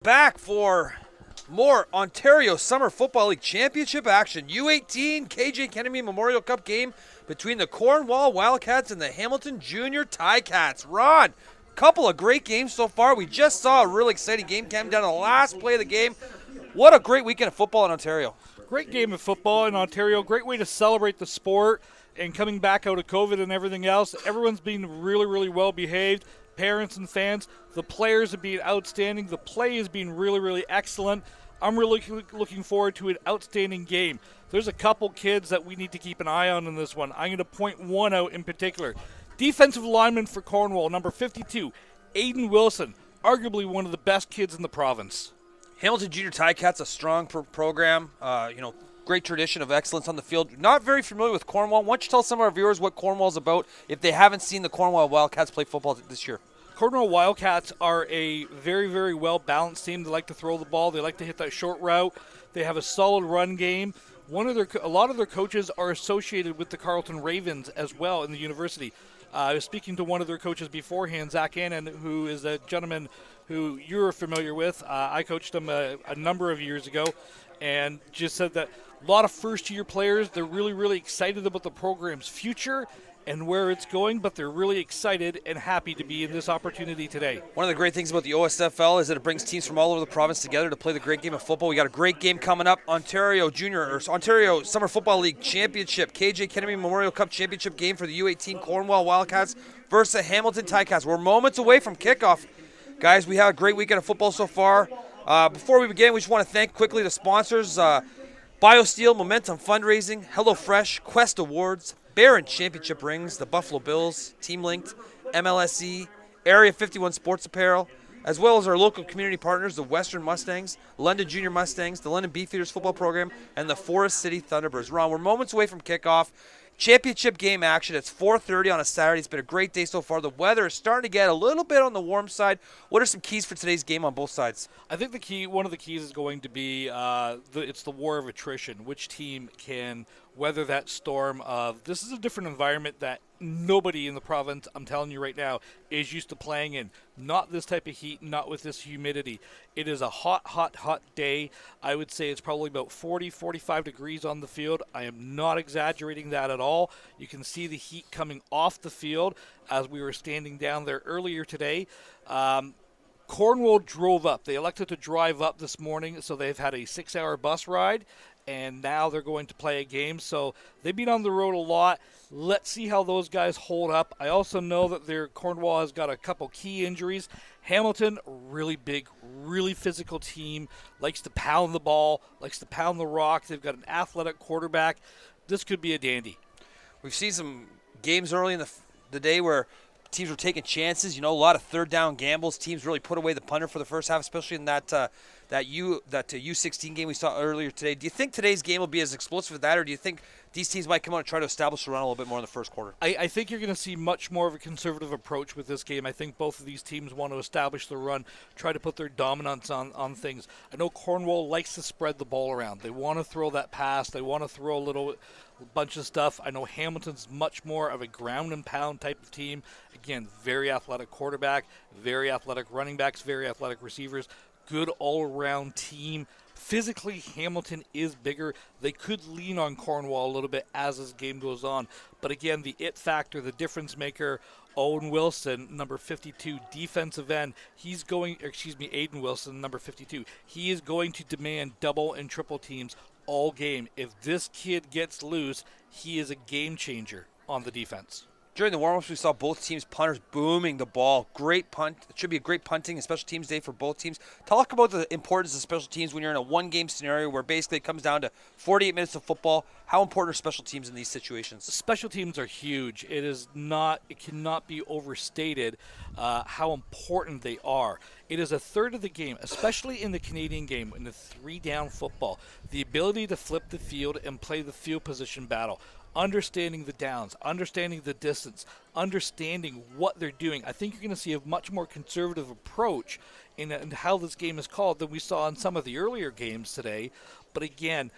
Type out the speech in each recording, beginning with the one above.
back for more Ontario Summer Football League Championship action. U18 KJ Kennedy Memorial Cup game between the Cornwall Wildcats and the Hamilton Junior Ticats. Ron, couple of great games so far. We just saw a really exciting game came down to the last play of the game. What a great weekend of football in Ontario. Great game of football in Ontario. Great way to celebrate the sport and coming back out of COVID and everything else. Everyone's been really, really well behaved. Parents and fans, the players have been outstanding. The play has been really, really excellent. I'm really looking forward to an outstanding game. There's a couple kids that we need to keep an eye on in this one. I'm going to point one out in particular. Defensive lineman for Cornwall, number 52, Aiden Wilson, arguably one of the best kids in the province. Hamilton Junior Ticats, a strong program, great tradition of excellence on the field. Not very familiar with Cornwall. Why don't you tell some of our viewers what Cornwall's about if they haven't seen the Cornwall Wildcats play football this year? Cornwall Wildcats are a very, very well-balanced team. They like to throw the ball. They like to hit that short route. They have a solid run game. A lot of their coaches are associated with the Carleton Ravens as well in the university. I was speaking to one of their coaches beforehand, Zach Annan, who is a gentleman who you're familiar with. I coached him a number of years ago, and just said that a lot of first-year players, they're really, really excited about the program's future and where it's going, but they're really excited and happy to be in this opportunity today. One of the great things about the OSFL is that it brings teams from all over the province together to play the great game of football. We got a great game coming up, Ontario Summer Football League Championship, KJ Kennedy Memorial Cup Championship game for the U18 Cornwall Wildcats versus the Hamilton Ticats. We're moments away from kickoff. Guys, we had a great weekend of football so far. Before we begin, we just want to thank quickly the sponsors, BioSteel, Momentum Fundraising, HelloFresh, Quest Awards, Barron Championship Rings, the Buffalo Bills, Team Linked, MLSE, Area 51 Sports Apparel, as well as our local community partners, the Western Mustangs, London Junior Mustangs, the London Beefeaters football program, and the Forest City Thunderbirds. Ron, we're moments away from kickoff. Championship game action. It's 4:30 on a Saturday. It's been a great day so far. The weather is starting to get a little bit on the warm side. What are some keys for today's game on both sides? I think one of the keys is going to be it's the war of attrition. Which team can weather that storm of, this is a different environment that nobody in the province, I'm telling you right now, is used to playing in. Not this type of heat, not with this humidity. It is a hot, hot, hot day. I would say it's probably about 40, 45 degrees on the field. I am not exaggerating that at all. You can see the heat coming off the field as we were standing down there earlier today. Cornwall drove up. They elected to drive up this morning, so they've had a 6-hour bus ride, and now they're going to play a game. So they've been on the road a lot. Let's see how those guys hold up. I also know that Cornwall has got a couple key injuries. Hamilton, really big, really physical team, likes to pound the ball, likes to pound the rock. They've got an athletic quarterback. This could be a dandy. We've seen some games early in the day where teams were taking chances. A lot of third down gambles. Teams really put away the punter for the first half, especially in that U16 game we saw earlier today. Do you think today's game will be as explosive as that, or do you think these teams might come out and try to establish the run a little bit more in the first quarter? I think you're going to see much more of a conservative approach with this game. I think both of these teams want to establish the run, try to put their dominance on things. I know Cornwall likes to spread the ball around. They want to throw that pass. They want to throw a bunch of stuff. I know Hamilton's much more of a ground and pound type of team. Again, very athletic quarterback, very athletic running backs, very athletic receivers, good all-around team. Physically, Hamilton is bigger. They could lean on Cornwall a little bit as this game goes on. But again, the it factor, the difference maker, Aiden Wilson, number 52, defensive end, Aiden Wilson, number 52. He is going to demand double and triple teams all game. If this kid gets loose, he is a game changer on the defense. During the warm-ups, we saw both teams' punters booming the ball. Great punt. It should be a great punting and special teams day for both teams. Talk about the importance of special teams when you're in a one-game scenario where basically it comes down to 48 minutes of football. How important are special teams in these situations? Special teams are huge. It cannot be overstated how important they are. It is a third of the game, especially in the Canadian game, in the three-down football. The ability to flip the field and play the field position battle. Understanding the downs, understanding the distance, understanding what they're doing. I think you're going to see a much more conservative approach in how this game is called than we saw in some of the earlier games today. But again,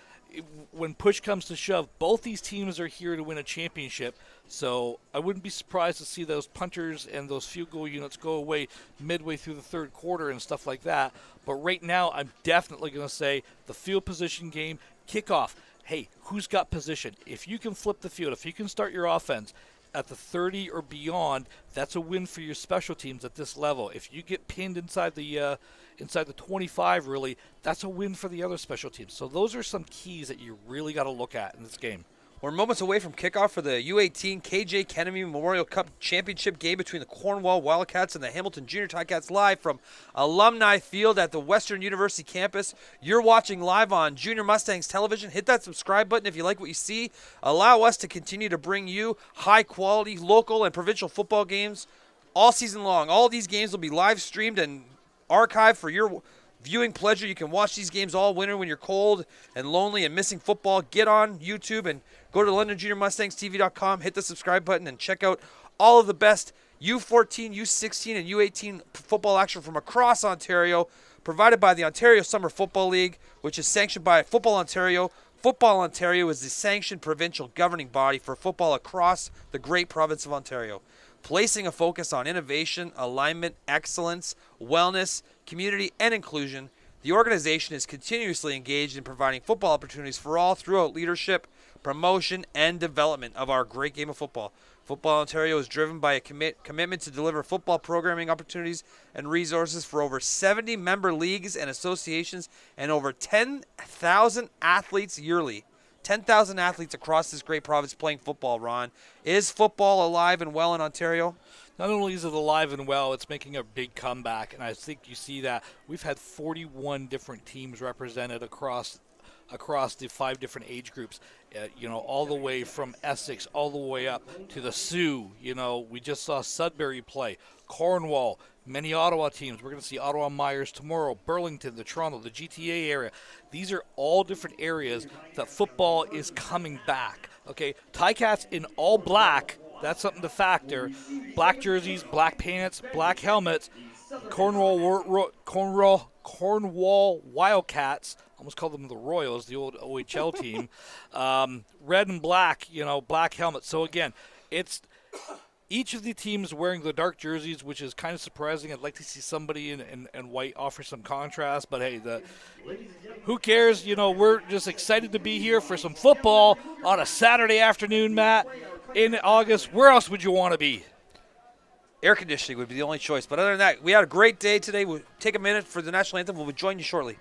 when push comes to shove, both these teams are here to win a championship. So I wouldn't be surprised to see those punters and those field goal units go away midway through the third quarter and stuff like that. But right now, I'm definitely going to say the field position game, kickoff. Hey, who's got position? If you can flip the field, if you can start your offense at the 30 or beyond, that's a win for your special teams at this level. If you get pinned inside the 25, really, that's a win for the other special teams. So those are some keys that you really got to look at in this game. We're moments away from kickoff for the U18 KJ Kennedy Memorial Cup Championship game between the Cornwall Wildcats and the Hamilton Junior Ticats, live from Alumni Field at the Western University campus. You're watching live on Junior Mustangs Television. Hit that subscribe button if you like what you see. Allow us to continue to bring you high-quality local and provincial football games all season long. All these games will be live streamed and archived for your viewing pleasure. You can watch these games all winter when you're cold and lonely and missing football. Get on YouTube and go to LondonJuniorMustangsTV.com, hit the subscribe button, and check out all of the best U14, U16, and U18 football action from across Ontario, provided by the Ontario Summer Football League, which is sanctioned by Football Ontario. Football Ontario is the sanctioned provincial governing body for football across the great province of Ontario, placing a focus on innovation, alignment, excellence, wellness, community, and inclusion. The organization is continuously engaged in providing football opportunities for all throughout leadership, promotion, and development of our great game of football. Football Ontario is driven by a commitment to deliver football programming opportunities and resources for over 70 member leagues and associations and over 10,000 athletes yearly. 10,000 athletes across this great province playing football, Ron. Is football alive and well in Ontario? Not only is it alive and well, it's making a big comeback, and I think you see that. We've had 41 different teams represented across the 5 different age groups, all the way from Essex all the way up to the Sioux. We just saw Sudbury play, Cornwall, many Ottawa teams. We're going to see Ottawa Myers tomorrow, Burlington, the Toronto, the GTA area. These are all different areas that football is coming back. Okay, Ticats in all black, that's something to factor. Black jerseys, black pants, black helmets. Cornwall Wildcats, almost called them the Royals, the old OHL team. Red and black, black helmets. So again, it's each of the teams wearing the dark jerseys, which is kind of surprising. I'd like to see somebody in white offer some contrast, but hey, who cares? We're just excited to be here for some football on a Saturday afternoon, Matt, in August. Where else would you want to be? Air conditioning would be the only choice. But other than that, we had a great day today. We'll take a minute for the national anthem. We'll join you shortly.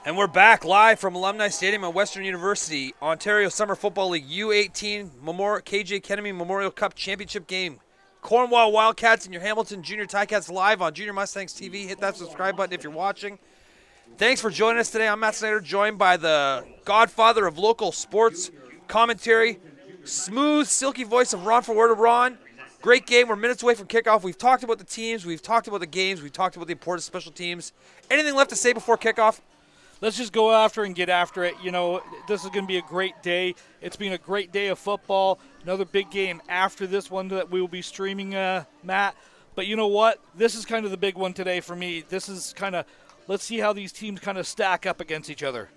And we're back live from Alumni Stadium at Western University, Ontario Summer Football League U18 KJ Kennedy Memorial Cup Championship game. Cornwall Wildcats and your Hamilton Junior Ticats live on Junior Mustangs TV. Hit that subscribe button if you're watching. Thanks for joining us today. I'm Matt Snyder, joined by the godfather of local sports commentary, smooth, silky voice of Ron Forward. Ron, great game. We're minutes away from kickoff. We've talked about the teams. We've talked about the games. We've talked about the importance of special teams. Anything left to say before kickoff? Let's just go after and get after it. This is going to be a great day. It's been a great day of football. Another big game after this one that we will be streaming, Matt. But you know what? This is kind of the big one today for me. This is kind of, let's see how these teams kind of stack up against each other.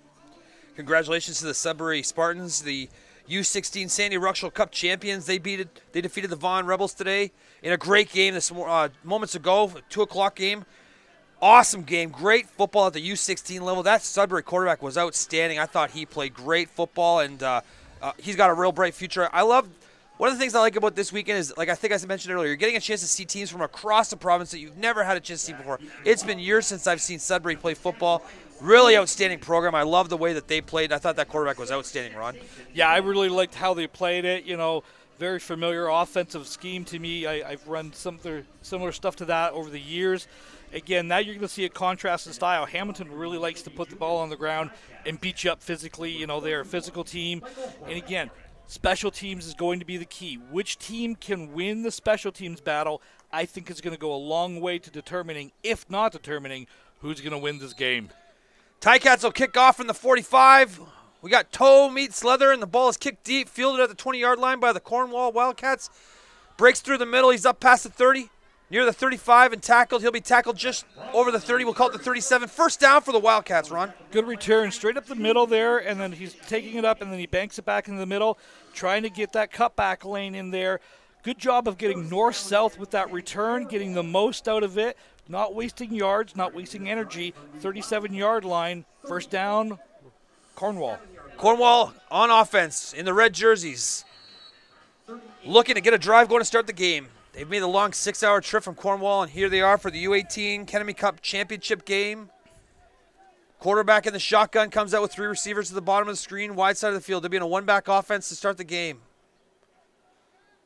Congratulations to the Sudbury Spartans, the U16 Sandy Ruxel Cup champions. They defeated the Vaughan Rebels today in a great game this moments ago, a 2 o'clock game. Awesome game. Great football at the U16 level. That Sudbury quarterback was outstanding. I thought he played great football, and he's got a real bright future. One of the things I like about this weekend is, like I think I mentioned earlier, you're getting a chance to see teams from across the province that you've never had a chance to see before. It's been years since I've seen Sudbury play football. Really outstanding program. I love the way that they played. I thought that quarterback was outstanding, Ron. Yeah, I really liked how they played it. Very familiar offensive scheme to me. I've run similar stuff to that over the years. Again, now you're going to see a contrast in style. Hamilton really likes to put the ball on the ground and beat you up physically. They're a physical team. And again, special teams is going to be the key. Which team can win the special teams battle, I think is going to go a long way to determining, if not determining, who's going to win this game. Ticats will kick off from the 45. We got toe meets leather, and the ball is kicked deep, fielded at the 20-yard line by the Cornwall Wildcats. Breaks through the middle. He's up past the 30, near the 35, and tackled. He'll be tackled just over the 30. We'll call it the 37. First down for the Wildcats, Ron. Good return, straight up the middle there, and then he's taking it up, and then he banks it back in the middle, trying to get that cutback lane in there. Good job of getting north-south with that return, getting the most out of it, not wasting yards, not wasting energy. 37-yard line, first down, Cornwall. Cornwall on offense in the red jerseys, looking to get a drive going to start the game. They've made a long 6-hour trip from Cornwall, and here they are for the U18 Kenemy Cup Championship game. Quarterback in the shotgun comes out with 3 receivers to the bottom of the screen, wide side of the field. They'll be in a one-back offense to start the game.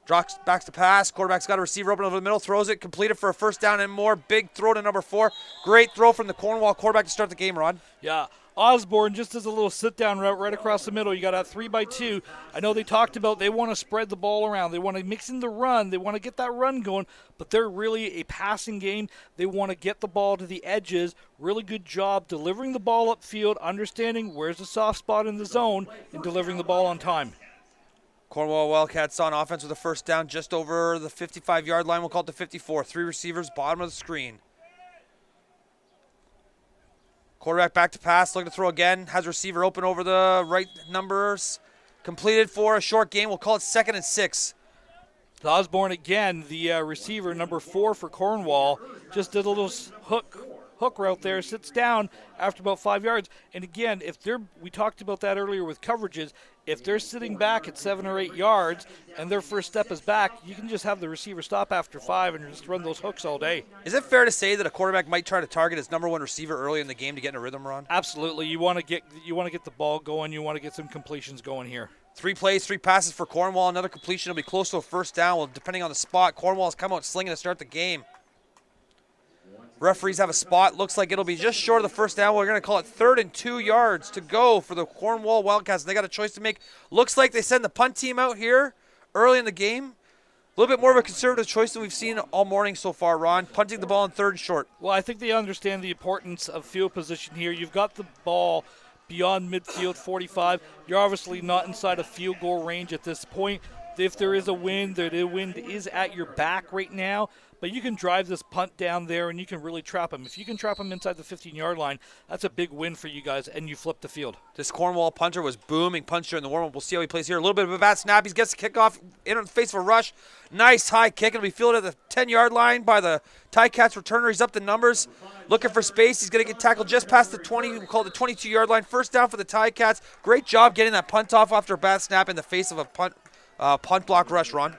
Drops backs to pass. Quarterback's got a receiver open over the middle, throws it, completed for a first down and more. Big throw to number 4. Great throw from the Cornwall quarterback to start the game, Rod. Yeah. Osborne just as a little sit-down route right across the middle. You got a 3-by-2. I know they talked about they want to spread the ball around. They want to mix in the run. They want to get that run going, but they're really a passing game. They want to get the ball to the edges. Really good job delivering the ball upfield, understanding where's the soft spot in the zone, and delivering the ball on time. Cornwall Wildcats on offense with a first down just over the 55-yard line. We'll call it the 54. 3 receivers, bottom of the screen. Quarterback back to pass, looking to throw again. Has receiver open over the right numbers. Completed for a short gain. We'll call it 2nd and 6. Osborne again, the receiver, number 4 for Cornwall, just did a little hook route there, sits down after about 5 yards. And again, we talked about that earlier with coverages. If they're sitting back at 7 or 8 yards and their first step is back, you can just have the receiver stop after 5 and just run those hooks all day. Is it fair to say that a quarterback might try to target his number 1 receiver early in the game to get in a rhythm, Ron? Absolutely. You want to get the ball going. You want to get some completions going here. 3 plays, 3 passes for Cornwall. Another completion will be close to a first down. Well, depending on the spot, Cornwall has come out slinging to start the game. Referees have a spot. Looks like it'll be just short of the first down. We're going to call it 3rd and 2 yards to go for the Cornwall Wildcats. They got a choice to make. Looks like they send the punt team out here early in the game. A little bit more of a conservative choice than we've seen all morning so far, Ron. Punting the ball in 3rd and short. Well, I think they understand the importance of field position here. You've got the ball beyond midfield 45. You're obviously not inside a field goal range at this point. If there is a wind, the wind is at your back right now. But you can drive this punt down there, and you can really trap them. If you can trap them inside the 15-yard line, that's a big win for you guys, and you flip the field. This Cornwall punter was booming puncher in the warm-up. We'll see how he plays here. A little bit of a bad snap. He gets the kickoff in the face of a rush. Nice high kick. It'll be fielded at the 10-yard line by the Ticats returner. He's up the numbers, looking for space. He's going to get tackled just past the 20. We'll call it the 22-yard line. First down for the Ticats. Great job getting that punt off after a bad snap in the face of a punt block rush, Ron.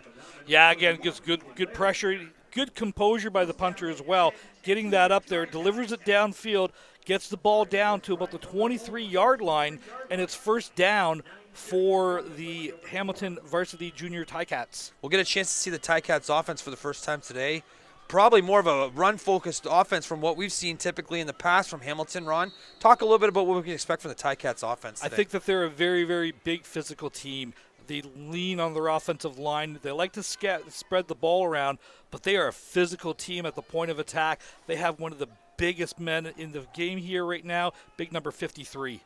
Yeah, again, gets good pressure. Good composure by the punter as well. Getting that up there, delivers it downfield, gets the ball down to about the 23-yard line, and it's first down for the Hamilton Varsity Junior Ticats. We'll get a chance to see the Ticats offense for the first time today. Probably more of a run-focused offense from what we've seen typically in the past from Hamilton. Ron, talk a little bit about what we can expect from the Ticats offense today. I think that they're a very, very big physical team. They lean on their offensive line. They like to spread the ball around, but they are a physical team at the point of attack. They have one of the biggest men in the game here right now, big number 53.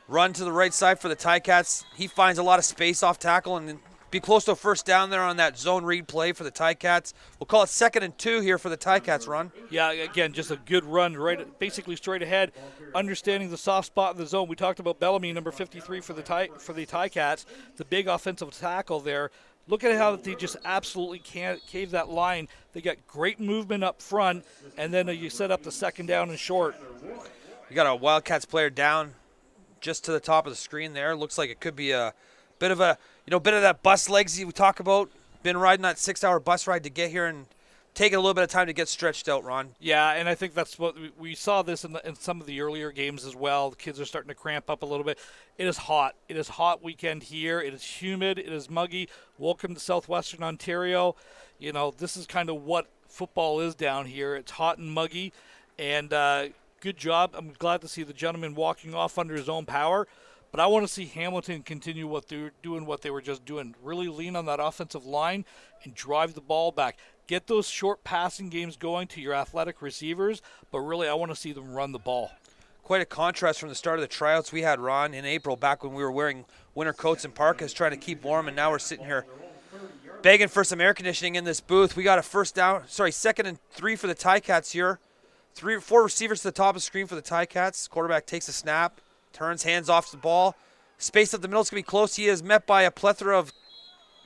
Run to the right side for the Ticats. He finds a lot of space off tackle and be close to a first down there on that zone read play for the Ticats. We'll call it 2nd and 2 here for the Ticats, Ron. Yeah, again, just a good run, basically straight ahead, understanding the soft spot in the zone. We talked about Bellamy, number 53 for the Ticats, the big offensive tackle there. Look at how they just absolutely can't cave that line. They got great movement up front, and then you set up the second down and short. We got a Wildcats player down just to the top of the screen there. Looks like it could be a bit of that bus legs we talk about. Been riding that 6-hour bus ride to get here and taking a little bit of time to get stretched out, Ron. Yeah, and I think that's what we saw this in some of the earlier games as well. The kids are starting to cramp up a little bit. It is hot. It is hot weekend here. It is humid. It is muggy. Welcome to southwestern Ontario. You know, this is kind of what football is down here. It's hot and muggy, and good job. I'm glad to see the gentleman walking off under his own power. But I want to see Hamilton continue what they were doing, what they were just doing. Really lean on that offensive line and drive the ball back. Get those short passing games going to your athletic receivers, but really I want to see them run the ball. Quite a contrast from the start of the tryouts we had, Ron, in April, back when we were wearing winter coats and parkas trying to keep warm, and now we're sitting here begging for some air conditioning in this booth. We got a second and 3 for the Ticats here. 4 receivers to the top of the screen for the Ticats. Quarterback takes a snap. Turns, hands off the ball. Space up the middle is going to be close. He is met by a plethora of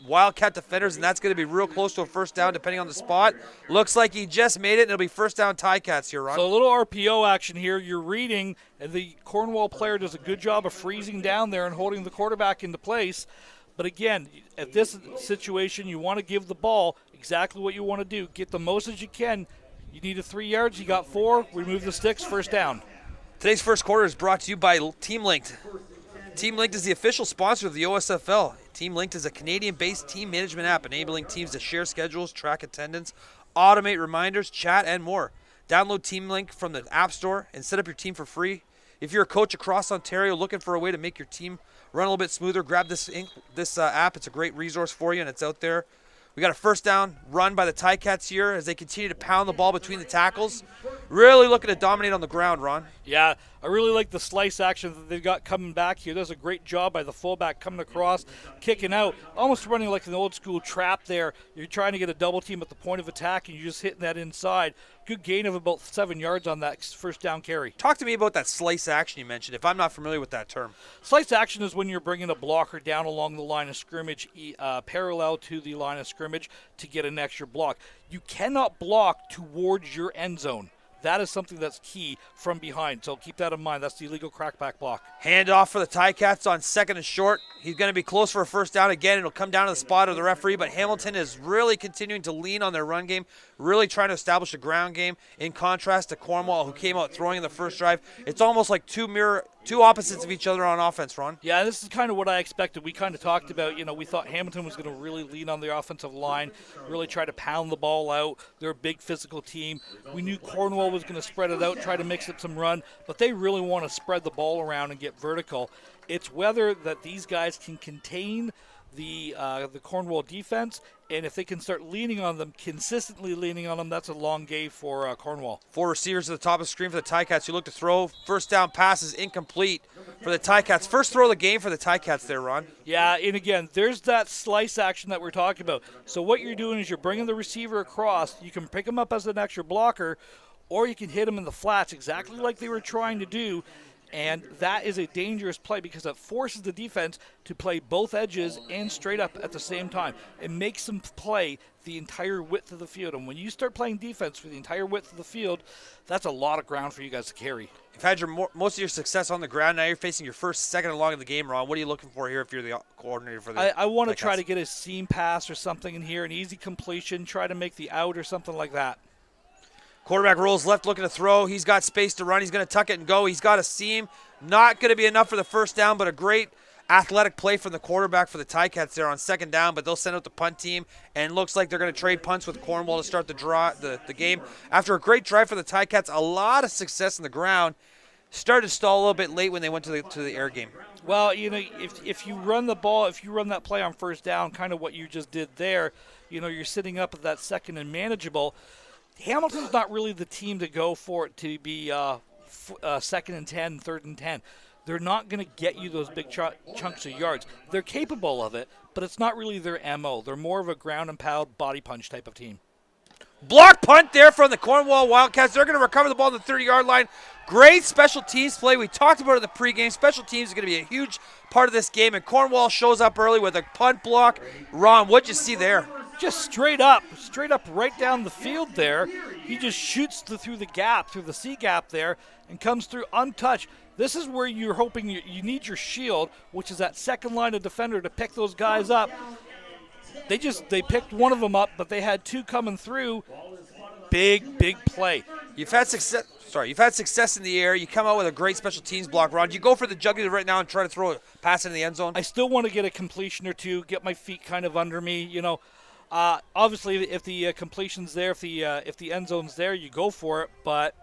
Wildcat defenders, and that's going to be real close to a first down depending on the spot. Looks like he just made it, and it'll be first down Ticats here, Ron. So a little RPO action here. You're reading, and the Cornwall player does a good job of freezing down there and holding the quarterback into place. But again, at this situation, you want to give the ball exactly what you want to do. Get the most as you can. You needed 3 yards. You got 4. Remove the sticks. First down. Today's first quarter is brought to you by Team Linked. Team Linked is the official sponsor of the OSFL. Team Linked is a Canadian-based team management app enabling teams to share schedules, track attendance, automate reminders, chat, and more. Download Team Linked from the App Store and set up your team for free. If you're a coach across Ontario looking for a way to make your team run a little bit smoother, grab this app. It's a great resource for you, and it's out there. We got a first down run by the Ticats here as they continue to pound the ball between the tackles. Really looking to dominate on the ground, Ron. Yeah, I really like the slice action that they've got coming back here. Does a great job by the fullback coming across, kicking out, almost running like an old school trap there. You're trying to get a double team at the point of attack, and you're just hitting that inside. Good gain of about 7 yards on that first down carry. Talk to me about that slice action you mentioned, if I'm not familiar with that term. Slice action is when you're bringing a blocker down along the line of scrimmage, parallel to the line of scrimmage to get an extra block. You cannot block towards your end zone. That is something that's key from behind, so keep that in mind. That's the illegal crackback block. Handoff for the Ticats on second and short. He's going to be close for a first down again. It'll come down to the spot of the referee, but Hamilton is really continuing to lean on their run game, really trying to establish a ground game in contrast to Cornwall, who came out throwing in the first drive. It's almost like two opposites of each other on offense, Ron. Yeah, this is kind of what I expected. We kind of talked about, we thought Hamilton was going to really lean on the offensive line, really try to pound the ball out. They're a big physical team. We knew Cornwall was going to spread it out, try to mix up some run, but they really want to spread the ball around and get vertical. It's whether that these guys can contain the Cornwall defense, and if they can start leaning on them, consistently leaning on them, that's a long game for Cornwall. 4 receivers at the top of the screen for the Ticats who look to throw. First down pass is incomplete for the Ticats. First throw of the game for the Ticats there, Ron. Yeah, and again, there's that slice action that we're talking about. So what you're doing is you're bringing the receiver across. You can pick him up as an extra blocker, or you can hit him in the flats, exactly like they were trying to do. And that is a dangerous play because it forces the defense to play both edges and straight up at the same time. It makes them play the entire width of the field. And when you start playing defense for the entire width of the field, that's a lot of ground for you guys to carry. You've had most of your success on the ground. Now you're facing your first, second and long in the game, Ron. What are you looking for here if you're the coordinator for the I want to try to get a seam pass or something in here, an easy completion, try to make the out or something like that. Quarterback rolls left looking to throw. He's got space to run. He's going to tuck it and go. He's got a seam. Not going to be enough for the first down, but a great athletic play from the quarterback for the Ticats there on second down, but they'll send out the punt team, and looks like they're going to trade punts with Cornwall to start the game. After a great drive for the Ticats, a lot of success in the ground. Started to stall a little bit late when they went to the air game. Well, if you run the ball, if you run that play on first down, kind of what you just did there, you're sitting up at that second and manageable. Hamilton's not really the team to go for it to be second and 10, third and 10. They're not going to get you those big chunks of yards. They're capable of it, but it's not really their MO. They're more of a ground and pound, body punch type of team. Block punt there from the Cornwall Wildcats. They're going to recover the ball on the 30-yard line. Great special teams play. We talked about it in the pregame. Special teams is going to be a huge part of this game, and Cornwall shows up early with a punt block. Ron, what'd you see there? Just straight up right down the field there. He just shoots through the gap, through the C gap there, and comes through untouched. This is where you're hoping you need your shield, which is that second line of defender to pick those guys up. They picked one of them up, but they had two coming through. Big play. You've had success in the air. You come out with a great special teams block, Ron. Do you go for the jugular right now and try to throw a pass into the end zone? I still want to get a completion or two, get my feet kind of under me. Obviously, if the completion's there, if the end zone's there, you go for it. But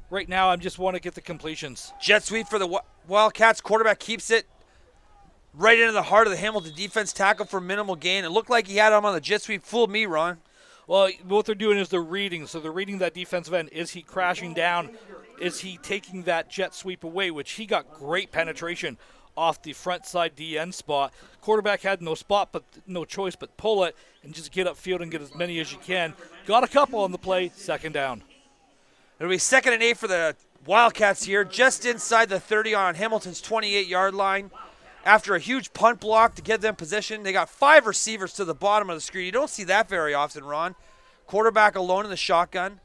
right now, I just want to get the completions. Jet sweep for the Wildcats. Quarterback keeps it right into the heart of the Hamilton defense. Tackle for minimal gain. It looked like he had him on the jet sweep. Fooled me, Ron. Well, what they're doing is they're reading. So they're reading that defensive end. Is he crashing down? Is he taking that jet sweep away, which he got great penetration off the front side DN spot. Quarterback had no choice but pull it and just get upfield and get as many as you can. Got a couple on the play, second down. It'll be 2nd and 8 for the Wildcats here, just inside the 30 on Hamilton's 28-yard line. After a huge punt block to get them position, they got 5 receivers to the bottom of the screen. You don't see that very often, Ron. Quarterback alone in the shotgun.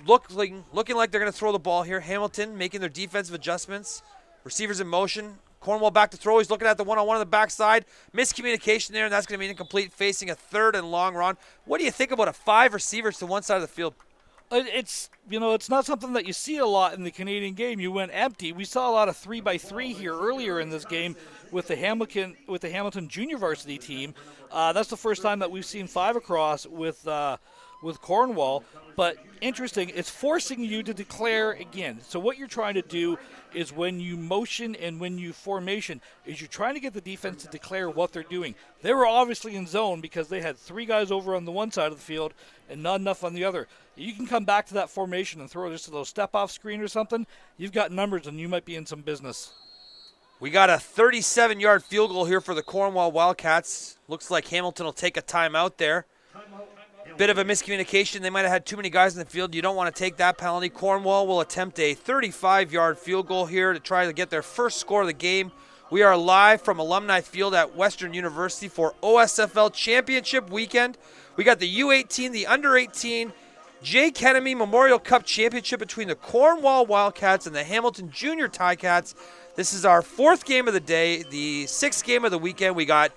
Looking like they're going to throw the ball here. Hamilton making their defensive adjustments. Receivers in motion. Cornwall back to throw. He's looking at the one-on-one on the backside. Miscommunication there, and that's going to be incomplete, facing a 3rd and long, Ron. What do you think about 5 receivers to one side of the field? It's not something that you see a lot in the Canadian game. You went empty. We saw a lot of 3x3 here earlier in this game with the Hamilton junior varsity team. That's the first time that we've seen 5 across with Cornwall. But interesting, it's forcing you to declare again. So what you're trying to do is when you motion and when you formation is you're trying to get the defense to declare what they're doing. They were obviously in zone because they had 3 guys over on the one side of the field and not enough on the other. You can come back to that formation and throw just a little step-off screen or something. You've got numbers and you might be in some business. We got a 37-yard field goal here for the Cornwall Wildcats. Looks like Hamilton will take a timeout there. Bit of a miscommunication. They might have had too many guys in the field. You don't want to take that penalty. Cornwall will attempt a 35-yard field goal here to try to get their first score of the game. We are live from Alumni Field at Western University for OSFL Championship Weekend. We got the U18, the Under-18, J. Kennedy Memorial Cup Championship between the Cornwall Wildcats and the Hamilton Junior Ticats. This is our 4th game of the day, the 6th game of the weekend. We got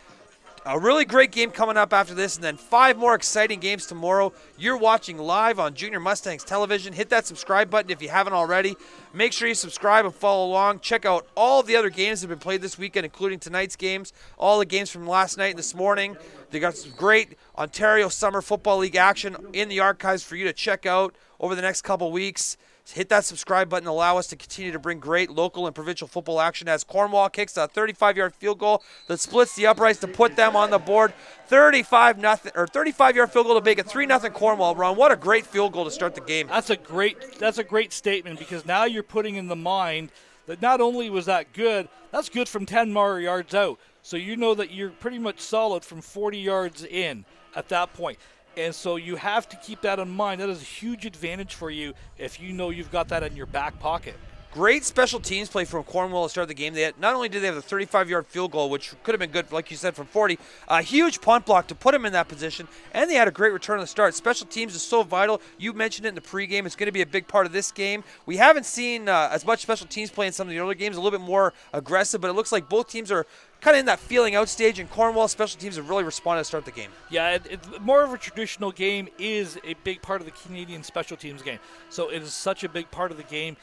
a really great game coming up after this, and then 5 more exciting games tomorrow. You're watching live on Junior Mustangs Television. Hit that subscribe button if you haven't already. Make sure you subscribe and follow along. Check out all the other games that have been played this weekend, including tonight's games, all the games from last night and this morning. They got some great Ontario Summer Football League action in the archives for you to check out over the next couple weeks. Hit that subscribe button. Allow us to continue to bring great local and provincial football action as Cornwall kicks a 35-yard field goal that splits the uprights to put them on the board. 35-yard field goal to make it 3-0 Cornwall. Ron, what a great field goal to start the game. That's a great statement because now you're putting in the mind that not only was that good, that's good from 10 more yards out. So you know that you're pretty much solid from 40 yards in at that point. And so you have to keep that in mind. That is a huge advantage for you if you know you've got that in your back pocket. Great special teams play from Cornwall to start the game. Not only did they have the 35-yard field goal, which could have been good, like you said, from 40, a huge punt block to put them in that position, and they had a great return on the start. Special teams is so vital. You mentioned it in the pregame. It's going to be a big part of this game. We haven't seen as much special teams play in some of the earlier games, a little bit more aggressive, but it looks like both teams are kind of in that feeling out stage, and Cornwall special teams have really responded to start the game. Yeah, it's more of a traditional game is a big part of the Canadian special teams game. So it is such a big part of the game.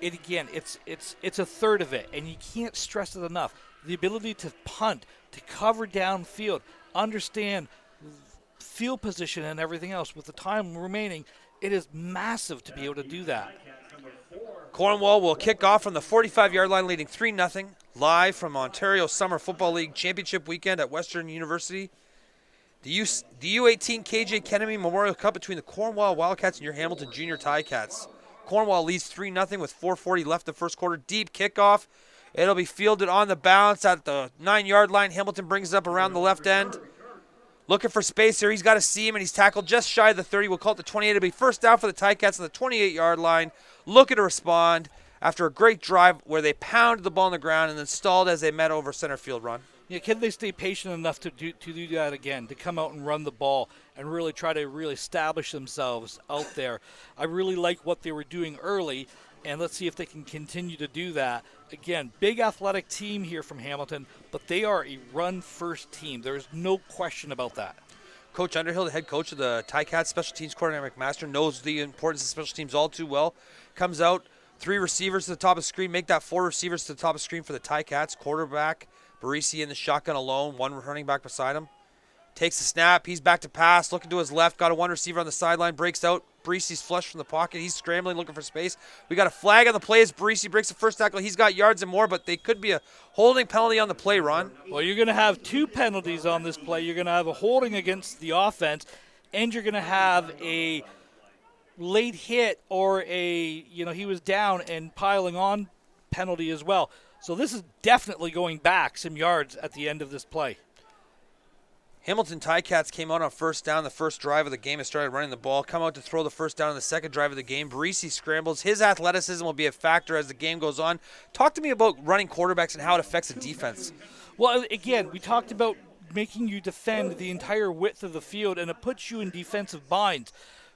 It's a third of it, and you can't stress it enough. The ability to punt, to cover downfield, understand field position and everything else with the time remaining, it is massive to be able to do that. Cornwall will kick off from the 45-yard line, leading 3-0, live from Ontario Summer Football League Championship Weekend at Western University. The U18 KJ Kennedy Memorial Cup between the Cornwall Wildcats and your Hamilton Junior Ticats. Cornwall leads 3-0 with 4:40 left the first quarter. Deep kickoff. It'll be fielded on the bounce at the 9-yard line. Hamilton brings it up around the left end. Looking for space here. He's got to see him, and he's tackled just shy of the 30. We'll call it the 28. It'll be first down for the Ticats on the 28-yard line. looking to respond after a great drive where they pounded the ball on the ground and then stalled as they met over center field, Ron. Yeah, can they stay patient enough to do that again, to come out and run the ball and really try to really establish themselves out there? I really like what they were doing early, and let's see if they can continue to do that. Again, big athletic team here from Hamilton, but they are a run-first team. There's no question about that. Coach Underhill, the head coach of the Ticats, special teams coordinator McMaster, knows the importance of special teams all too well. Comes out, 3 receivers to the top of the screen, make that 4 receivers to the top of the screen for the Ticats. Quarterback, Barisi in the shotgun alone, 1 running back beside him. Takes the snap, he's back to pass, looking to his left, got a 1 receiver on the sideline, breaks out. Barisi's flush from the pocket, he's scrambling, looking for space. We got a flag on the play as Barisi breaks the first tackle. He's got yards and more, but they could be a holding penalty on the play, Ron. Well, you're going to have 2 penalties on this play. You're going to have a holding against the offense, and you're going to have a late hit or he was down and piling on penalty as well. So this is definitely going back some yards at the end of this play. Hamilton Ticats came out on first down the first drive of the game and started running the ball. Come out to throw the first down on the second drive of the game. Barisi scrambles. His athleticism will be a factor as the game goes on. Talk to me about running quarterbacks and how it affects the defense. Well, again, we talked about making you defend the entire width of the field, and it puts you in defensive binds.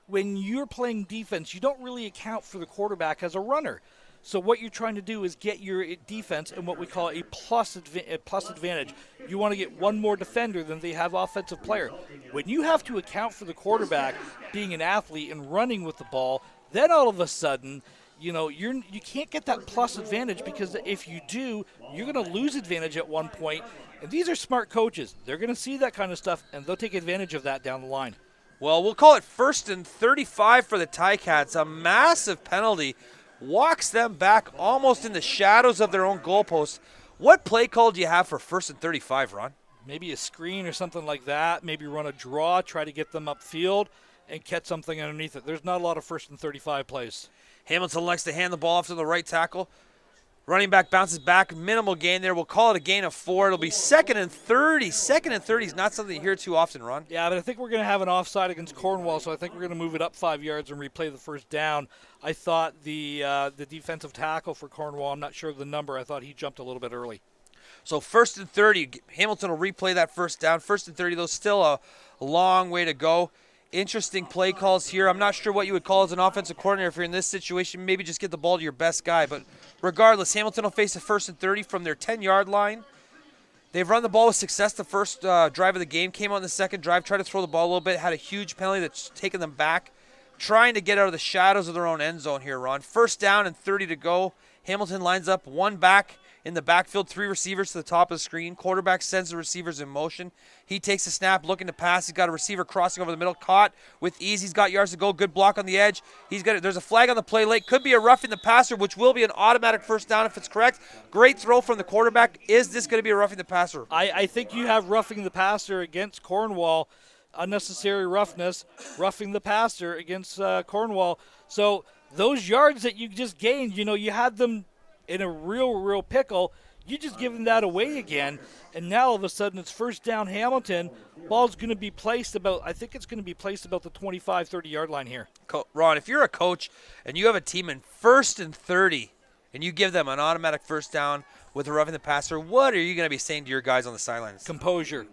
When you're playing defense, you don't really account for the quarterback as a runner. So what you're trying to do is get your defense in what we call a plus advantage. You want to get 1 more defender than they have offensive player. When you have to account for the quarterback being an athlete and running with the ball, then all of a sudden, you can't get that plus advantage, because if you do, you're going to lose advantage at one point. And these are smart coaches. They're going to see that kind of stuff, and they'll take advantage of that down the line. Well, we'll call it 1st and 35 for the Ticats. A massive penalty. Walks them back almost in the shadows of their own goalpost. What play call do you have for 1st and 35, Ron? Maybe a screen or something like that. Maybe run a draw, try to get them upfield, and catch something underneath it. There's not a lot of 1st and 35 plays. Hamilton likes to hand the ball off to the right tackle. Running back bounces back, minimal gain there. We'll call it a gain of 4. It'll be 2nd and 30. 2nd and 30 is not something you hear too often, Ron. Yeah, but I think we're going to have an offside against Cornwall, so I think we're going to move it up 5 yards and replay the first down. I thought the defensive tackle for Cornwall, I'm not sure of the number, I thought he jumped a little bit early. So 1st and 30, Hamilton will replay that first down. 1st and 30, though, still a long way to go. Interesting play calls here. I'm not sure what you would call as an offensive coordinator if you're in this situation. Maybe just get the ball to your best guy. But regardless, Hamilton will face a 1st and 30 from their 10-yard line. They've run the ball with success the first drive of the game. Came on the second drive, tried to throw the ball a little bit. Had a huge penalty that's taken them back. Trying to get out of the shadows of their own end zone here, Ron. 1st down and 30 to go. Hamilton lines up 1 back in the backfield, 3 receivers to the top of the screen. Quarterback sends the receivers in motion. He takes a snap, looking to pass. He's got a receiver crossing over the middle, caught with ease. He's got yards to go. Good block on the edge. There's a flag on the play late. Could be a roughing the passer, which will be an automatic first down if it's correct. Great throw from the quarterback. Is this going to be a roughing the passer? I think you have roughing the passer against Cornwall. Unnecessary roughness, roughing the passer against Cornwall. So those yards that you just gained, you had them in a real pickle. You just given that away again, and now all of a sudden it's first down Hamilton. Ball's going to be placed about the 25, 30-yard line here. Ron, if you're a coach and you have a team in 1st and 30 and you give them an automatic first down with a roughing the passer, what are you going to be saying to your guys on the sidelines? Composure.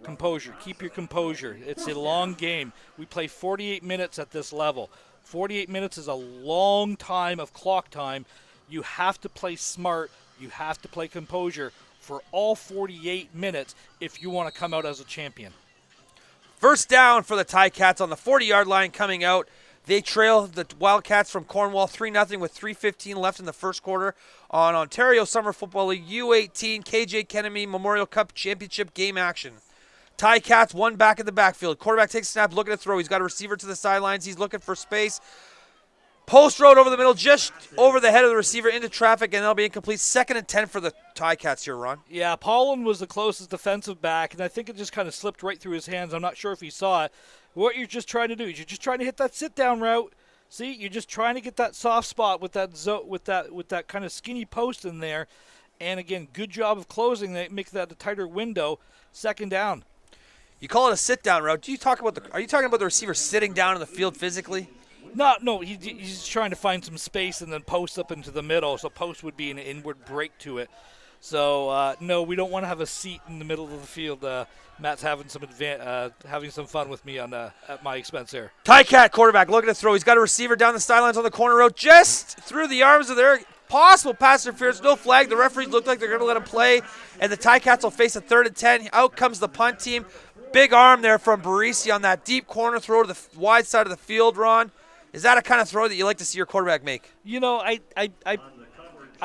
Keep your composure. It's a long game. We play 48 minutes at this level. 48 minutes is a long time of clock time. You have to play smart. You have to play composure for all 48 minutes if you want to come out as a champion. First down for the Ticats on the 40-yard line coming out. They trail the Wildcats from Cornwall 3-0 with 3:15 left in the first quarter on Ontario Summer Football League U18 KJ Kennedy Memorial Cup Championship game action. Ticats 1 back in the backfield. Quarterback takes a snap, looking to throw. He's got a receiver to the sidelines. He's looking for space. Post road over the middle, just over the head of the receiver into traffic, and that'll be incomplete. 2nd and 10 for the Ticats here, Ron. Yeah, Paulin was the closest defensive back, and I think it just kind of slipped right through his hands. I'm not sure if he saw it. What you're just trying to do is you're just trying to hit that sit-down route. See, you're just trying to get that soft spot with that kind of skinny post in there. And again, good job of closing that, make that a tighter window. 2nd down. You call it a sit-down route. Are you talking about the receiver sitting down in the field physically? No, he's trying to find some space and then post up into the middle. So post would be an inward break to it. So no, we don't want to have a seat in the middle of the field. Matt's having some fun with me on at my expense here. Ticat quarterback looking to throw. He's got a receiver down the sidelines on the corner road, just through the arms of their possible pass interference. No flag. The referees look like they're going to let him play, and the Ticats will face a 3rd and 10. Out comes the punt team. Big arm there from Barisi on that deep corner throw to the wide side of the field, Ron. Is that a kind of throw that you like to see your quarterback make? You know, I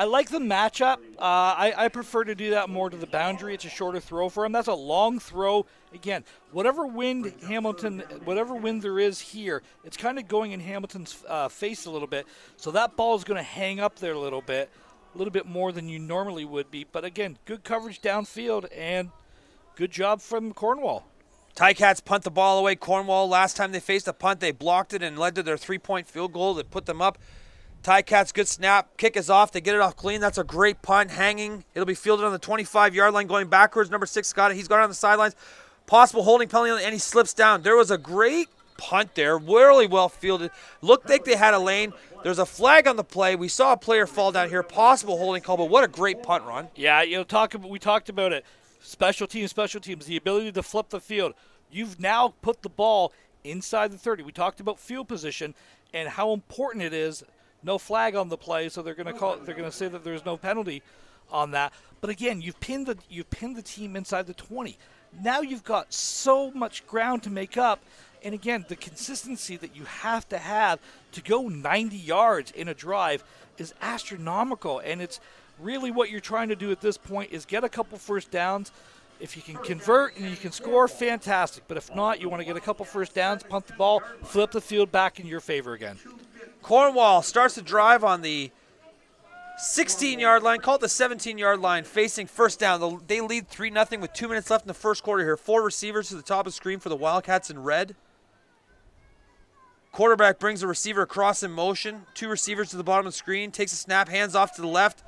like the matchup. I prefer to do that more to the boundary. It's a shorter throw for him. That's a long throw. Again, whatever wind there is here, it's kind of going in Hamilton's face a little bit. So that ball is going to hang up there a little bit more than you normally would be. But again, good coverage downfield and good job from Cornwall. Ticats punt the ball away. Cornwall, last time they faced a punt, they blocked it and led to their 3-point field goal that put them up. Ticats, good snap. Kick is off. They get it off clean. That's a great punt. Hanging. It'll be fielded on the 25-yard line going backwards. Number 6 got it. He's got it on the sidelines. Possible holding penalty, and he slips down. There was a great punt there. Really well fielded. Looked like they had a lane. There's a flag on the play. We saw a player fall down here. Possible holding call, but what a great punt, Ron. Yeah, we talked about it. Special teams, the ability to flip the field. You've now put the ball inside the 30. We talked about field position and how important it is. No flag on the play, so they're going to say that there's no penalty on that. But again, you've pinned the team inside the 20. Now you've got so much ground to make up. And again, the consistency that you have to go 90 yards in a drive is astronomical. And it's really what you're trying to do at this point is get a couple first downs. If you can convert and you can score, fantastic. But if not, you want to get a couple first downs, punt the ball, flip the field back in your favor again. Cornwall starts to drive on the 16-yard line, call it the 17-yard line, facing first down. They lead 3-0 with 2 minutes left in the first quarter here. 4 receivers to the top of the screen for the Wildcats in red. Quarterback brings a receiver across in motion. 2 receivers to the bottom of the screen. Takes a snap, hands off to the left.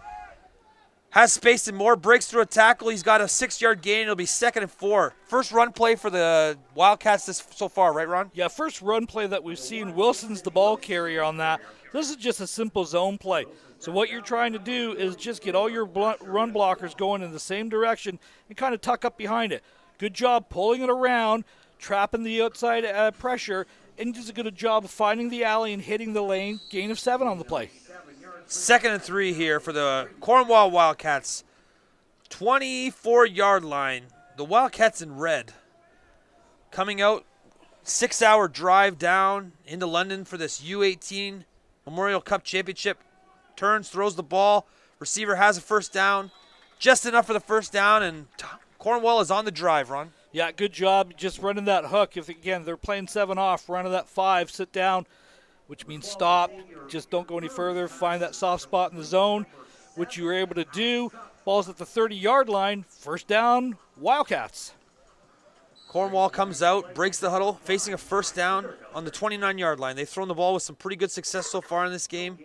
Has space and more, breaks through a tackle. He's got a 6-yard gain. It'll be 2nd and 4. First run play for the Wildcats so far, right, Ron? Yeah, first run play that we've seen. Wilson's the ball carrier on that. This is just a simple zone play. So what you're trying to do is just get all your run blockers going in the same direction and kind of tuck up behind it. Good job pulling it around, trapping the outside pressure, and does a good job of finding the alley and hitting the lane. Gain of 7 on the play. 2nd and 3 here for the Cornwall Wildcats. 24-yard line. The Wildcats in red. Coming out, 6-hour drive down into London for this U18 Memorial Cup Championship. Turns, throws the ball. Receiver has a first down. Just enough for the first down, and Cornwall is on the drive, Ron. Yeah, good job just running that hook. If, again, they're playing 7 off, running that 5, sit down, which means stop. Just don't go any further. Find that soft spot in the zone, which you were able to do. Ball's at the 30-yard line. First down, Wildcats. Cornwall comes out, breaks the huddle, facing a first down on the 29-yard line. They've thrown the ball with some pretty good success so far in this game.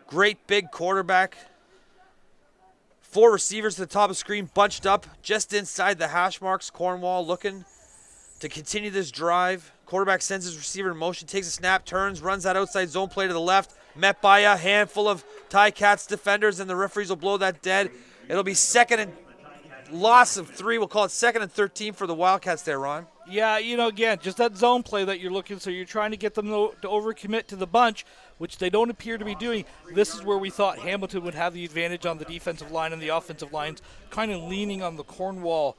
Great big quarterback. 4 receivers to the top of the screen, bunched up just inside the hash marks. Cornwall looking to continue this drive. Quarterback sends his receiver in motion, takes a snap, turns, runs that outside zone play to the left. Met by a handful of Ticats defenders, and the referees will blow that dead. It'll be loss of 3. We'll call it 2nd and 13 for the Wildcats there, Ron. Yeah, again, just that zone play that you're looking, so you're trying to get them to overcommit to the bunch, which they don't appear to be doing. This is where we thought Hamilton would have the advantage on the defensive line and the offensive lines, kind of leaning on the Cornwall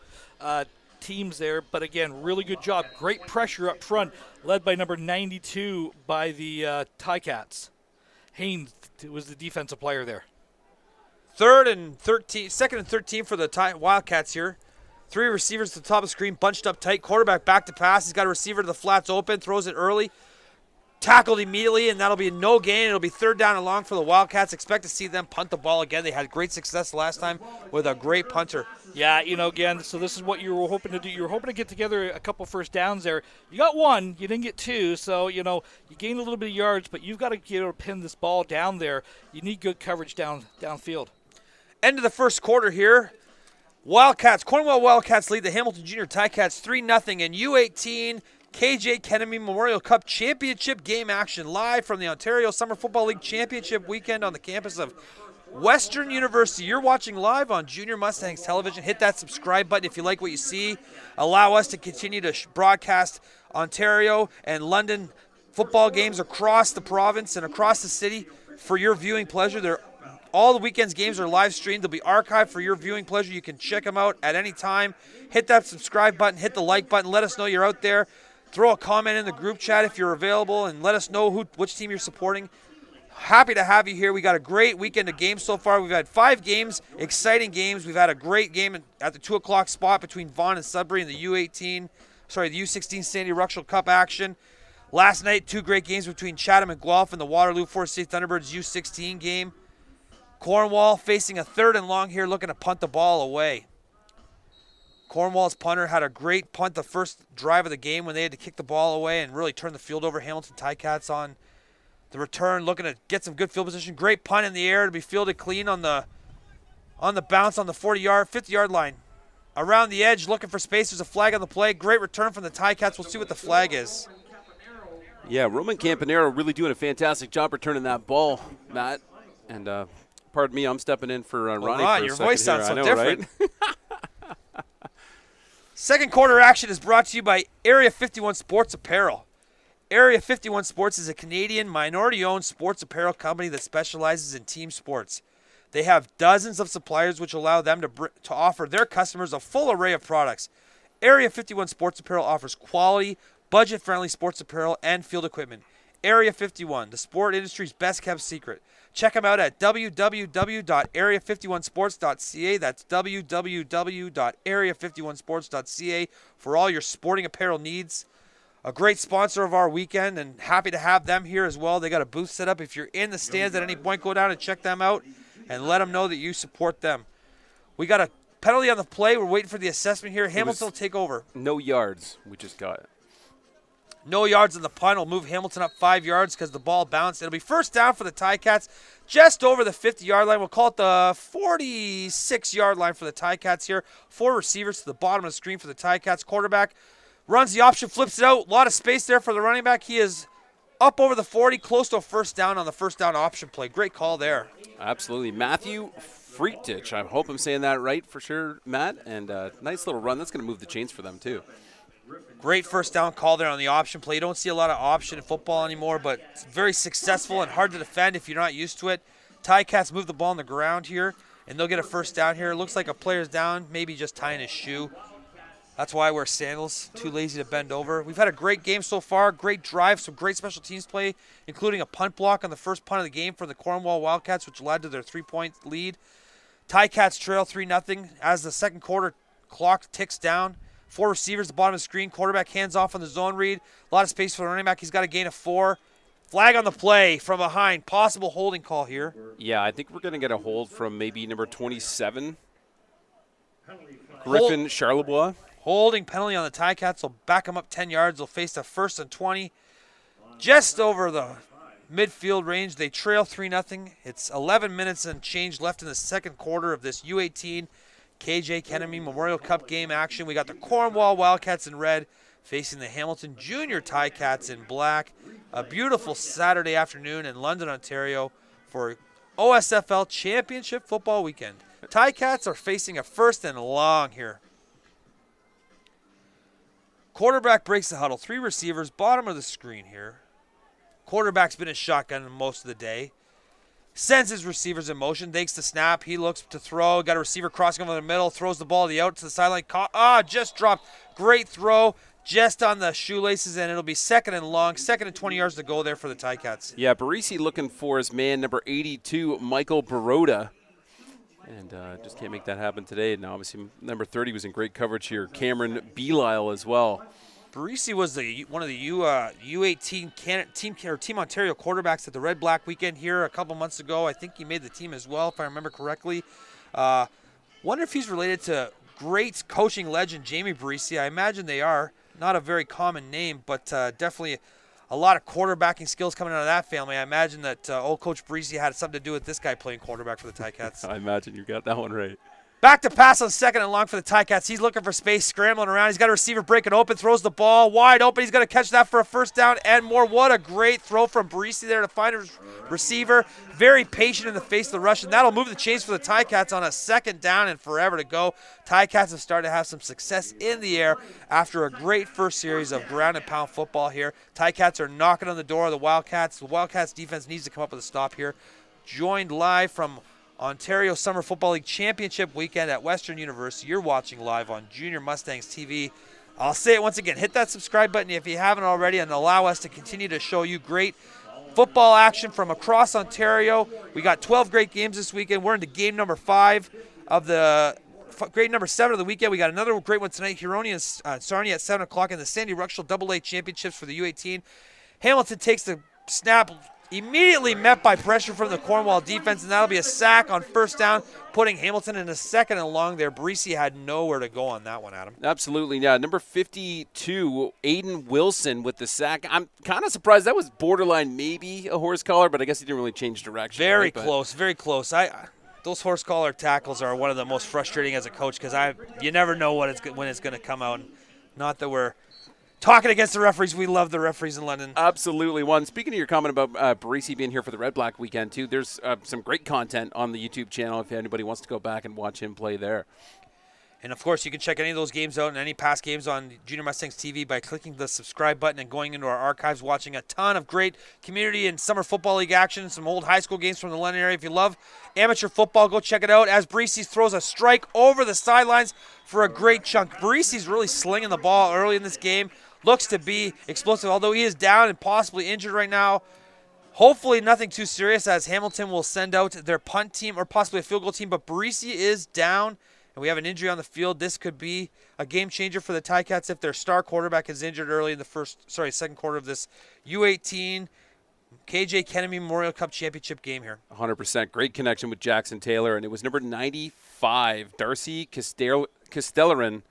teams there. But again, really good job. Great pressure up front, led by number 92 by the Ticats. Haynes was the defensive player there. 2nd and 13 for the Wildcats here. 3 receivers to the top of the screen, bunched up tight. Quarterback back to pass. He's got a receiver to the flats open, throws it early. Tackled immediately, and that'll be no gain. It'll be 3rd down and long for the Wildcats. Expect to see them punt the ball again. They had great success last time with a great punter. Yeah, again, so this is what you were hoping to do. You were hoping to get together a couple first downs there. You got 1. You didn't get 2, so, you gained a little bit of yards, but you've got to be able to pin this ball down there. You need good coverage downfield. End of the first quarter here. Cornwall Wildcats lead the Hamilton Junior Ticats 3-0, and U18 KJ Kennedy Memorial Cup Championship game action live from the Ontario Summer Football League Championship weekend on the campus of Western University. You're watching live on Junior Mustangs Television. Hit that subscribe button if you like what you see. Allow us to continue to broadcast Ontario and London football games across the province and across the city for your viewing pleasure. All the weekend's games are live streamed. They'll be archived for your viewing pleasure. You can check them out at any time. Hit that subscribe button. Hit the like button. Let us know you're out there. Throw a comment in the group chat if you're available, and let us know which team you're supporting. Happy to have you here. We got a great weekend of games so far. We've had 5 games, exciting games. We've had a great game at the 2 o'clock spot between Vaughan and Sudbury in the U16 Sandy Ruxel Cup action. Last night, 2 great games between Chatham and Guelph in the Waterloo Forest City Thunderbirds U16 game. Cornwall facing a 3rd and long here, looking to punt the ball away. Cornwall's punter had a great punt the first drive of the game when they had to kick the ball away and really turn the field over. Hamilton Ticats on the return, looking to get some good field position. Great punt in the air to be fielded clean on the bounce on the 50-yard line. Around the edge, looking for space. There's a flag on the play. Great return from the Ticats. We'll see what the flag is. Yeah, Roman Campanero really doing a fantastic job returning that ball, Matt. And pardon me, I'm stepping in for Ronnie for a your second voice sounds here. so I know, different. Right? Second quarter action is brought to you by Area 51 Sports Apparel. Area 51 Sports is a Canadian minority-owned sports apparel company that specializes in team sports. They have dozens of suppliers which allow them to offer their customers a full array of products. Area 51 Sports Apparel offers quality, budget-friendly sports apparel and field equipment. Area 51, the sport industry's best-kept secret. Check them out at www.area51sports.ca. That's www.area51sports.ca for all your sporting apparel needs. A great sponsor of our weekend, and happy to have them here as well. They got a booth set up. If you're in the stands at any point, go down and check them out and let them know that you support them. We got a penalty on the play. We're waiting for the assessment here. Hamilton will take over. No yards. We just got it. No yards on the punt. Will move Hamilton up 5 yards because the ball bounced. It'll be first down for the Ticats just over the 50-yard line. We'll call it the 46-yard line for the Ticats here. 4 receivers to the bottom of the screen for the Ticats. Quarterback runs the option, flips it out. A lot of space there for the running back. He is up over the 40, close to a first down on the first down option play. Great call there. Absolutely. Matthew Freetich. I hope I'm saying that right for sure, Matt. And nice little run. That's going to move the chains for them, too. Great first down call there on the option play. You don't see a lot of option in football anymore, but it's very successful and hard to defend if you're not used to it. Ticats move the ball on the ground here, and they'll get a first down here. It looks like a player's down, maybe just tying his shoe. That's why I wear sandals, too lazy to bend over. We've had a great game so far, great drive, some great special teams play, including a punt block on the first punt of the game for the Cornwall Wildcats, which led to their 3-point lead. Ticats trail 3-0 as the second quarter clock ticks down. 4 receivers at the bottom of the screen. Quarterback hands off on the zone read. A lot of space for the running back. He's got a gain of 4. Flag on the play from behind. Possible holding call here. Yeah, I think we're going to get a hold from maybe number 27, Griffin Charlebois. Holding penalty on the Ticats will back them up 10 yards. They'll face a 1st and 20. Just over the midfield range. They trail 3-0. It's 11 minutes and change left in the second quarter of this U18 KJ Kennedy Memorial Cup game action. We got the Cornwall Wildcats in red facing the Hamilton Junior Ticats in black. A beautiful Saturday afternoon in London, Ontario for OSFL Championship Football Weekend. Ticats are facing a 1st and long here. Quarterback breaks the huddle. 3 receivers, bottom of the screen here. Quarterback's been in shotgun most of the day. Sends his receivers in motion, takes the snap. He looks to throw. Got a receiver crossing over the middle. Throws the ball out to the sideline. Just dropped. Great throw. Just on the shoelaces, and it'll be 2nd and long. 2nd and 20 yards to go there for the Ticats. Yeah, Barisi looking for his man, number 82, Michael Baroda. And just can't make that happen today. Now, obviously, number 30 was in great coverage here. Cameron Belisle as well. Barisi was one of the U18 Team Ontario quarterbacks at the Red Black weekend here a couple months ago. I think he made the team as well, if I remember correctly. Wonder if he's related to great coaching legend Jamie Barisi. I imagine they are. Not a very common name, but definitely a lot of quarterbacking skills coming out of that family. I imagine that old Coach Barisi had something to do with this guy playing quarterback for the Ticats. I imagine you got that one right. Back to pass on second and long for the Ticats. He's looking for space, scrambling around. He's got a receiver breaking open, throws the ball wide open. He's going to catch that for a first down and more. What a great throw from Barisi there to find a receiver. Very patient in the face of the rush, and that'll move the chains for the Ticats on a second down and forever to go. Ticats have started to have some success in the air after a great first series of ground and pound football here. Ticats are knocking on the door of the Wildcats. The Wildcats defense needs to come up with a stop here. Joined live from Ontario Summer Football League Championship weekend at Western University. You're watching live on Junior Mustangs TV. I'll say it once again, hit that subscribe button if you haven't already and allow us to continue to show you great football action from across Ontario. We got 12 great games this weekend. We're into game number 5 of the grade number 7 of the weekend. We got another great one tonight, Huronia and Sarnia at 7 o'clock in the Sandy Ruxel AA Championships for the U18. Hamilton takes the snap, immediately met by pressure from the Cornwall defense, and that'll be a sack on first down, putting Hamilton in a second and long there. Barisi had nowhere to go on that one, Adam. Absolutely, yeah. Number 52, Aiden Wilson with the sack. I'm kind of surprised. That was borderline maybe a horse collar, but I guess he didn't really change direction. Very close, very close. Those horse collar tackles are one of the most frustrating as a coach because you never know when it's going to come out. Not that we're talking against the referees. We love the referees in London. Absolutely. One. Speaking of your comment about Barisi being here for the Red Black weekend, too, there's some great content on the YouTube channel if anybody wants to go back and watch him play there. And, of course, you can check any of those games out and any past games on Junior Mustangs TV by clicking the subscribe button and going into our archives, watching a ton of great community and summer football league action, some old high school games from the London area. If you love amateur football, go check it out. As Barisi throws a strike over the sidelines for a great chunk. Barisi's really slinging the ball early in this game. Looks to be explosive, although he is down and possibly injured right now. Hopefully nothing too serious as Hamilton will send out their punt team or possibly a field goal team, but Barisi is down. And we have an injury on the field. This could be a game changer for the Ticats if their star quarterback is injured early in the second quarter of this U18 KJ Kennedy Memorial Cup Championship game here. 100%. Great connection with Jackson Taylor. And it was number 95, Darcy Castellarin,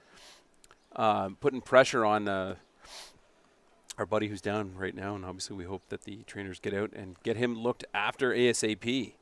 putting pressure on our buddy who's down right now. And obviously we hope that the trainers get out and get him looked after ASAP.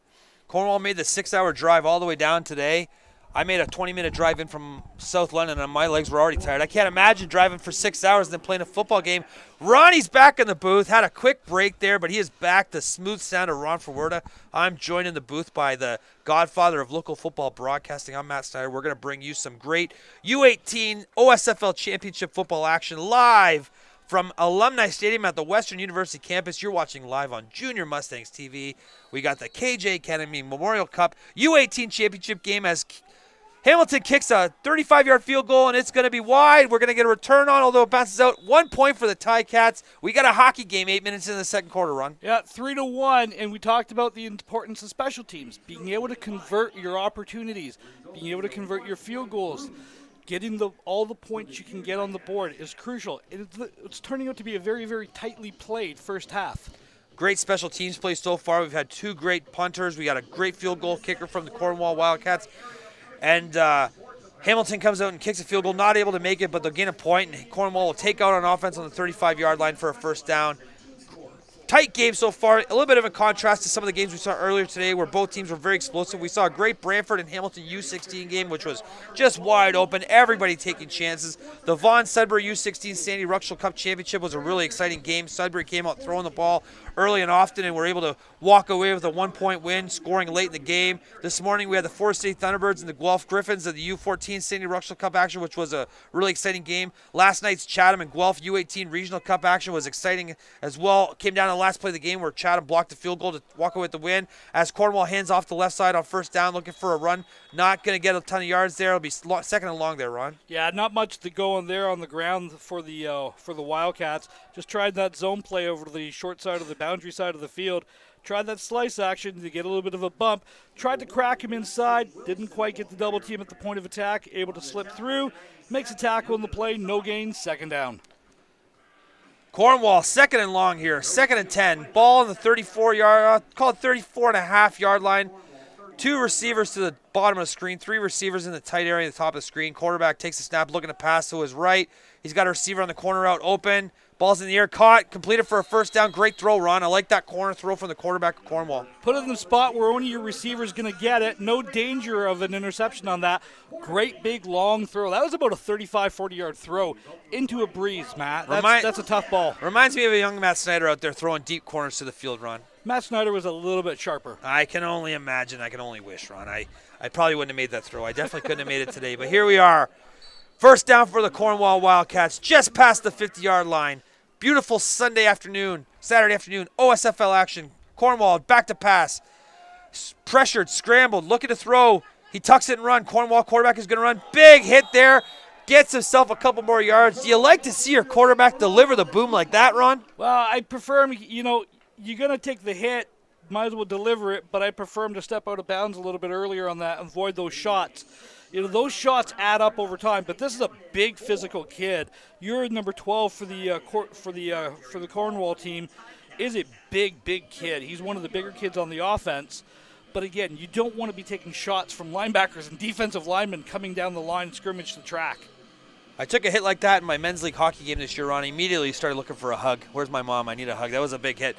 Cornwall made the 6-hour drive all the way down today. I made a 20-minute drive in from South London, and my legs were already tired. I can't imagine driving for 6 hours and then playing a football game. Ronnie's back in the booth. Had a quick break there, but he is back. The smooth sound of Ron Forwerda. I'm joined in the booth by the godfather of local football broadcasting. I'm Matt Snyder. We're going to bring you some great U18 OSFL Championship football action live from Alumni Stadium at the Western University campus. You're watching live on Junior Mustangs TV. We got the KJ Kennedy Memorial Cup U18 Championship game as Hamilton kicks a 35-yard field goal, and it's going to be wide. We're going to get a return on, although it bounces out. 1 point for the Ticats. We got a hockey game 8 minutes in the second quarter, Ron. Yeah, 3-1, and we talked about the importance of special teams, being able to convert your opportunities, being able to convert your field goals. Getting all the points you can get on the board is crucial. It's turning out to be a very, very tightly played first half. Great special teams play so far. We've had 2 great punters. We got a great field goal kicker from the Cornwall Wildcats. And Hamilton comes out and kicks a field goal, not able to make it, but they'll gain a point, and Cornwall will take out on offense on the 35-yard line for a first down. Tight game so far, a little bit of a contrast to some of the games we saw earlier today where both teams were very explosive. We saw a great Brantford and Hamilton U16 game, which was just wide open, everybody taking chances. The Vaughan Sudbury U16 Sandy Ruxel Cup Championship was a really exciting game. Sudbury came out throwing the ball early and often and were able to walk away with a 1-point win, scoring late in the game. This morning we had the Forest City Thunderbirds and the Guelph Griffins of the U14 Sandy Ruxel Cup action, which was a really exciting game. Last night's Chatham and Guelph U18 Regional Cup action was exciting as well. Came down to the last play of the game where Chatham blocked the field goal to walk away with the win. As Cornwall hands off the left side on first down, looking for a run. Not going to get a ton of yards there. It'll be second and long there, Ron. Yeah, not much to go on there on the ground for the Wildcats. Just tried that zone play over to the short side of the boundary side of the field. Tried that slice action to get a little bit of a bump. Tried to crack him inside. Didn't quite get the double team at the point of attack. Able to slip through. Makes a tackle in the play. No gain. Second down. Cornwall, second and long here. Second and 10. Ball on the 34-yard, call it 34.5-yard line. 2 receivers to the bottom of the screen. 3 receivers in the tight area at the top of the screen. Quarterback takes a snap, looking to pass to his right. He's got a receiver on the corner route open. Ball's in the air, caught, completed for a first down. Great throw, Ron. I like that corner throw from the quarterback of Cornwall. Put it in the spot where only your receiver is going to get it. No danger of an interception on that. Great big long throw. That was about a 35, 40-yard throw into a breeze, Matt. That's a tough ball. Reminds me of a young Matt Snyder out there throwing deep corners to the field, Ron. Matt Snyder was a little bit sharper. I can only imagine. I can only wish, Ron. I probably wouldn't have made that throw. I definitely couldn't have made it today. But here we are. First down for the Cornwall Wildcats, just past the 50-yard line. Beautiful Saturday afternoon, OSFL action. Cornwall back to pass. Pressured, scrambled, looking to throw. He tucks it and run. Cornwall quarterback is going to run. Big hit there. Gets himself a couple more yards. Do you like to see your quarterback deliver the boom like that, Ron? Well, I prefer him, you're going to take the hit, might as well deliver it, but I prefer him to step out of bounds a little bit earlier on that and avoid those shots. Those shots add up over time, but this is a big physical kid. You're number 12 for the Cornwall team. Is a big kid. He's one of the bigger kids on the offense. But again, you don't want to be taking shots from linebackers and defensive linemen coming down the line scrimmage to the track. I took a hit like that in my men's league hockey game this year, Ron. I immediately started looking for a hug. Where's my mom? I need a hug. That was a big hit.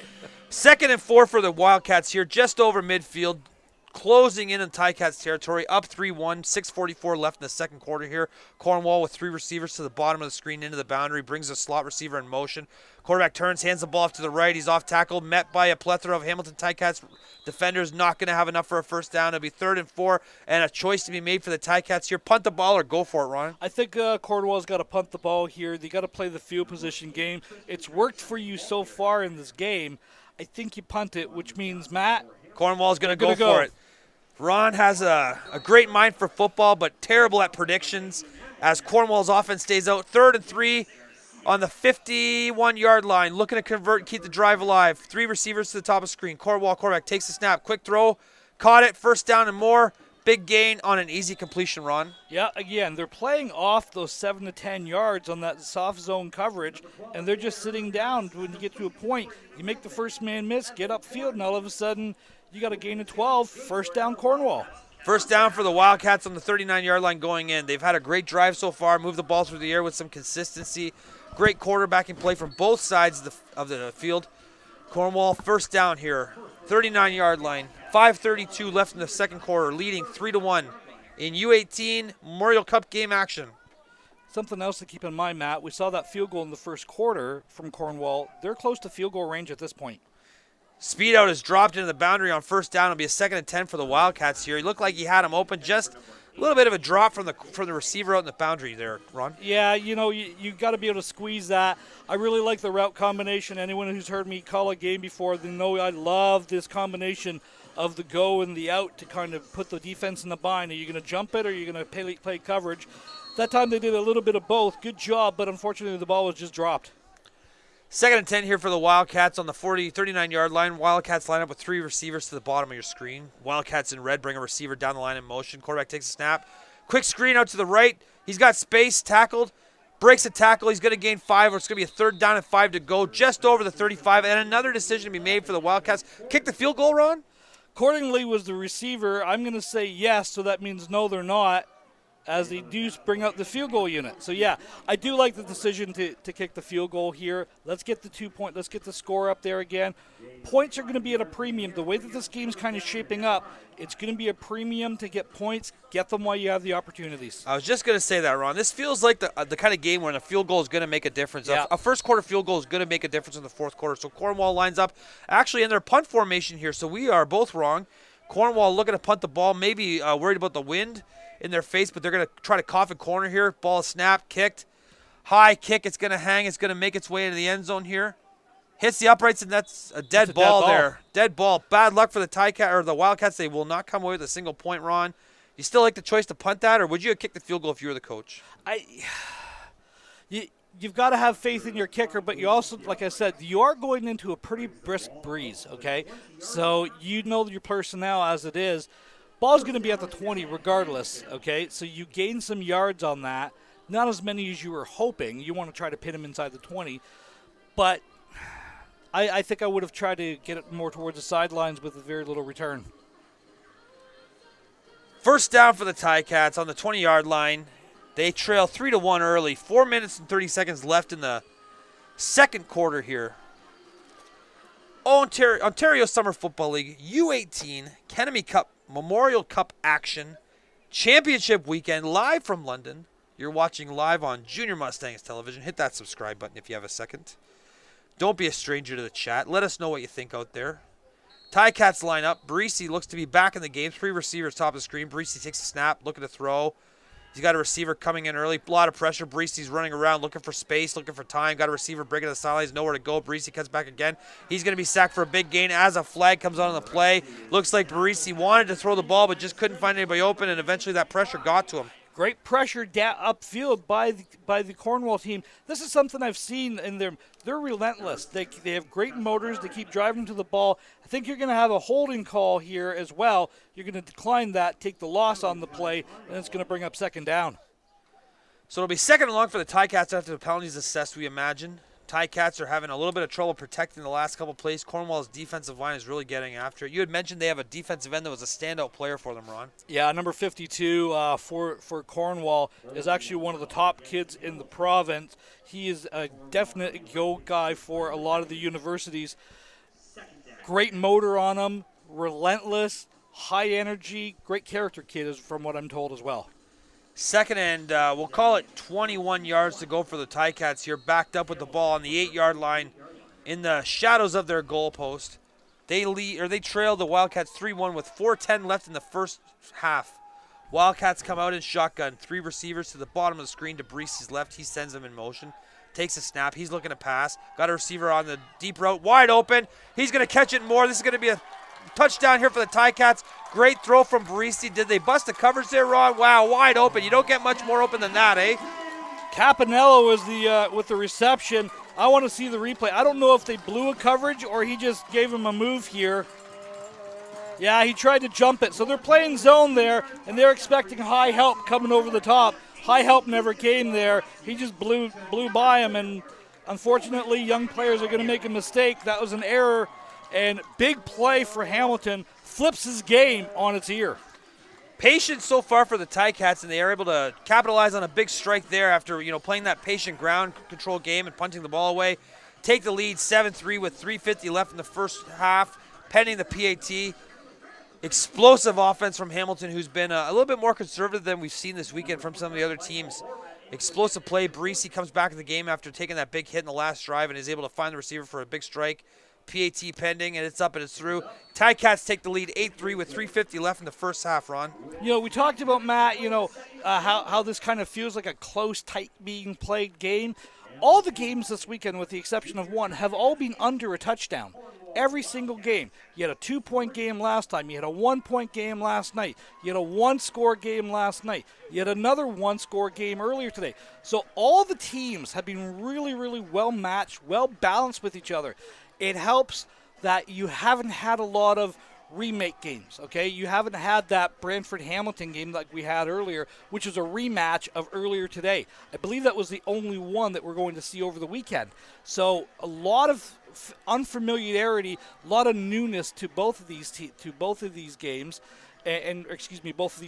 2nd and 4 for the Wildcats here, just over midfield. Closing in Ticats territory, up 3-1, 6:44 left in the second quarter here. Cornwall with 3 receivers to the bottom of the screen into the boundary, brings a slot receiver in motion. Quarterback turns, hands the ball off to the right. He's off tackle, met by a plethora of Hamilton Ticats defenders. Not going to have enough for a first down. It'll be 3rd and 4, and a choice to be made for the Ticats here. Punt the ball or go for it, Ron? I think Cornwall's got to punt the ball here. They got to play the field position game. It's worked for you so far in this game. I think you punt it, which means, Matt, Cornwall's going to go for it. Ron has a great mind for football, but terrible at predictions as Cornwall's offense stays out. 3rd and 3 on the 51-yard line, looking to convert and keep the drive alive. 3 receivers to the top of the screen. Cornwall quarterback takes the snap, quick throw, caught it, first down and more. Big gain on an easy completion, Ron. Yeah, again, they're playing off those 7 to 10 yards on that soft zone coverage, and they're just sitting down when you get to a point. You make the first man miss, get upfield, and all of a sudden you got a gain of 12, first down Cornwall. First down for the Wildcats on the 39-yard line going in. They've had a great drive so far, moved the ball through the air with some consistency. Great quarterbacking play from both sides of the field. Cornwall first down here, 39-yard line. 5:32 left in the second quarter, leading 3-1 in U18 Memorial Cup game action. Something else to keep in mind, Matt, we saw that field goal in the first quarter from Cornwall. They're close to field goal range at this point. Speed out is dropped into the boundary on first down. It'll be a 2nd and 10 for the Wildcats here. He looked like he had him open, just a little bit of a drop from the receiver out in the boundary there, Ron. Yeah, you got to be able to squeeze that. I really like the route combination. Anyone who's heard me call a game before, they know I love this combination of the go and the out to kind of put the defense in the bind. Are you going to jump it or are you going to play coverage? That time they did a little bit of both. Good job, but unfortunately the ball was just dropped. 2nd and 10 here for the Wildcats on the 39-yard line. Wildcats line up with 3 receivers to the bottom of your screen. Wildcats in red bring a receiver down the line in motion. Quarterback takes a snap. Quick screen out to the right. He's got space, tackled, breaks a tackle. He's going to gain 5, or it's going to be a 3rd down and 5 to go, just over the 35, and another decision to be made for the Wildcats. Kick the field goal, Ron? Accordingly was the receiver. I'm going to say yes, so that means no, they're not, as they do bring out the field goal unit. So, yeah, I do like the decision to kick the field goal here. Let's get the 2 point. Let's get the score up there again. Points are going to be at a premium. The way that this game's kind of shaping up, it's going to be a premium to get points. Get them while you have the opportunities. I was just going to say that, Ron. This feels like the kind of game where a field goal is going to make a difference. Yeah. A first quarter field goal is going to make a difference in the fourth quarter. So Cornwall lines up actually in their punt formation here. So we are both wrong. Cornwall looking to punt the ball, maybe worried about the wind in their face, but they're going to try to cough in corner here. Ball is snapped, kicked. High kick. It's going to hang. It's going to make its way into the end zone here. Hits the uprights, and that's a dead ball there. Dead ball. Bad luck for the Wildcats. They will not come away with a single point, Ron. You still like the choice to punt that, or would you have kicked the field goal if you were the coach? You've got to have faith in your kicker, but you also, like I said, you are going into a pretty brisk breeze, okay? So you know your personnel as it is. Ball's going to be at the 20 regardless, okay? So you gain some yards on that. Not as many as you were hoping. You want to try to pin him inside the 20. But I think I would have tried to get it more towards the sidelines with very little return. First down for the Ticats on the 20-yard line. They trail 3-1 early. 4 minutes and 30 seconds left in the Second quarter here. Ontario Summer Football League U18 Kenemy Cup Memorial Cup action. Championship weekend live from London. You're watching live on Junior Mustangs Television. Hit that subscribe button if you have a second. Don't be a stranger to the chat. Let us know what you think out there. Ticats line up. Barisi looks to be back in the game. 3 receivers top of the screen. Barisi takes a snap, looking to throw. He's got a receiver coming in early. A lot of pressure. Barisi's running around, looking for space, looking for time. Got a receiver breaking the sidelines. Nowhere to go. Barisi cuts back again. He's going to be sacked for a big gain as a flag comes out on the play. Looks like Barisi wanted to throw the ball, but just couldn't find anybody open, and eventually that pressure got to him. Great pressure upfield by the Cornwall team. This is something I've seen in them. They're relentless. They have great motors. They keep driving to the ball. I think you're going to have a holding call here as well. You're going to decline that, take the loss on the play, and it's going to bring up second down. So it'll be second and long for the Ticats after the penalties assessed, we imagine. Ticats are having a little bit of trouble protecting the last couple plays. Cornwall's defensive line is really getting after it. You had mentioned they have a defensive end that was a standout player for them, Ron. Yeah, number 52 for Cornwall is actually one of the top kids in the province. He is a definite go guy for a lot of the universities. Great motor on him, relentless, high energy, great character kid is from what I'm told as well. Second and we'll call it 21 yards to go for the Ticats here, backed up with the ball on the 8-yard line in the shadows of their goalpost. They trail the Wildcats 3-1 with 4:10 left in the first half. Wildcats come out in shotgun, 3 receivers to the bottom of the screen to Breese's left. He sends them in motion, takes a snap. He's looking to pass. Got a receiver on the deep route, wide open. He's going to catch it more. This is going to be a touchdown here for the Ticats. Great throw from Barisi. Did they bust the coverage there, Ron? Wow, wide open. You don't get much more open than that, eh? Capanello was with the reception. I want to see the replay. I don't know if they blew a coverage or he just gave him a move here. Yeah, he tried to jump it. So they're playing zone there, and they're expecting high help coming over the top. High help never came there. He just blew by him, and unfortunately, young players are going to make a mistake. That was an error. And big play for Hamilton, flips his game on its ear. Patient so far for the Ticats, and they are able to capitalize on a big strike there after playing that patient ground control game and punting the ball away. Take the lead 7-3 with 3:50 left in the first half, pending the PAT. Explosive offense from Hamilton, who's been a little bit more conservative than we've seen this weekend from some of the other teams. Explosive play. Barisi comes back in the game after taking that big hit in the last drive and is able to find the receiver for a big strike. PAT pending, and it's up and it's through. Ticats take the lead 8-3 with 3:50 left in the first half, Ron. We talked about, Matt, how this kind of feels like a close, tight being played game. All the games this weekend, with the exception of one, have all been under a touchdown. Every single game. You had a 2-point game last time. You had a 1-point game last night. You had a 1-score game last night. You had another 1-score game earlier today. So all the teams have been really, really well matched, well balanced with each other. It helps that you haven't had a lot of remake games, okay? You haven't had that Brantford-Hamilton game like we had earlier, which was a rematch of earlier today. I believe that was the only one that we're going to see over the weekend. So a lot of unfamiliarity, a lot of newness to both of these games, both of these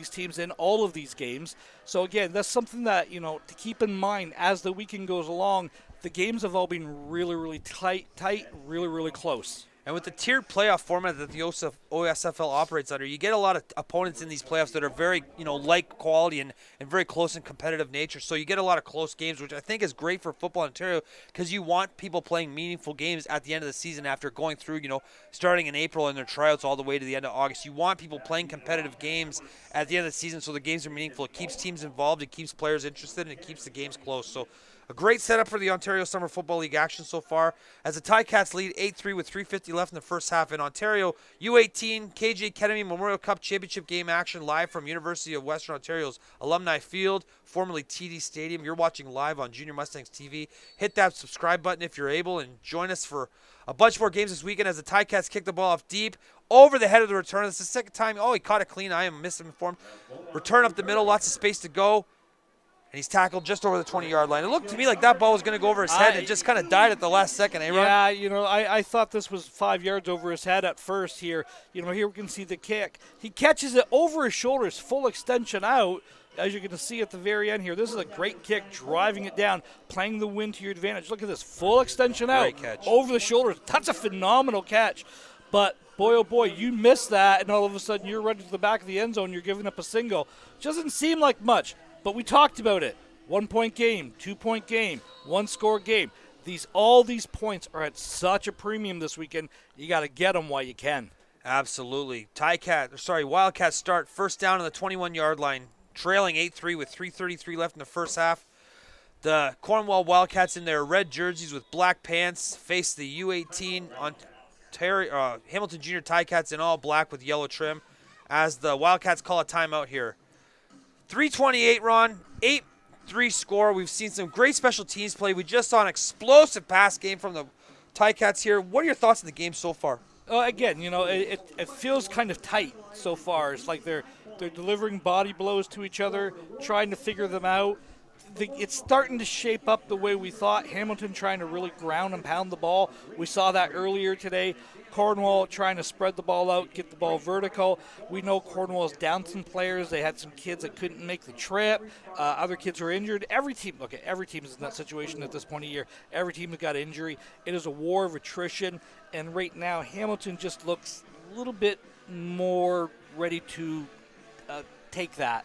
teams in all of these games. So again, that's something that to keep in mind as the weekend goes along. The games have all been really, really tight, really, really close. And with the tiered playoff format that the OSFL operates under, you get a lot of opponents in these playoffs that are very, like quality and very close and competitive nature. So you get a lot of close games, which I think is great for football in Ontario because you want people playing meaningful games at the end of the season after going through, starting in April and their tryouts all the way to the end of August. You want people playing competitive games at the end of the season so the games are meaningful. It keeps teams involved, it keeps players interested, and it keeps the games close. So a great setup for the Ontario Summer Football League action so far as the Ticats lead 8-3 with 3:50 left in the first half in Ontario. U18 KJ Kenemy Memorial Cup Championship game action live from University of Western Ontario's Alumni Field, formerly TD Stadium. You're watching live on Junior Mustangs TV. Hit that subscribe button if you're able and join us for a bunch more games this weekend as the Ticats kick the ball off deep over the head of the return. This is the second time. Oh, he caught it clean. I am misinformed. Return up the middle, lots of space to go. And he's tackled just over the 20-yard line. It looked to me like that ball was going to go over his head and just kind of died at the last second, eh, Ron? Yeah, I thought this was 5 yards over his head at first here. Here we can see the kick. He catches it over his shoulders, full extension out. as you're going to see at the very end here, this is a great kick, driving it down, playing the wind to your advantage. Look at this, full extension out, Great catch. over the shoulders. That's a phenomenal catch. But boy, oh boy, you miss that, and all of a sudden you're running to the back of the end zone, you're giving up a single. Doesn't seem like much, but we talked about it. 1 point game, 2 point game, 1 score game. All these points are at such a premium this weekend. You got to get them while you can. Absolutely. Wildcats start first down on the 21-yard line, trailing 8-3 with 3:33 left in the first half. The Cornwall Wildcats in their red jerseys with black pants face the U18 Hamilton Junior Ticats in all black with yellow trim as the Wildcats call a timeout here. 3:28, Ron. 8-3 score. We've seen some great special teams play. We just saw an explosive pass game from the Ticats here. What are your thoughts on the game so far? Again, it feels kind of tight so far. It's like they're delivering body blows to each other, trying to figure them out. It's starting to shape up the way we thought. Hamilton trying to really ground and pound the ball. We saw that earlier today. Cornwall trying to spread the ball out, get the ball vertical. We know Cornwall's down some players. They had some kids that couldn't make the trip. Other kids were injured. Every team is in that situation at this point of year. Every team has got injury. It is a war of attrition. And right now, Hamilton just looks a little bit more ready to take that.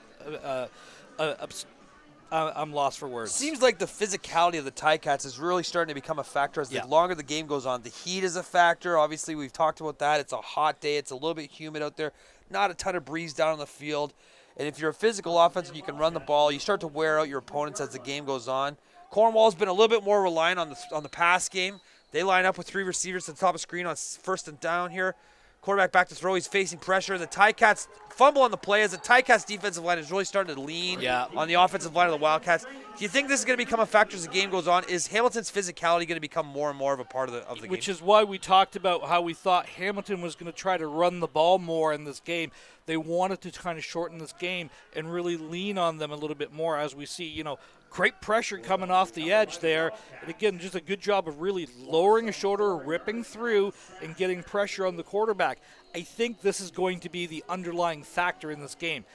I'm lost for words. Seems like the physicality of the Ticats is really starting to become a factor as the longer the game goes on. The heat is a factor. Obviously, we've talked about that. It's a hot day. It's a little bit humid out there. Not a ton of breeze down on the field. And if you're a physical offense and you can run the ball, you start to wear out your opponents as the game goes on. Cornwall's been a little bit more reliant on the pass game. They line up with 3 receivers at the top of the screen on first and down here. Quarterback back to throw. He's facing pressure. The Ticats fumble on the play as the Ticats defensive line is really starting to lean on the offensive line of the Wildcats. Do you think this is going to become a factor as the game goes on? Is Hamilton's physicality going to become more and more of a part of the game? Which is why we talked about how we thought Hamilton was going to try to run the ball more in this game. They wanted to kind of shorten this game and really lean on them a little bit more as we see, great pressure coming off the edge there. And again, just a good job of really lowering a shoulder, ripping through, and getting pressure on the quarterback. I think this is going to be the underlying factor in this game.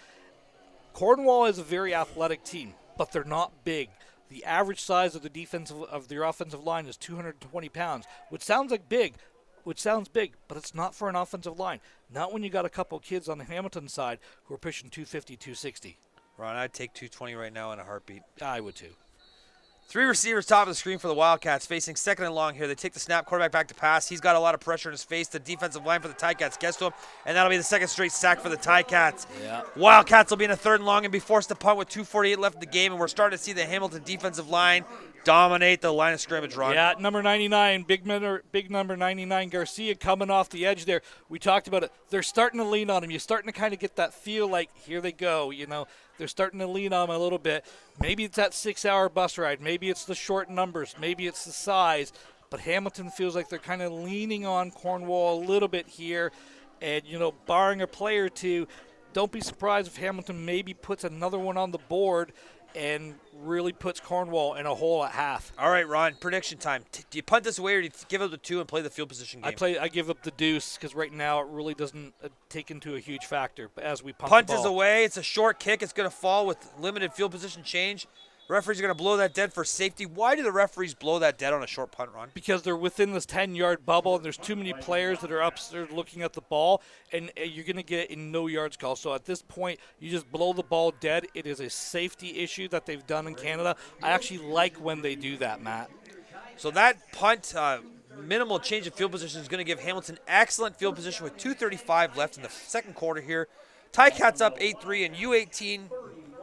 Cornwall is a very athletic team, but they're not big. The average size of their offensive line is 220 pounds, which sounds big, but it's not for an offensive line. Not when you got a couple kids on the Hamilton side who are pushing 250, 260. Ron, I'd take 220 right now in a heartbeat. I would too. 3 receivers top of the screen for the Wildcats facing second and long here. They take the snap, quarterback back to pass. He's got a lot of pressure in his face. The defensive line for the Ticats gets to him, and that'll be the second straight sack for the Ticats. Yeah. Wildcats will be in a third and long and be forced to punt with 2:48 left in the game, and we're starting to see the Hamilton defensive line dominate the line of scrimmage, Ron. Yeah, number 99, big number 99, Garcia coming off the edge there. We talked about it. They're starting to lean on him. You're starting to kind of get that feel like, here they go, They're starting to lean on him a little bit. Maybe it's that 6-hour bus ride. Maybe it's the short numbers. Maybe it's the size. But Hamilton feels like they're kind of leaning on Cornwall a little bit here. And, barring a play or two, don't be surprised if Hamilton maybe puts another one on the board and really puts Cornwall in a hole at half. All right, Ron, prediction time. Do you punt this away or do you give up the 2 and play the field position game? I give up the deuce because right now it really doesn't take into a huge factor as we punt the is ball. away. It's a short kick. It's going to fall with limited field position change. Referees are going to blow that dead for safety. Why do the referees blow that dead on a short punt, Ron? Because they're within this 10-yard bubble, and there's too many players that are upstairs looking at the ball, and you're going to get a no yards call. So at this point, you just blow the ball dead. It is a safety issue that they've done in Canada. I actually like when they do that, Matt. So that punt, minimal change of field position is going to give Hamilton excellent field position with 2:35 left in the second quarter here. Ticats up 8-3 in U18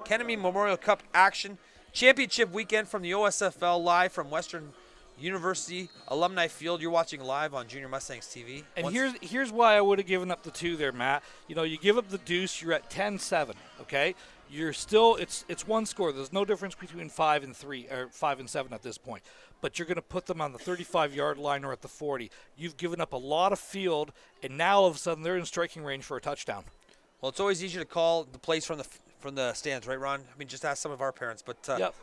Kenemy Memorial Cup action. Championship weekend from the OSFL live from Western University Alumni Field. You're watching live on Junior Mustangs TV. And here's why I would have given up the 2 there, Matt. You give up the deuce, you're at 10-7, okay? You're still it's one score. There's no difference between 5 and 3 or 5 and 7 at this point. But you're going to put them on the 35-yard line or at the 40. You've given up a lot of field, and now all of a sudden they're in striking range for a touchdown. Well, it's always easier to call the plays from the stands, right, Ron? I mean, just ask some of our parents. But yep.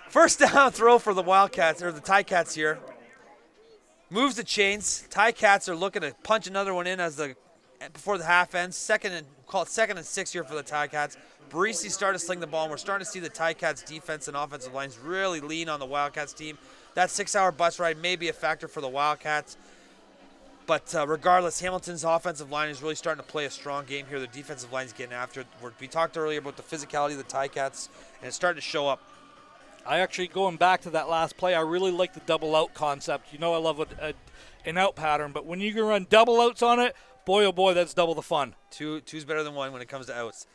First down throw for the Wildcats, or the Ticats here. Moves the chains. Ticats are looking to punch another one in before the half ends. Second and call it 2nd and 6 here for the Ticats. Barisi's starting to sling the ball, and we're starting to see the Ticats defense and offensive lines really lean on the Wildcats team. That 6-hour bus ride may be a factor for the Wildcats. But regardless, Hamilton's offensive line is really starting to play a strong game here. The defensive line is getting after it. We talked earlier about the physicality of the Ticats, and it's starting to show up. I actually, going back to that last play, I really like the double out concept. You know I love an out pattern, but when you can run double outs on it, boy, oh boy, that's double the fun. Two's better than one when it comes to outs.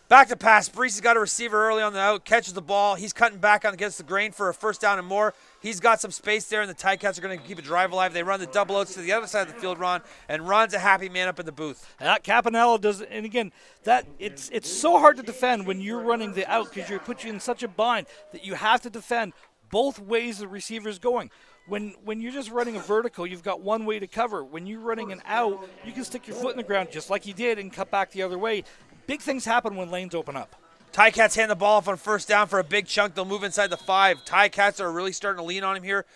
Back to pass. Barisi's got a receiver early on the out, catches the ball. He's cutting back on against the grain for a first down and more. He's got some space there, and the Ticats are going to keep a drive alive. They run the double outs to the other side of the field, Ron, and Ron's a happy man up in the booth. Campanella does, and again, that it's so hard to defend when you're running the out because you put you in such a bind that you have to defend both ways the receiver's going. When you're just running a vertical, you've got one way to cover. When you're running an out, you can stick your foot in the ground just like he did and cut back the other way. Big things happen when lanes open up. Ticats hand the ball off on first down for a big chunk. They'll move inside the 5. Ticats are really starting to lean on him here.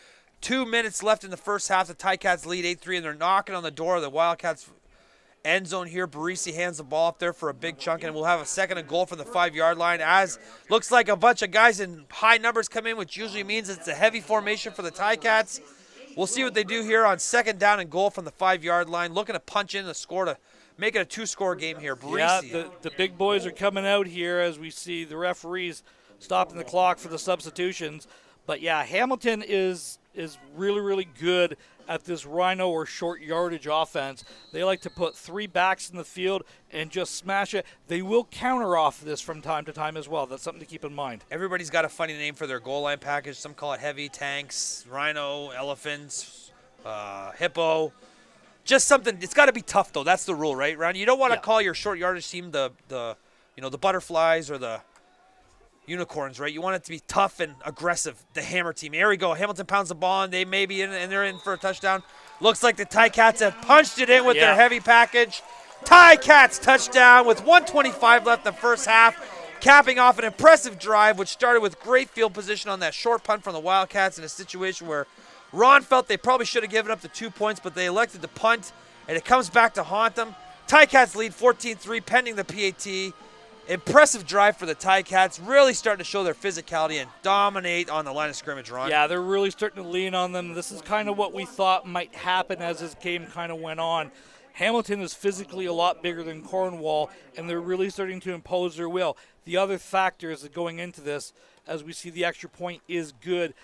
2 minutes left in the first half. The Ticats lead 8-3, and they're knocking on the door of the Wildcats' end zone here. Barisi hands the ball up there for a big chunk, and we'll have a 2nd and goal from the 5-yard line as looks like a bunch of guys in high numbers come in, which usually means it's a heavy formation for the Ticats. We'll see what they do here on 2nd down and goal from the 5-yard line, looking to punch in the score to make it a 2-score game here. Barisi. Yeah, the big boys are coming out here as we see the referees stopping the clock for the substitutions. But, yeah, Hamilton is really, really good at this rhino or short yardage offense. They like to put 3 backs in the field and just smash it. They will counter off this from time to time as well. That's something to keep in mind. Everybody's got a funny name for their goal line package. Some call it heavy, tanks, rhino, elephants, hippo. Just something. It's got to be tough, though. That's the rule, right, Ron? You don't want to call your short yardage team the butterflies or the unicorns, right? You want it to be tough and aggressive. The hammer team. Here we go. Hamilton pounds the ball, and they may be in, and they're in for a touchdown. Looks like the Ticats have punched it in with their heavy package. Ticats touchdown with 1:25 left in the first half, capping off an impressive drive, which started with great field position on that short punt from the Wildcats in a situation where Ron felt they probably should have given up the 2 points, but they elected to punt, and it comes back to haunt them. Ticats lead 14-3 pending the PAT. Impressive drive for the Ticats, really starting to show their physicality and dominate on the line of scrimmage, Ron. Yeah, they're really starting to lean on them. This is kind of what we thought might happen as this game kind of went on. Hamilton is physically a lot bigger than Cornwall, and they're really starting to impose their will. The other factors that going into this, as we see the extra point is good.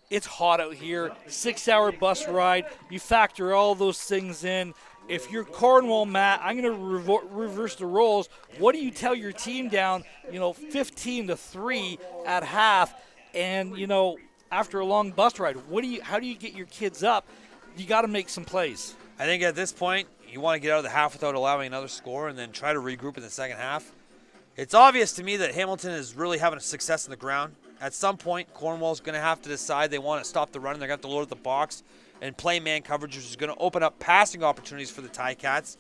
It's hot out here, 6-hour bus ride. You factor all those things in. If you're Cornwall, Matt, I'm going to reverse the roles. What do you tell your team down, 15-3 at half, and, after a long bus ride? How do you get your kids up? You got to make some plays. I think at this point, you want to get out of the half without allowing another score and then try to regroup in the second half. It's obvious to me that Hamilton is really having a success in the ground. At some point, Cornwall's going to have to decide they want to stop the run, and they're going to have to load up the box and play man coverage, which is going to open up passing opportunities for the Ticats.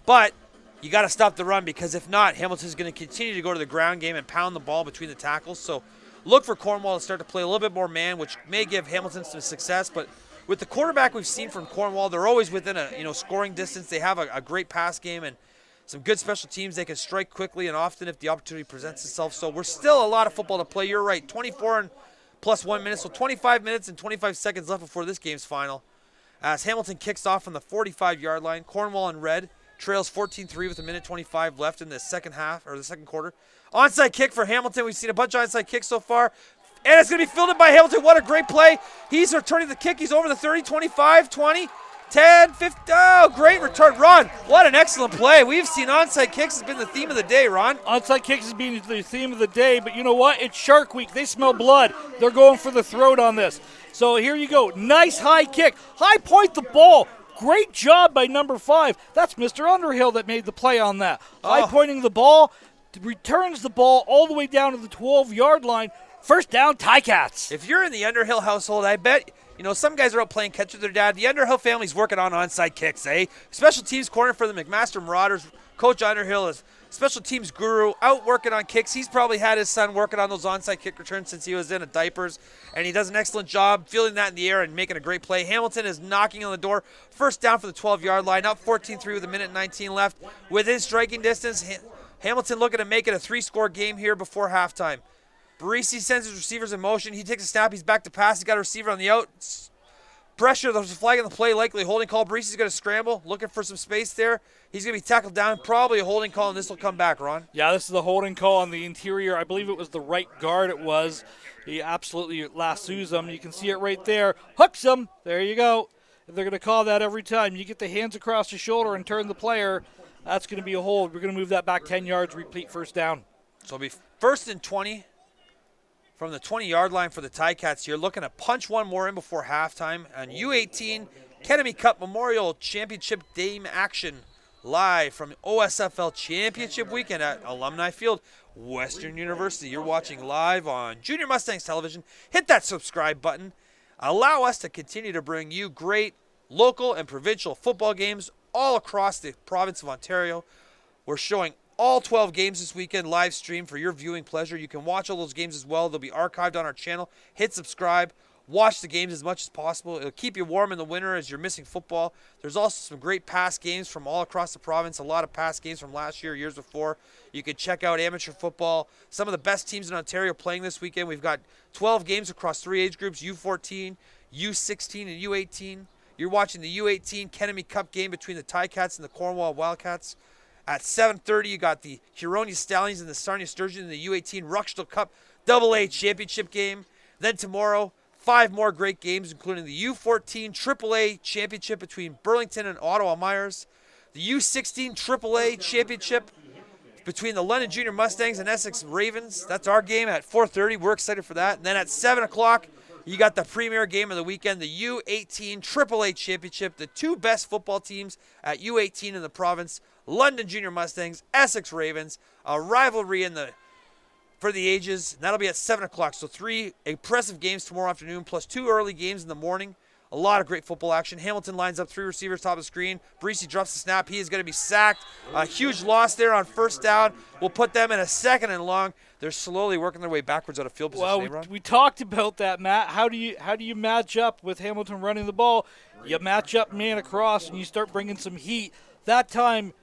But you got to stop the run, because if not, Hamilton's going to continue to go to the ground game and pound the ball between the tackles. So look for Cornwall to start to play a little bit more man, which may give Hamilton some success. But with the quarterback we've seen from Cornwall, they're always within a scoring distance. They have a great pass game and some good special teams. They can strike quickly and often if the opportunity presents itself. So we're still a lot of football to play. You're right, 24 and plus 1 minute. So 25 minutes and 25 seconds left before this game's final. As Hamilton kicks off from the 45-yard line, Cornwall in red trails 14-3 with 1:25 left in the second half, or the second quarter. Onside kick for Hamilton. We've seen a bunch of onside kicks so far. And it's going to be fielded by Hamilton. What a great play. He's returning the kick. He's over the 30, 25, 20. 10, 15, oh, great return. Ron, what an excellent play. We've seen onside kicks has been the theme of the day, Ron. Onside kicks has been the theme of the day, but you know what? It's Shark Week. They smell blood. They're going for the throat on this. So here you go. Nice high kick. High point the ball. Great job by number 5. That's Mr. Underhill that made the play on that. High pointing the ball, returns the ball all the way down to the 12-yard line. First down, Ticats. If you're in the Underhill household, I bet some guys are out playing catch with their dad. The Underhill family's working on onside kicks, eh? Special teams corner for the McMaster Marauders. Coach Underhill is special teams guru, out working on kicks. He's probably had his son working on those onside kick returns since he was in a diapers, and he does an excellent job fielding that in the air and making a great play. Hamilton is knocking on the door. First down for the 12-yard line, up 14-3 with a minute and 19 left. Within striking distance, Hamilton looking to make it a 3-score game here before halftime. Barisi sends his receivers in motion. He takes a snap. He's back to pass. He's got a receiver on the out. Pressure. There's a flag on the play. Likely holding call. Barisi's going to scramble. Looking for some space there. He's going to be tackled down. Probably a holding call, and this will come back, Ron. Yeah, this is the holding call on the interior. I believe it was the right guard it was. He absolutely lassos him. You can see it right there. Hooks him. There you go. They're going to call that every time. You get the hands across the shoulder and turn the player. That's going to be a hold. We're going to move that back 10 yards, repeat first down. So it'll be 1st and 20 from the 20-yard line for the Ticats here. Looking to punch one more in before halftime. On U18 Kenemy Cup Memorial Championship game action live from OSFL Championship Weekend at Alumni Field, Western University. You're watching live on Junior Mustangs Television. Hit that subscribe button. Allow us to continue to bring you great local and provincial football games all across the province of Ontario. We're showing all 12 games this weekend live stream for your viewing pleasure. You can watch all those games as well. They'll be archived on our channel. Hit subscribe. Watch the games as much as possible. It'll keep you warm in the winter as you're missing football. There's also some great past games from all across the province. A lot of past games from last year, years before. You can check out amateur football. Some of the best teams in Ontario playing this weekend. We've got 12 games across 3 age groups, U14, U16, and U18. You're watching the U18 Kenemy Cup game between the Ticats and the Cornwall Wildcats. At 7:30, you got the Huronia Stallions and the Sarnia Sturgeon in the U18 Ruxtal Cup AA Championship game. Then tomorrow, 5 more great games, including the U14 AAA Championship between Burlington and Ottawa Myers, the U16 AAA Championship between the London Junior Mustangs and Essex Ravens. That's our game at 4:30. We're excited for that. And then at 7 o'clock, you got the premier game of the weekend, the U18 AAA Championship, the 2 best football teams at U18 in the province, London Junior Mustangs, Essex Ravens, a rivalry for the ages. And that'll be at 7 o'clock. So 3 impressive games tomorrow afternoon, plus 2 early games in the morning. A lot of great football action. Hamilton lines up 3 receivers top of the screen. Barisi drops the snap. He is going to be sacked. A huge loss there on first down. We'll put them in a 2nd and long. They're slowly working their way backwards out of field position. Well, we talked about that, Matt. How do you match up with Hamilton running the ball? You match up man across and you start bringing some heat. That time,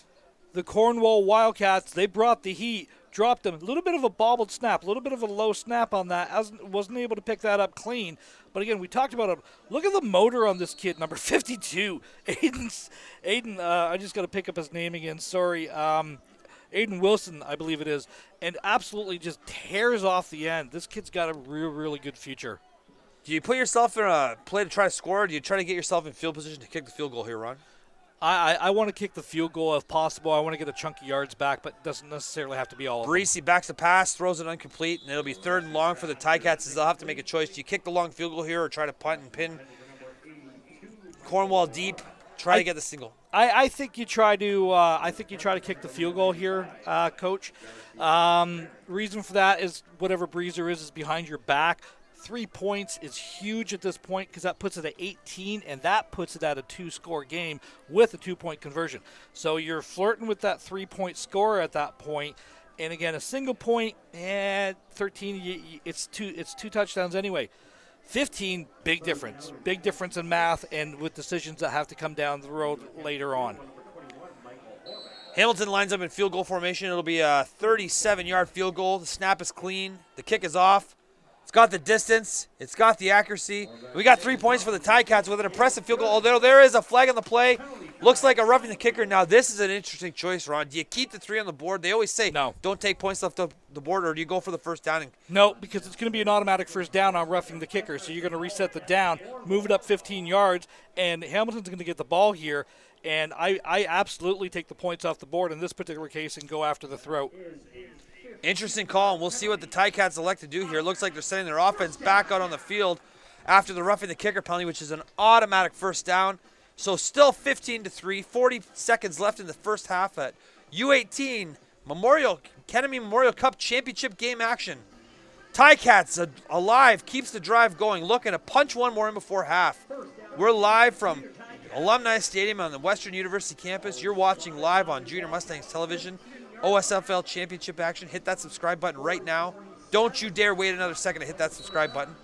the Cornwall Wildcats, they brought the heat, dropped them. A little bit of a bobbled snap, a little bit of a low snap on that. Wasn't able to pick that up clean. But again, we talked about it. Look at the motor on this kid, number 52. Aiden, I just got to pick up his name again. Sorry. Aiden Wilson, I believe it is. And absolutely just tears off the end. This kid's got a really good future. Do you put yourself in a play to try to score, or do you try to get yourself in field position to kick the field goal here, Ron? I want to kick the field goal if possible. I want to get a chunky yards back, but it doesn't necessarily have to be all of them. Barisi backs the pass, throws it incomplete, and it'll be 3rd and long for the Ticats as they'll have to make a choice. Do you kick the long field goal here or try to punt and pin Cornwall deep? Try to get the single. I think you try to kick the field goal here, Coach. Reason for that is whatever breezer is behind your back. 3 points is huge at this point because that puts it at 18, and that puts it at a 2-score game with a 2-point conversion. So you're flirting with that 3-point score at that point. And again, a single point and 13, it's two touchdowns anyway. 15, big difference in math and with decisions that have to come down the road later on. Hamilton lines up in field goal formation. It'll be a 37-yard field goal. The snap is clean. The kick is off. It's got the distance. It's got the accuracy. We got 3 points for the Ticats with an impressive field goal. Oh, there is a flag on the play. Looks like a roughing the kicker. Now, this is an interesting choice, Ron. Do you keep the 3 on the board? They always say, no, don't take points off the board, or do you go for the first down? No, because it's going to be an automatic first down on roughing the kicker. So you're going to reset the down, move it up 15 yards, and Hamilton's going to get the ball here. And I absolutely take the points off the board in this particular case and go after the throat. Interesting call, and we'll see what the Ticats elect to do here. It looks like they're sending their offense back out on the field after the roughing the kicker penalty, which is an automatic first down. So still 15-3, 40 seconds left in the first half at U18 Kenemy Memorial Cup Championship game action. Ticats alive, keeps the drive going, looking to punch one more in before half. We're live from Alumni Stadium on the Western University campus. You're watching live on Junior Mustangs Television. OSFL championship action. Hit that subscribe button right now. Don't you dare wait another second to hit that subscribe button.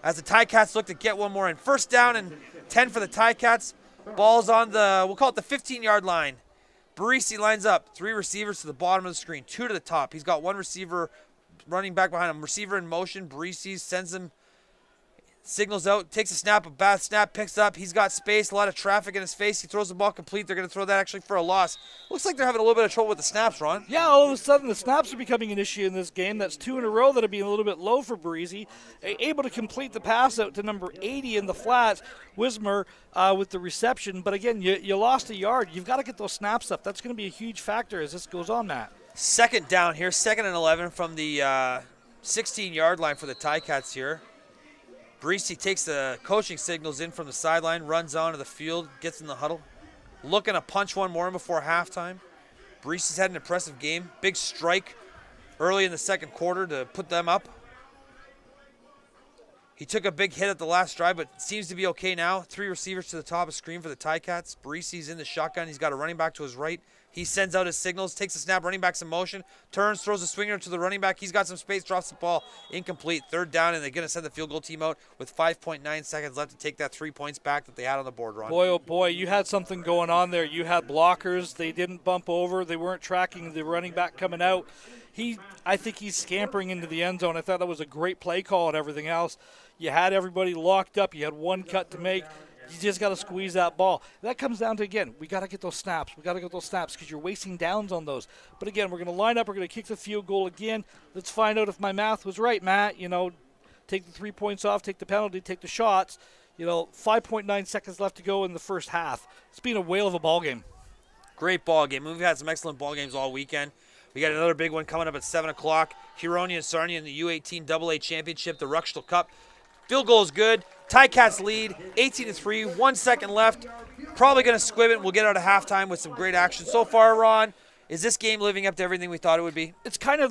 As the Ticats look to get one more in. First down and 10 for the Ticats. Ball's on the, we'll call it the 15-yard line. Barisi lines up. 3 receivers to the bottom of the screen. 2 to the top. He's got 1 receiver running back behind him. Receiver in motion. Barisi sends him, signals out, takes a snap, a bad snap, picks up. He's got space, a lot of traffic in his face. He throws the ball complete. They're going to throw that actually for a loss. Looks like they're having a little bit of trouble with the snaps, Ron. Yeah, all of a sudden the snaps are becoming an issue in this game. That's 2 in a row that are being a little bit low for Breezy. Able to complete the pass out to number 80 in the flats, Wismer with the reception. But again, you lost a yard. You've got to get those snaps up. That's going to be a huge factor as this goes on, Matt. Second down here, 2nd and 11 from the 16-yard line for the Ticats here. Breesy takes the coaching signals in from the sideline, runs onto the field, gets in the huddle. Looking to punch one more before halftime. Breesy's had an impressive game. Big strike early in the second quarter to put them up. He took a big hit at the last drive, but seems to be okay now. 3 receivers to the top of the screen for the Ticats. Breesy's in the shotgun. He's got a running back to his right. He sends out his signals, takes a snap, running back's in motion, turns, throws a swinger to the running back. He's got some space, drops the ball, incomplete. 3rd down, and they're going to send the field goal team out with 5.9 seconds left to take that 3 points back that they had on the board, Ron. Boy, oh boy, you had something going on there. You had blockers. They didn't bump over. They weren't tracking the running back coming out. I think he's scampering into the end zone. I thought that was a great play call and everything else. You had everybody locked up. You had one cut to make. You just got to squeeze that ball. That comes down to, again, we got to get those snaps. We got to get those snaps because you're wasting downs on those. But again, we're going to line up. We're going to kick the field goal again. Let's find out if my math was right, Matt. Take the 3 points off, take the penalty, take the shots. 5.9 seconds left to go in the first half. It's been a whale of a ball game. Great ball game. We've had some excellent ball games all weekend. We got another big one coming up at 7 o'clock. Huronia and Sarnia in the U18 AA Championship, the Ruxtal Cup. Field goal is good. Ticats lead, 18-3, 1 second left. Probably going to squib it. We'll get out of halftime with some great action. So far, Ron, is this game living up to everything we thought it would be? It's kind of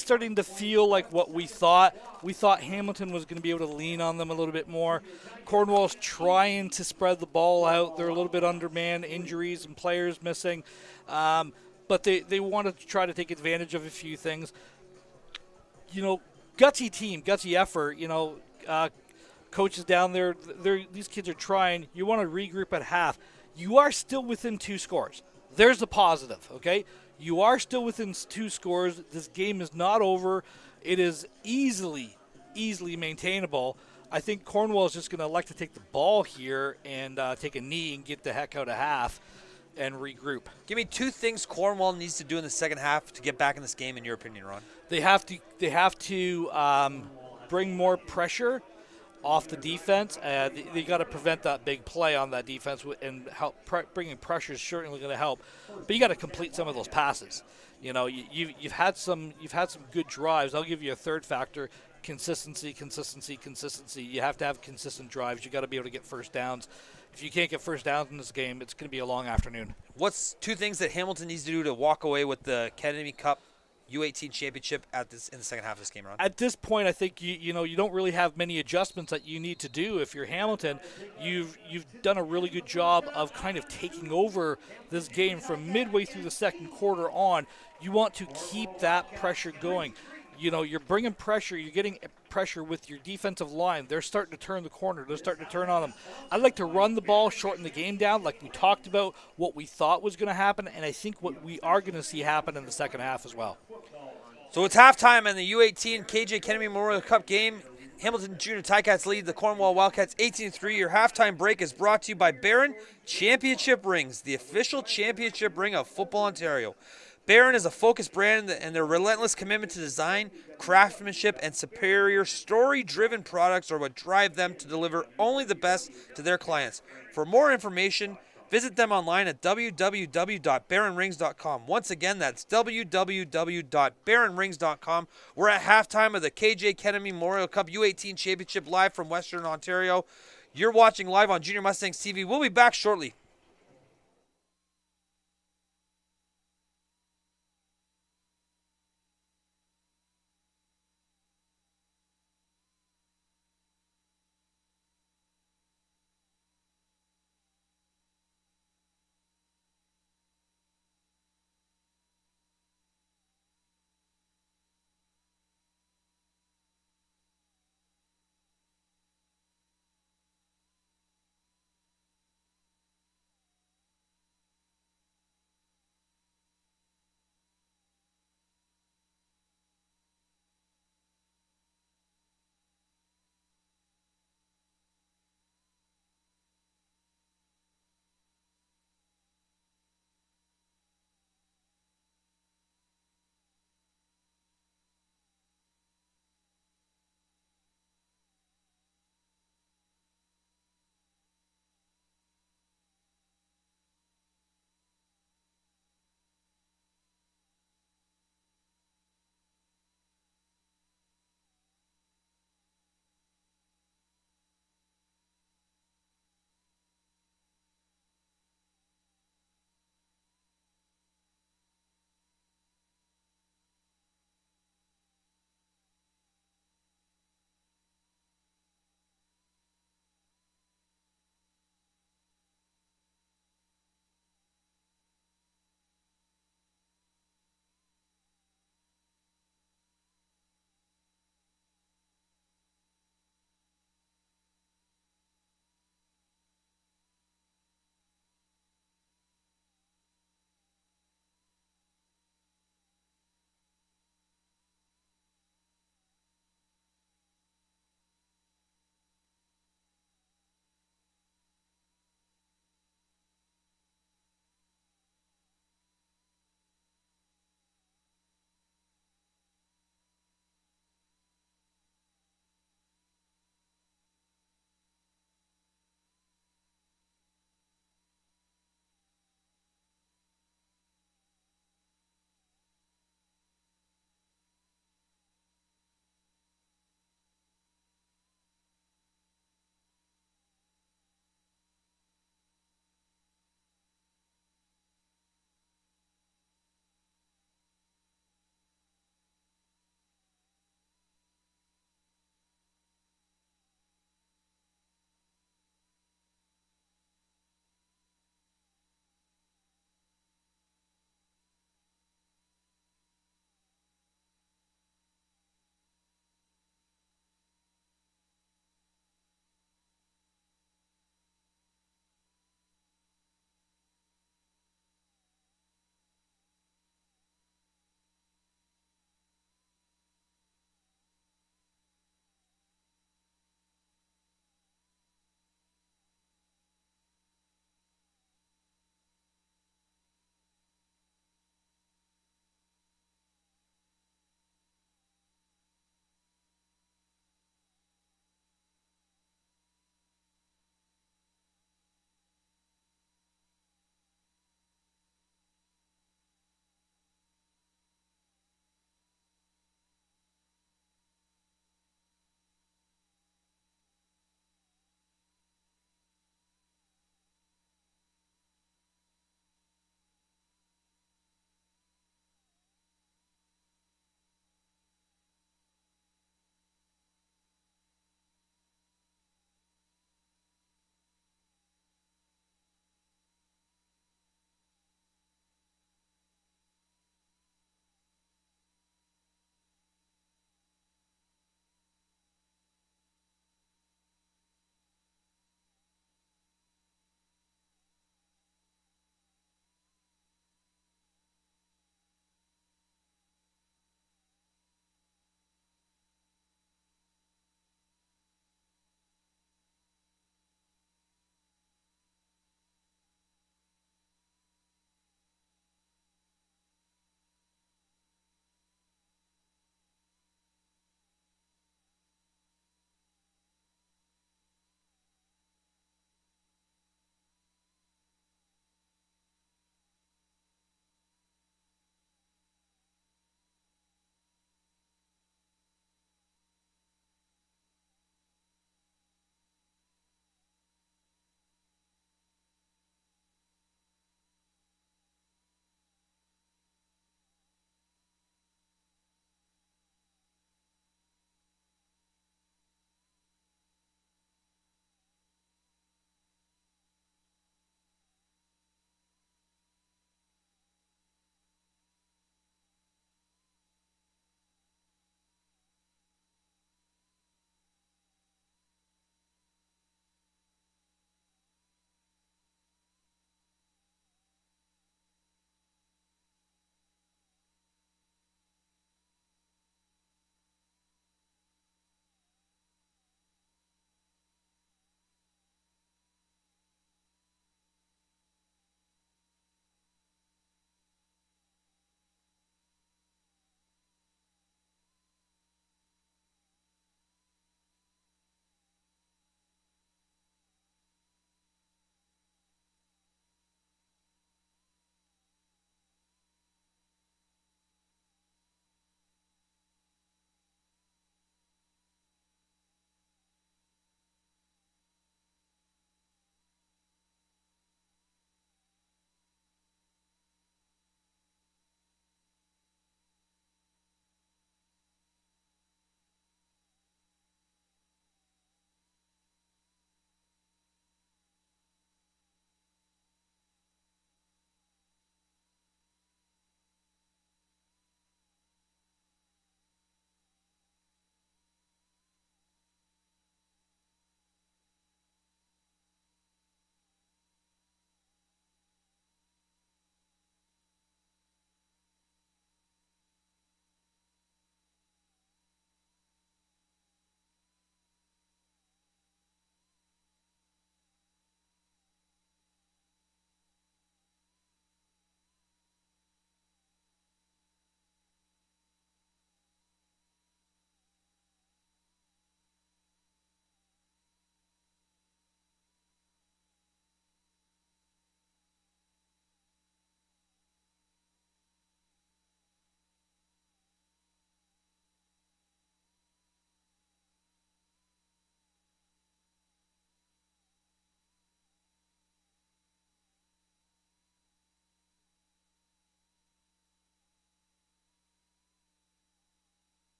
starting to feel like what we thought. We thought Hamilton was going to be able to lean on them a little bit more. Cornwall's trying to spread the ball out. They're a little bit undermanned, injuries and players missing. But they wanted to try to take advantage of a few things. Gutsy team, gutsy effort, coaches down there, these kids are trying. You want to regroup at half. You are still within 2 scores. There's the positive, okay? You are still within 2 scores. This game is not over. It is easily maintainable. I think Cornwall is just going to elect to take the ball here and take a knee and get the heck out of half and regroup. Give me 2 things Cornwall needs to do in the second half to get back in this game, in your opinion, Ron. They have to bring more pressure off the defense. They got to prevent that big play on that defense, and help bringing pressure is certainly going to help. But you got to complete some of those passes. You've had some good drives. I'll give you a third factor: consistency. You have to have consistent drives. You got to be able to get first downs. If you can't get first downs in this game, it's going to be a long afternoon. What's 2 things that Hamilton needs to do to walk away with the Kennedy Cup U18 championship in the second half of this game, Ron? At this point, I think you don't really have many adjustments that you need to do. If you're Hamilton, you've done a really good job of kind of taking over this game from midway through the second quarter on. You want to keep that pressure going. You're bringing pressure. You're getting pressure with your defensive line. They're starting to turn the corner. They're starting to turn on them. I'd like to run the ball, shorten the game down, like we talked about what we thought was going to happen, and I think what we are going to see happen in the second half as well. So it's halftime in the U18 KJ Kennedy Memorial Cup game. Hamilton Junior Ticats lead the Cornwall Wildcats 18-3. Your halftime break is brought to you by Barron Championship Rings, the official championship ring of Football Ontario. Barron is a focused brand, and their relentless commitment to design, craftsmanship, and superior story-driven products are what drive them to deliver only the best to their clients. For more information, visit them online at www.barronrings.com. Once again, that's www.barronrings.com. We're at halftime of the KJ Kennedy Memorial Cup U18 Championship live from Western Ontario. You're watching live on Junior Mustangs TV. We'll be back shortly.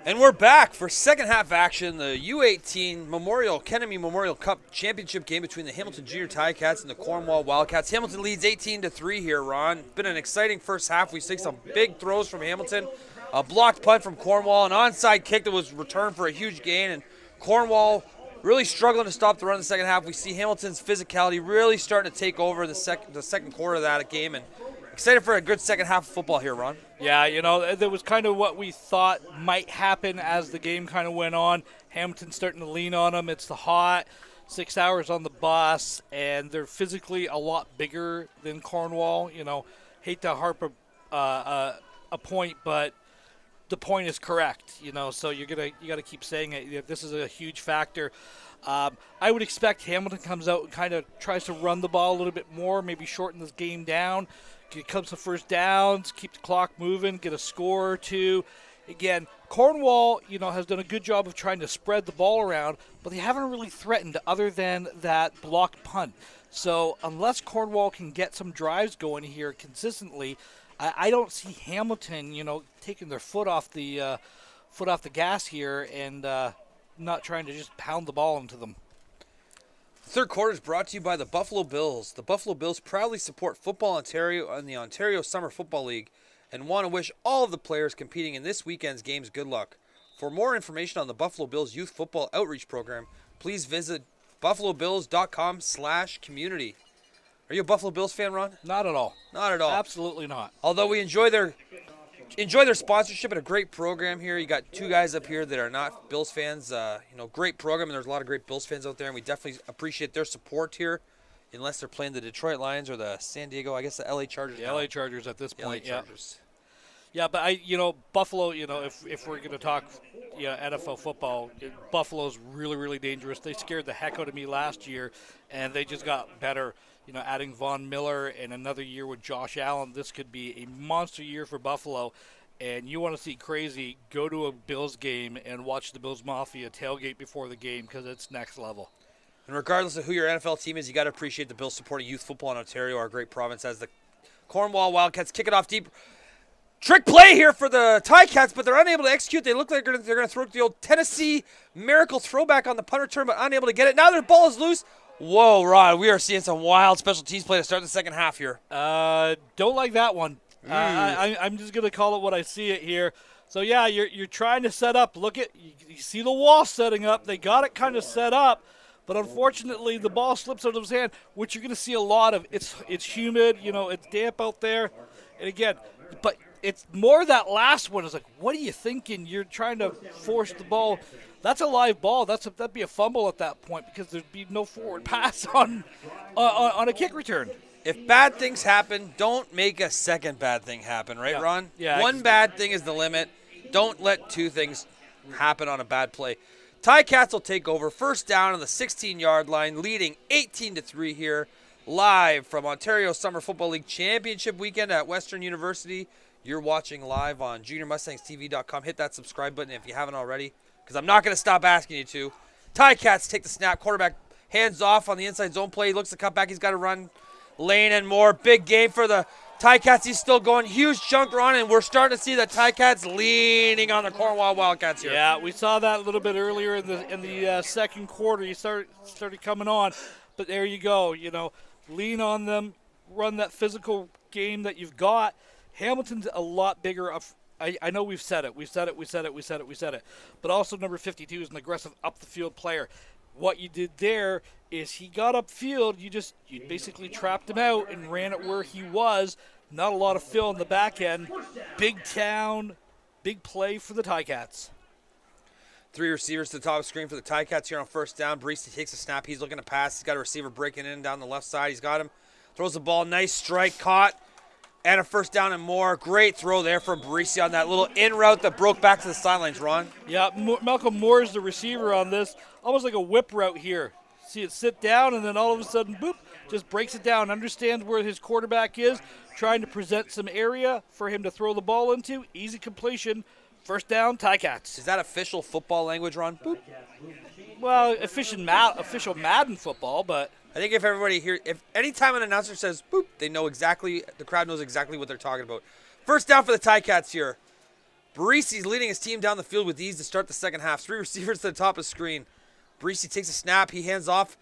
And we're back for second half action. The U18 Kennedy Memorial Cup championship game between the Hamilton Junior Ticats and the Cornwall Wildcats. Hamilton leads 18-3 here, Ron. Been an exciting first half. We see some big throws from Hamilton. A blocked punt from Cornwall. An onside kick that was returned for a huge gain. And Cornwall really struggling to stop the run in the second half. We see Hamilton's physicality really starting to take over the second quarter of that game. And excited for a good second half of football here, Ron. Yeah, there was kind of what we thought might happen as the game kind of went on. Hamilton's starting to lean on them. It's the hot 6 hours on the bus, and they're physically a lot bigger than Cornwall. Hate to harp a point, but the point is correct. So you got to keep saying it. This is a huge factor. I would expect Hamilton comes out and kind of tries to run the ball a little bit more, maybe shorten this game down. It comes to first downs, keep the clock moving, get a score or two. Again, Cornwall, has done a good job of trying to spread the ball around, but they haven't really threatened other than that blocked punt. So unless Cornwall can get some drives going here consistently, I don't see Hamilton, taking their foot off the gas here and not trying to just pound the ball into them. The third quarter is brought to you by the Buffalo Bills. The Buffalo Bills proudly support Football Ontario and the Ontario Summer Football League and want to wish all of the players competing in this weekend's games good luck. For more information on the Buffalo Bills Youth Football Outreach Program, please visit buffalobills.com/community. Are you a Buffalo Bills fan, Ron? Not at all. Not at all. Absolutely not. Although we enjoy their sponsorship and a great program here. You got two guys up here that are not Bills fans. Great program, and there's a lot of great Bills fans out there, and we definitely appreciate their support here, unless they're playing the Detroit Lions or the San Diego, I guess the LA Chargers. The LA Chargers at this point, LA Chargers. Yeah, but Buffalo, if we're going to talk NFL football, Buffalo's really, really dangerous. They scared the heck out of me last year, and they just got better. Adding Von Miller and another year with Josh Allen, this could be a monster year for Buffalo. And you want to see crazy, go to a Bills game and watch the Bills Mafia tailgate before the game because it's next level. And regardless of who your NFL team is, you got to appreciate the Bills supporting youth football in Ontario, our great province, as the Cornwall Wildcats kick it off deep. Trick play here for the Ticats, but they're unable to execute. They look like they're going to throw the old Tennessee Miracle throwback on the punt return, but unable to get it. Now their ball is loose. Whoa, Rod, we are seeing some wild special teams play to start the second half here. Don't like that one. I'm just going to call it what I see it here. So, yeah, you're trying to set up. Look at you see the wall setting up. They got it kind of set up, but unfortunately the ball slips out of his hand, which you're going to see a lot of. It's humid, it's damp out there. And, again, but it's more that last one. It's like, what are you thinking? You're trying to force the ball. That's a live ball. That'd be a fumble at that point because there'd be no forward pass on a kick return. If bad things happen, don't make a second bad thing happen, right, Ron? Yeah. One bad thing is the limit. Don't let two things happen on a bad play. Ticats will take over. First down on the 16-yard line, leading 18-3 here, live from Ontario Summer Football League Championship Weekend at Western University. You're watching live on JuniorMustangsTV.com. Hit that subscribe button if you haven't already, because I'm not going to stop asking you to. Ticats take the snap. Quarterback hands off on the inside zone play. He looks to cut back. He's got to run lane and more. Big game for the Ticats. He's still going. Huge chunk run, and we're starting to see the Ticats leaning on the Cornwall Wildcats here. Yeah, we saw that a little bit earlier in the second quarter. He started coming on, but there you go. Lean on them, run that physical game that you've got. Hamilton's a lot bigger. I know we've said it. But also number 52 is an aggressive up-the-field player. What you did there is he got upfield. You basically trapped him out and ran it where he was. Not a lot of fill in the back end. Big town, big play for the Ticats. Three receivers to the top of the screen for the Ticats here on first down. Barisi takes a snap. He's looking to pass. He's got a receiver breaking in down the left side. He's got him. Throws the ball. Nice strike. Caught. And a first down and more. Great throw there from Barisi on that little in route that broke back to the sidelines, Ron. Yeah, Malcolm Moore is the receiver on this. Almost like a whip route here. See it sit down, and then all of a sudden, boop, just breaks it down. Understands where his quarterback is, trying to present some area for him to throw the ball into. Easy completion. First down, Ticats. Is that official football language, Ron? Boop. Well, official Madden football, but I think if everybody here, if any time an announcer says boop, they know exactly, the crowd knows exactly what they're talking about. First down for the Ticats here. Barisi's leading his team down the field with ease to start the second half. 3 receivers to the top of the screen. Barisi takes a snap. He hands off.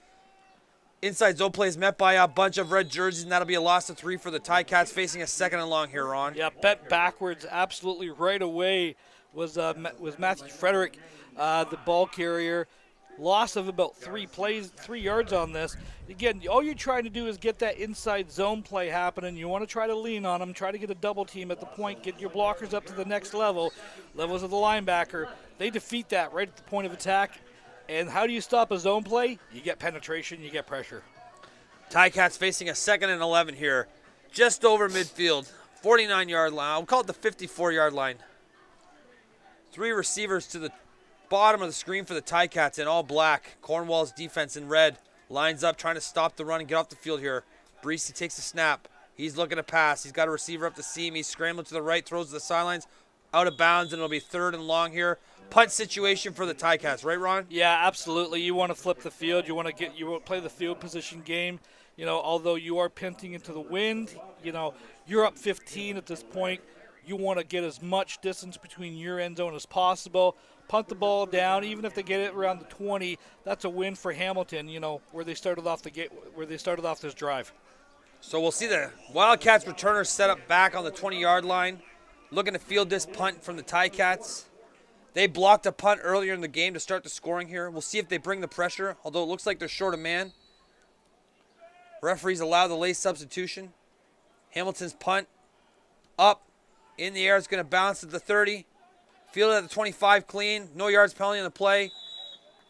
Inside zone play is met by a bunch of red jerseys, and that'll be a loss of 3 for the Ticats, facing a second and long here, Ron. Yeah, bet backwards absolutely right away was Matthew Frederick, the ball carrier. Loss of about 3 yards on this. Again, all you're trying to do is get that inside zone play happening. You want to try to lean on them, try to get a double team at the point, get your blockers up to the next levels of the linebacker. They defeat that right at the point of attack. And how do you stop a zone play? You get penetration, you get pressure. Ticats facing a 2nd and 11 here, just over midfield, 49-yard line. I'll call it the 54-yard line. 3 receivers to the bottom of the screen for the Ticats in all black. Cornwall's defense in red lines up trying to stop the run and get off the field here. Barisi takes a snap. He's looking to pass. He's got a receiver up the seam. He's scrambling to the right, throws to the sidelines, out of bounds, and it'll be 3rd and long here. Punt situation for the Ticats, right, Ron? Yeah, absolutely. You want to flip the field. You want to play the field position game. Although you are punting into the wind, you're up 15 at this point. You want to get as much distance between your end zone as possible. Punt the ball down, even if they get it around the 20. That's a win for Hamilton. Where they started off this drive. So we'll see the Wildcats returners set up back on the 20-yard line, looking to field this punt from the Ticats. They blocked a punt earlier in the game to start the scoring here. We'll see if they bring the pressure, although it looks like they're short a man. Referees allow the late substitution. Hamilton's punt up in the air. It's going to bounce at the 30. Fielded at the 25 clean. No yards penalty on the play.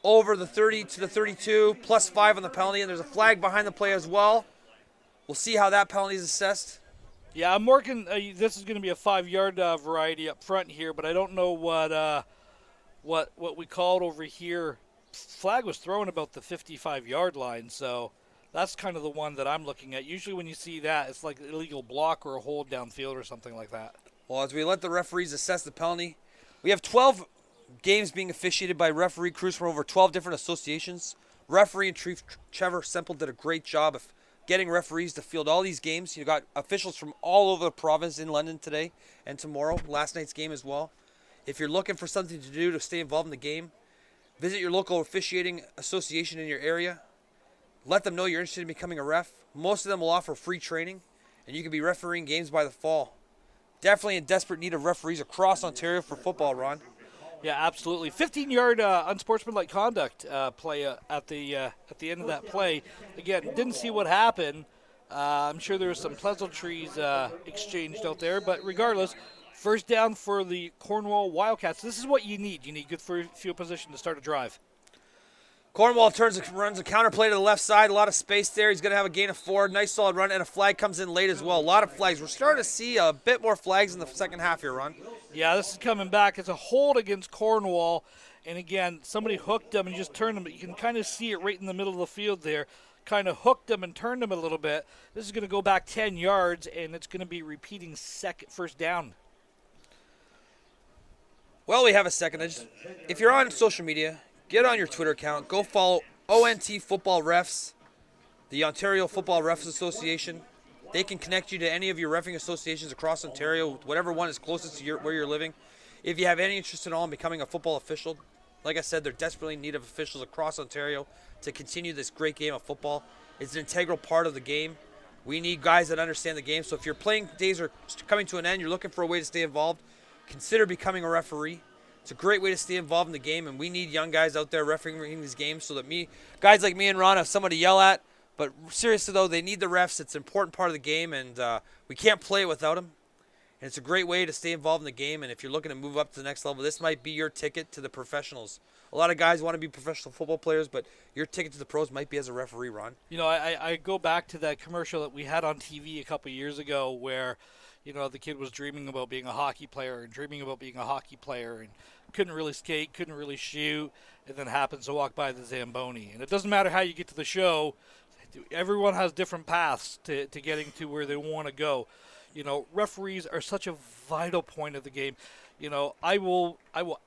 Over the 30 to the 32, plus 5 on the penalty, and there's a flag behind the play as well. We'll see how that penalty is assessed. Yeah, I'm working. This is going to be a 5-yard variety up front here, but I don't know what we called over here. Flag was thrown about the 55-yard line, so that's kind of the one that I'm looking at. Usually when you see that, it's like an illegal block or a hold downfield or something like that. Well, as we let the referees assess the penalty, we have 12 games being officiated by referee crews from over 12 different associations. Referee in chief Trevor Semple did a great job of getting referees to field all these games. You got officials from all over the province in London today and tomorrow, last night's game as well. If you're looking for something to do to stay involved in the game, visit your local officiating association in your area. Let them know you're interested in becoming a ref. Most of them will offer free training, and you can be refereeing games by the fall. Definitely in desperate need of referees across Ontario for football, Ron. Yeah, absolutely. 15-yard unsportsmanlike conduct play at the end of that play. Again, didn't see what happened. I'm sure there was some pleasantries exchanged out there, but regardless, first down for the Cornwall Wildcats. This is what you need. You need good field position to start a drive. Cornwall runs a counter play to the left side. A lot of space there. He's going to have a gain of 4. Nice solid run, and a flag comes in late as well. A lot of flags. We're starting to see a bit more flags in the second half here, Ron. Yeah, this is coming back. It's a hold against Cornwall. And again, somebody hooked them and just turned them. But you can kind of see it right in the middle of the field there. Kind of hooked them and turned them a little bit. This is going to go back 10 yards, and it's going to be repeating first down. Well, we have a second. If you're on social media, get on your Twitter account. Go follow ONT Football Refs, the Ontario Football Refs Association. They can connect you to any of your reffing associations across Ontario, whatever one is closest to where you're living. If you have any interest at all in becoming a football official, like I said, they're desperately in need of officials across Ontario to continue this great game of football. It's an integral part of the game. We need guys that understand the game. So if your playing days are coming to an end, you're looking for a way to stay involved, consider becoming a referee. It's a great way to stay involved in the game, and we need young guys out there refereeing these games so that guys like me and Ron have someone to yell at. But seriously, though, they need the refs. It's an important part of the game, and we can't play it without them. And it's a great way to stay involved in the game, and if you're looking to move up to the next level, this might be your ticket to the professionals. A lot of guys want to be professional football players, but your ticket to the pros might be as a referee, Ron. I go back to that commercial that we had on TV a couple of years ago where the kid was dreaming about being a hockey player and couldn't really skate, couldn't really shoot, and then happens to walk by the Zamboni. And it doesn't matter how you get to the show. Everyone has different paths to getting to where they want to go. Referees are such a vital point of the game. I will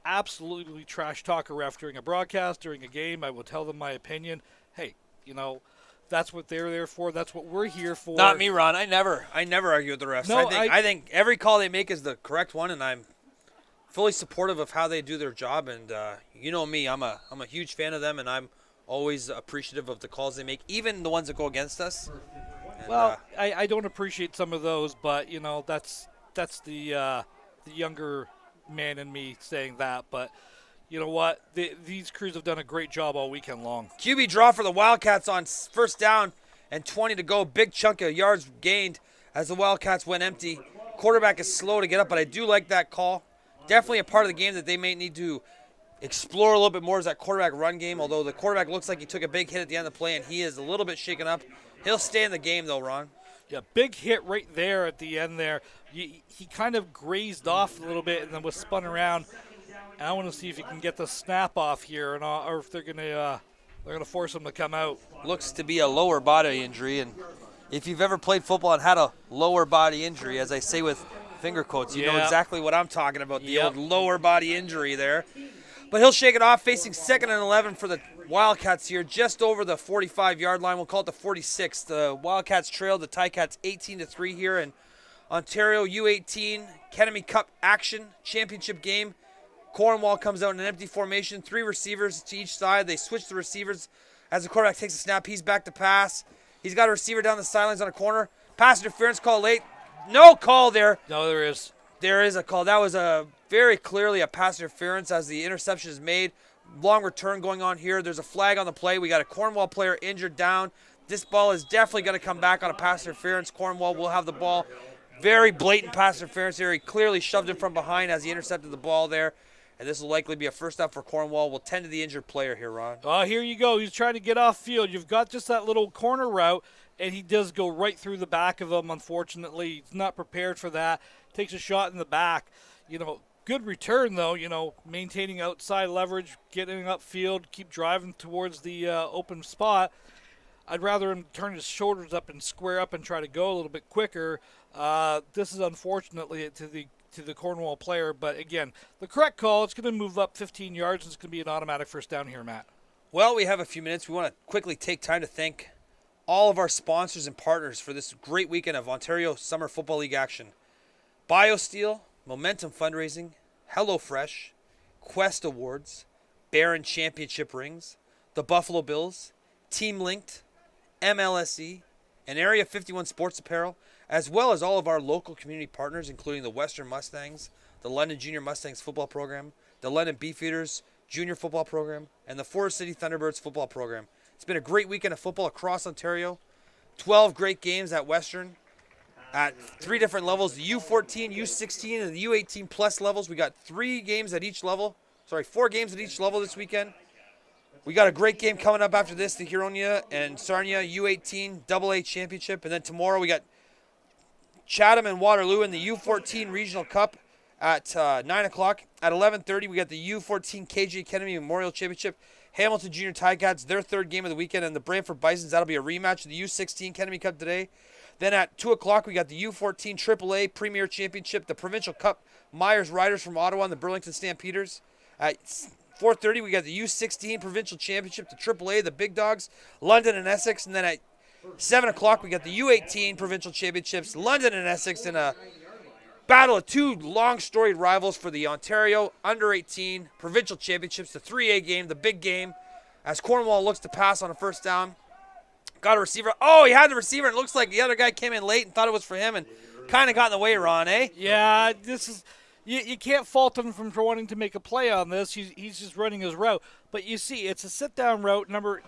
absolutely trash talk a ref during a broadcast, during a game. I will tell them my opinion. Hey, that's what they're there for. That's what we're here for. Not me, Ron. I never argue with the refs. No, I think every call they make is the correct one, and I'm fully supportive of how they do their job. And you know me, I'm a huge fan of them, and I'm always appreciative of the calls they make, even the ones that go against us. And, Well, I don't appreciate some of those, but that's the younger man in me saying that. But you know what? These crews have done a great job all weekend long. QB draw for the Wildcats on first down and 20 to go. Big chunk of yards gained as the Wildcats went empty. Quarterback is slow to get up, but I do like that call. Definitely a part of the game that they may need to explore a little bit more is that quarterback run game, although the quarterback looks like he took a big hit at the end of the play, and he is a little bit shaken up. He'll stay in the game, though, Ron. Yeah, big hit right there at the end there. He kind of grazed off a little bit and then was spun around. And I want to see if he can get the snap off here, or if they're gonna force him to come out. Looks to be a lower body injury, and if you've ever played football and had a lower body injury, as I say with finger quotes, you know exactly what I'm talking about, the old lower body injury there. But he'll shake it off, facing 2nd and 11 for the Wildcats here, just over the 45-yard line. We'll call it the 46. The Wildcats trailed the Ticats 18-3 here in Ontario U18 Kenemy Cup action championship game. Cornwall comes out in an empty formation, 3 receivers to each side. They switch the receivers as the quarterback takes a snap. He's back to pass. He's got a receiver down the sidelines on a corner. Pass interference call late. No call there. No, there is. There is a call. That was very clearly a pass interference as the interception is made. Long return going on here. There's a flag on the play. We got a Cornwall player injured down. This ball is definitely going to come back on a pass interference. Cornwall will have the ball. Very blatant pass interference here. He clearly shoved him from behind as he intercepted the ball there. And this will likely be a first up for Cornwall. We'll tend to the injured player here, Ron. Here you go. He's trying to get off field. You've got just that little corner route, and he does go right through the back of him, unfortunately. He's not prepared for that. Takes a shot in the back. Good return, though, maintaining outside leverage, getting upfield, keep driving towards the open spot. I'd rather him turn his shoulders up and square up and try to go a little bit quicker. This is unfortunately to the Cornwall player, but again, the correct call, it's going to move up 15 yards, and it's going to be an automatic first down here, Matt. Well, we have a few minutes. We want to quickly take time to thank all of our sponsors and partners for this great weekend of Ontario Summer Football League action. BioSteel, Momentum Fundraising, HelloFresh, Quest Awards, Barron Championship Rings, the Buffalo Bills, Team Linked, MLSE, and Area 51 Sports Apparel, as well as all of our local community partners, including the Western Mustangs, the London Junior Mustangs football program, the London Beefeaters junior football program, and the Forest City Thunderbirds football program. It's been a great weekend of football across Ontario. 12 great games at Western at 3 different levels, the U14, U16, and the U18 plus levels. We got 4 games at each level this weekend. We got a great game coming up after this, the Huronia and Sarnia U18 AA Championship. And then tomorrow we got Chatham and Waterloo in the U14 Regional Cup at 9 o'clock. At 11:30, we got the U14 KJ Kennedy Memorial Championship. Hamilton Junior Ticats, their 3rd game of the weekend, and the Brantford Bisons. That'll be a rematch of the U16 Kennedy Cup today. Then at 2 o'clock, we got the U14 AAA Premier Championship, the Provincial Cup Myers Riders from Ottawa and the Burlington Stampeders. At 4:30, we got the U16 Provincial Championship, the AAA, the Big Dogs, London and Essex. And then at 7 o'clock, we got the U18 Provincial Championships, London and Essex, in a battle of 2 long-storied rivals for the Ontario Under-18 Provincial Championships, the 3A game, the big game, as Cornwall looks to pass on a first down. Got a receiver. Oh, he had the receiver, and it looks like the other guy came in late and thought it was for him and kind of got in the way, Ron, eh? Yeah, this is you can't fault him for wanting to make a play on this. He's just running his route. But you see, it's a sit-down route, number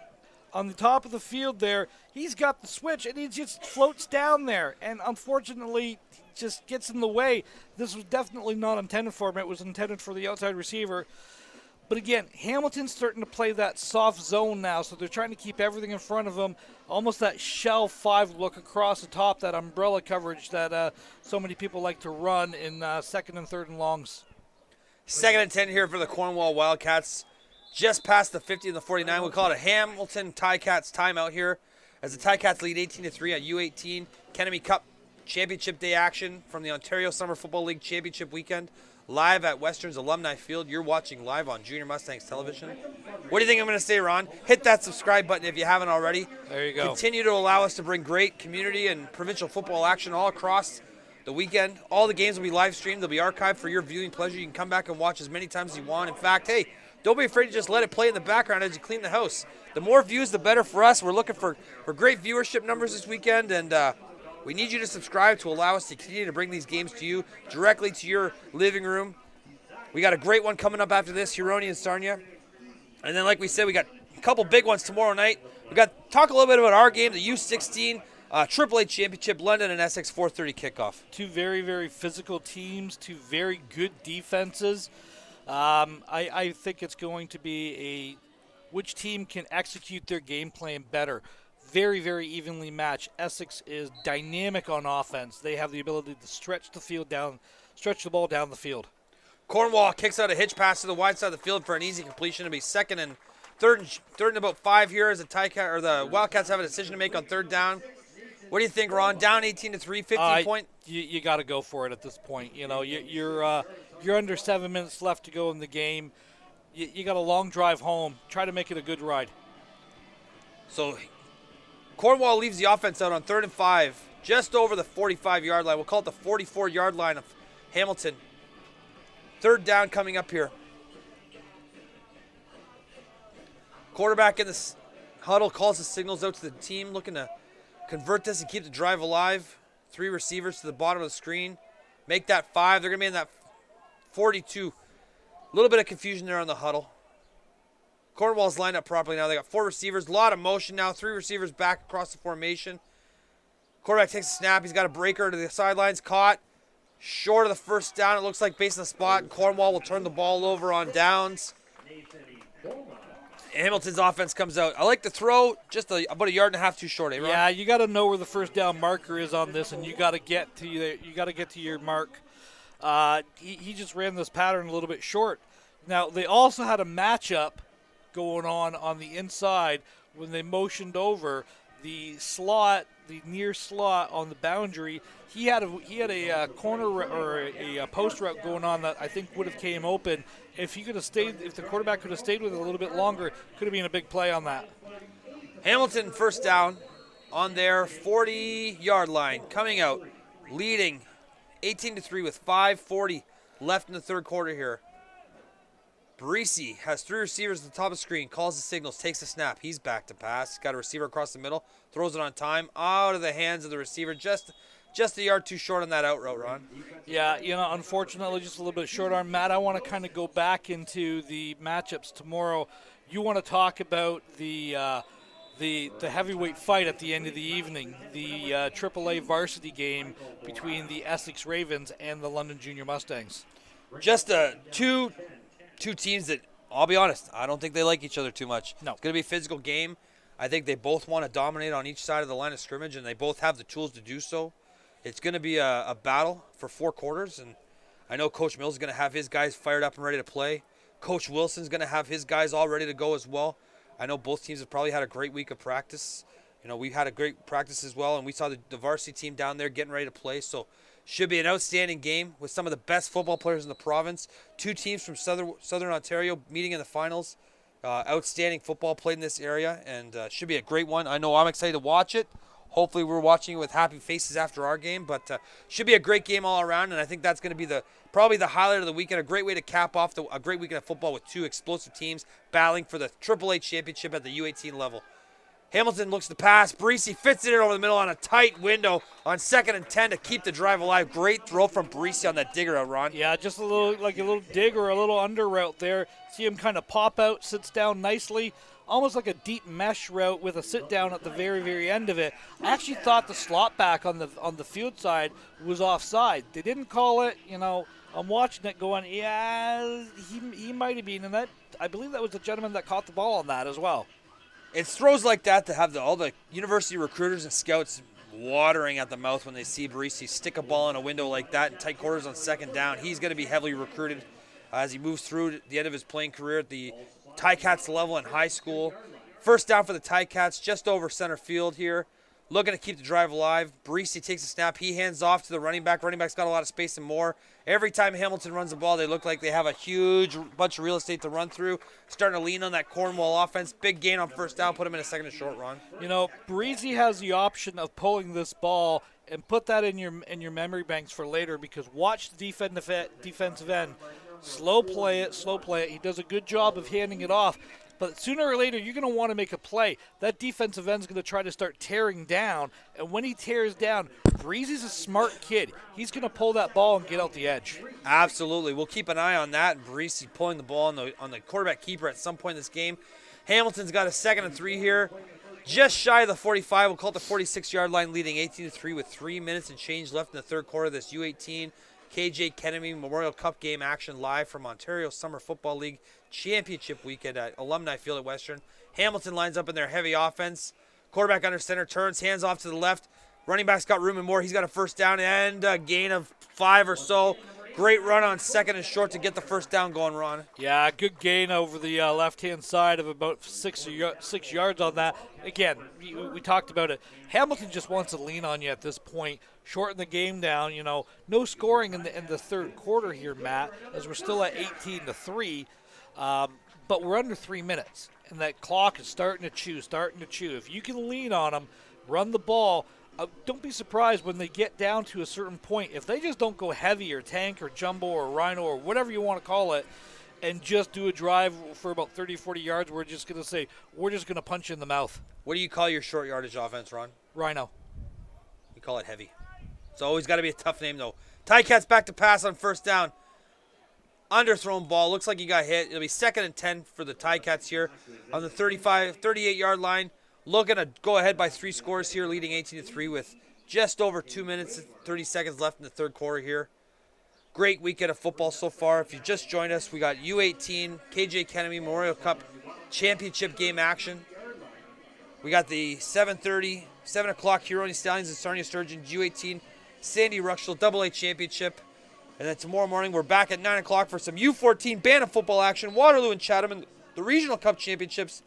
on the top of the field there. He's got the switch, and he just floats down there. And unfortunately, just gets in the way. This was definitely not intended for him. It was intended for the outside receiver. But again, Hamilton's starting to play that soft zone now, so they're trying to keep everything in front of them. Almost that shell 5 look across the top, that umbrella coverage that so many people like to run in 2nd and 3rd and longs. 2nd and 10 here for the Cornwall Wildcats. Just past the 50 and the 49. We call it a Hamilton Ticats timeout here as the Ticats lead 18-3 at U18 Kenemy Cup Championship Day action from the Ontario Summer Football League Championship Weekend. Live at Western's Alumni Field. You're watching live on Junior Mustangs Television. What do you think I'm going to say, Ron? Hit that subscribe button if you haven't already. There you go. Continue to allow us to bring great community and provincial football action all across the weekend. All the games will be live streamed. They'll be archived for your viewing pleasure. You can come back and watch as many times as you want. In fact, hey, don't be afraid to just let it play in the background as you clean the house. The more views, the better for us. We're looking for great viewership numbers this weekend, and we need you to subscribe to allow us to continue to bring these games to you directly to your living room. We got a great one coming up after this, Huronia and Sarnia. And then, like we said, we got a couple big ones tomorrow night. We got to talk a little bit about our game, the U16 AAA Championship, London and Essex 4:30 kickoff. Two very, very physical teams, two very good defenses. I think it's going to be which team can execute their game plan better. Very, very evenly matched. Essex is dynamic on offense. They have the ability to stretch the ball down the field. Cornwall kicks out a hitch pass to the wide side of the field for an easy completion. It'll be second and third and about 5 here as the Wildcats have a decision to make on third down. What do you think, Ron? Down 18-3, 15 point. You got to go for it at this point. You know, you're under 7 minutes left to go in the game. You got a long drive home. Try to make it a good ride. So Cornwall leaves the offense out on 3rd and 5, just over the 45-yard line. We'll call it the 44-yard line of Hamilton. Third down coming up here. Quarterback in the huddle calls the signals out to the team, looking to convert this and keep the drive alive. 3 receivers to the bottom of the screen. Make that 5. They're going to be in that 42. A little bit of confusion there on the huddle. Cornwall's lined up properly now. They got 4 receivers. A lot of motion now. 3 receivers back across the formation. Quarterback takes a snap. He's got a breaker to the sidelines. Caught. Short of the first down, it looks like, based on the spot. And Cornwall will turn the ball over on downs. Hamilton's offense comes out. I like the throw, just about a yard and a half too short, eh, Ron? Yeah, you got to know where the first down marker is on this, and you got to get to your mark. He just ran this pattern a little bit short. Now they also had a matchup going on the inside when they motioned over the slot, the near slot on the boundary. He had a corner or a post route going on that I think would have came open. If the quarterback could have stayed with it a little bit longer, could have been a big play on that. Hamilton first down on their 40-yard line, coming out, leading 18-3 with 5:40 left in the third quarter here. Barisi has 3 receivers at the top of the screen, calls the signals, takes the snap. He's back to pass. Got a receiver across the middle, throws it on time, out of the hands of the receiver, just a yard too short on that out route, Ron. Yeah, unfortunately, just a little bit short arm. Matt, I want to kind of go back into the matchups tomorrow. You want to talk about the heavyweight fight at the end of the evening, the AAA varsity game between the Essex Ravens and the London Junior Mustangs. Just two teams that, I'll be honest, I don't think they like each other too much. No. It's going to be a physical game. I think they both want to dominate on each side of the line of scrimmage, and they both have the tools to do so. It's going to be a battle for 4 quarters, and I know Coach Mills is going to have his guys fired up and ready to play. Coach Wilson's going to have his guys all ready to go as well. I know both teams have probably had a great week of practice. We've had a great practice as well, and we saw the varsity team down there getting ready to play. So should be an outstanding game with some of the best football players in the province. 2 teams from Southern Ontario meeting in the finals. Outstanding football played in this area, and should be a great one. I know I'm excited to watch it. Hopefully we're watching it with happy faces after our game, but should be a great game all around, and I think that's going to be probably the highlight of the weekend, a great way to cap off a great weekend of football with 2 explosive teams battling for the AAA championship at the U18 level. Hamilton looks to pass. Barisi fits it in over the middle on a tight window on 2nd and 10 to keep the drive alive. Great throw from Barisi on that digger out, Ron. Yeah, just a little dig or a little under route there. See him kind of pop out, sits down nicely. Almost like a deep mesh route with a sit down at the very, very end of it. I actually thought the slot back on the field side was offside. They didn't call it. I'm watching it going, yeah, he might have been. And I believe that was the gentleman that caught the ball on that as well. It's throws like that to have all the university recruiters and scouts watering at the mouth when they see Barisi stick a ball in a window like that in tight quarters on 2nd down. He's going to be heavily recruited as he moves through the end of his playing career at the Ticats level in high school. First down for the Ticats, just over center field here. looking to keep the drive alive. Barisi takes a snap. He hands off to the running back. Running back's got a lot of space and more. Every time Hamilton runs the ball, they look like they have a huge bunch of real estate to run through. Starting to lean on that Cornwall offense. Big gain on first down. Put him in a second and short run. You know, Barisi has the option of pulling this ball and put that in your memory banks for later, because watch the defensive end. Slow play it. He does a good job of handing it off. But sooner or later, you're going to want to make a play. That defensive end's going to try to start tearing down. And when he tears down, Breezy's a smart kid. He's going to pull that ball and get out the edge. Absolutely. We'll keep an eye on that. Barisi pulling the ball on the quarterback keeper at some point in this game. Hamilton's got a 2nd and 3 here. Just shy of the 45. We'll call it the 46-yard line, leading 18-3 with 3 minutes and change left in the third quarter of this U18 KJ Kennedy Memorial Cup game action live from Ontario Summer Football League Championship Weekend at Alumni Field at Western. Hamilton lines up in their heavy offense. Quarterback under center, turns, hands off to the left. Running back's got room and more. He's got a first down and a gain of 5 or so. Great run on 2nd and short to get the first down going, Ron. Yeah, good gain over the left-hand side of about 6 yards on that. Again, we talked about it. Hamilton just wants to lean on you at this point, shorten the game down. You know, no scoring in the third quarter here, Matt, as we're still at 18-3. But we're under 3 minutes, and that clock is starting to chew. If you can lean on them, run the ball, don't be surprised when they get down to a certain point. If they just don't go heavy or tank or jumbo or rhino or whatever you want to call it and just do a drive for about 30, 40 yards, we're just going to say, we're just going to punch you in the mouth. What do you call your short yardage offense, Ron? Rhino. You call it heavy. It's always got to be a tough name, though. Ticats back to pass on first down. Underthrown ball. Looks like he got hit. It'll be 2nd and 10 for the Ticats here on the 38-yard line. Looking to go ahead by 3 scores here, leading 18-3 with just over 2 minutes and 30 seconds left in the third quarter here. Great weekend of football so far. If you just joined us, we got U18 KJ Kennedy Memorial Cup Championship game action. We got the 7 o'clock Huronia Stallions and Sarnia Sturgeons U18 Sandy Ruxel AA Championship. And then tomorrow morning, we're back at 9 o'clock for some U14 Bantam football action. Waterloo and Chatham in the Regional Cup Championships.